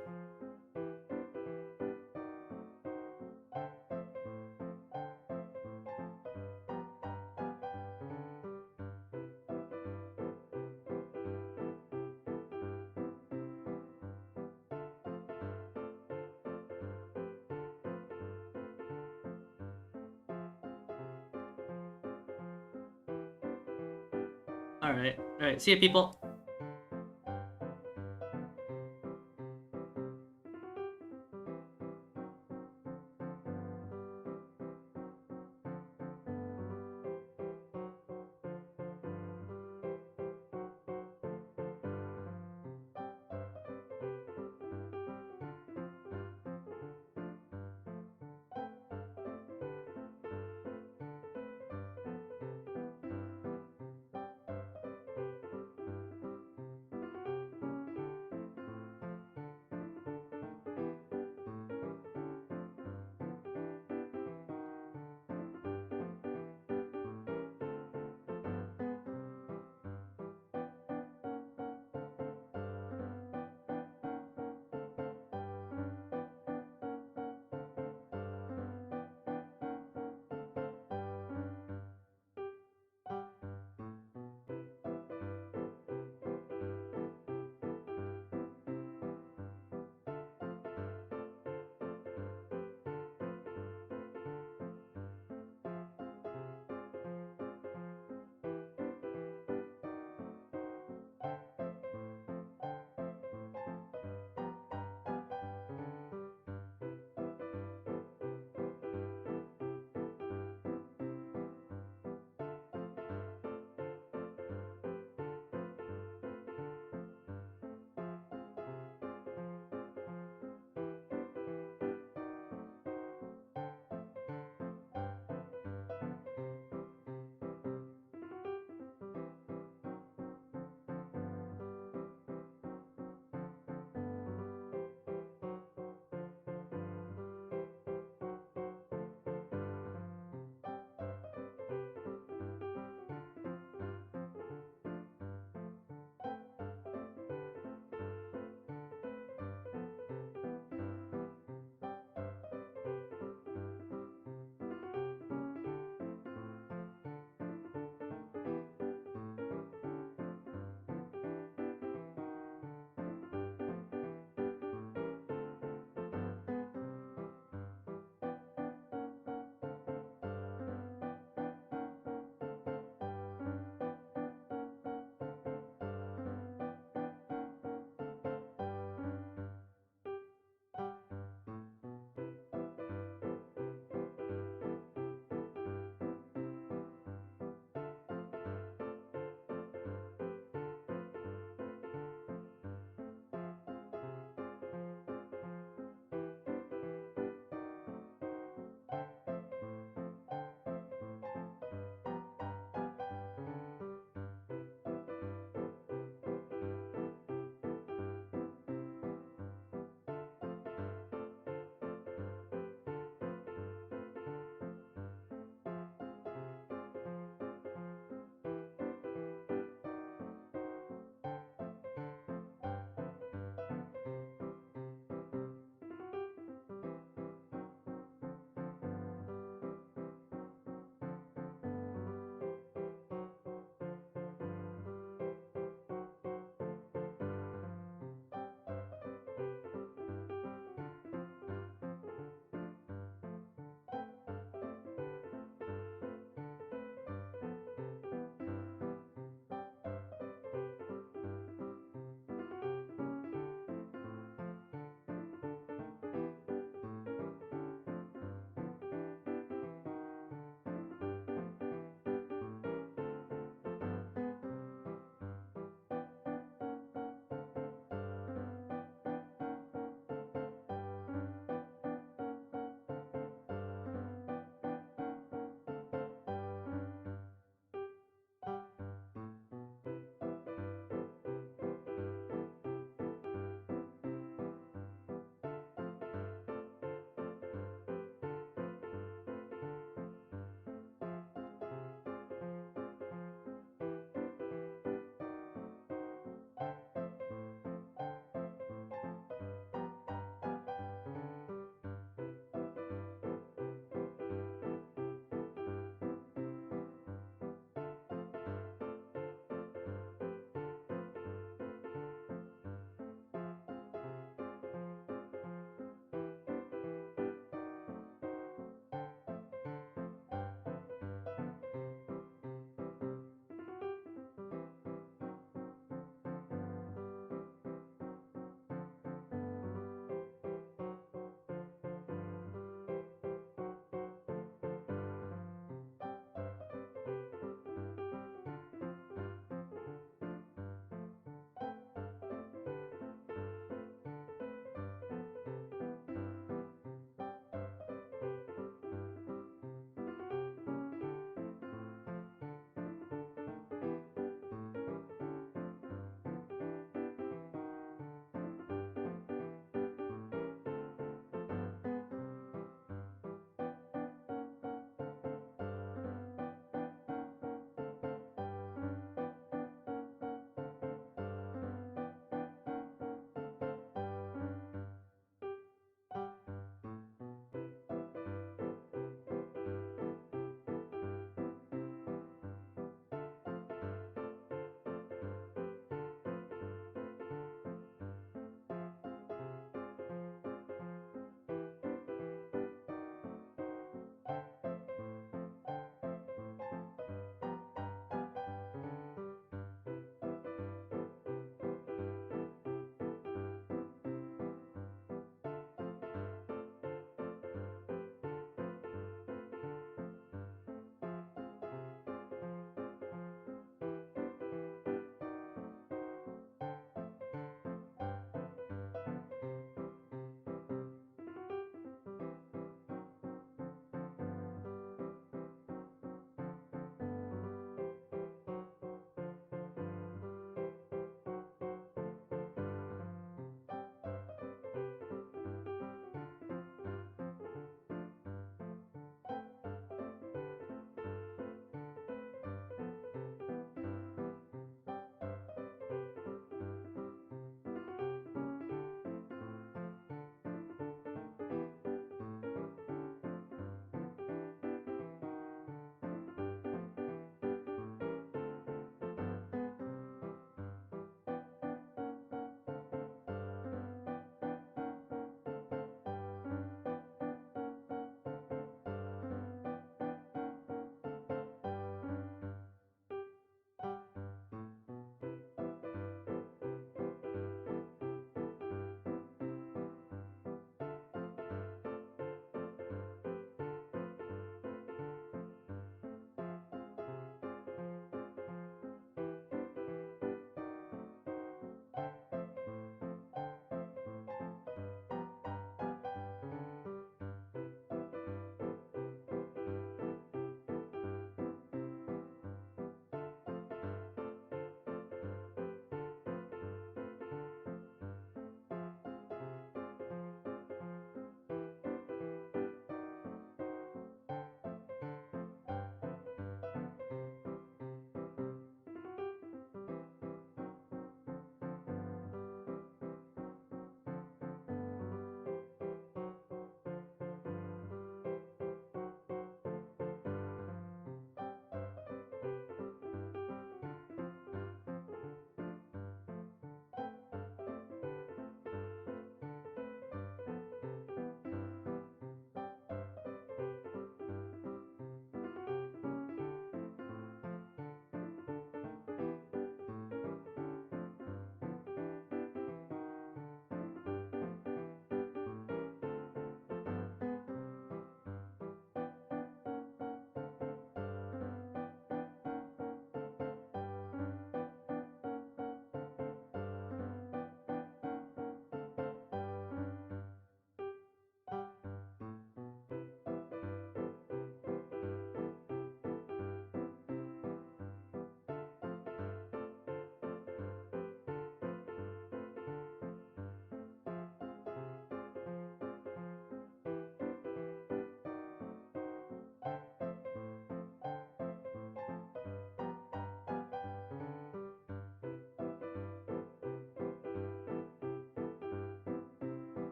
Alright, see ya, people.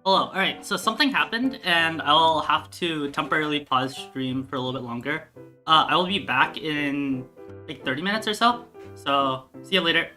Hello. Alright, so something happened and I'll have to temporarily pause stream for a little bit longer. I will be back in like 30 minutes or so. So, see you later.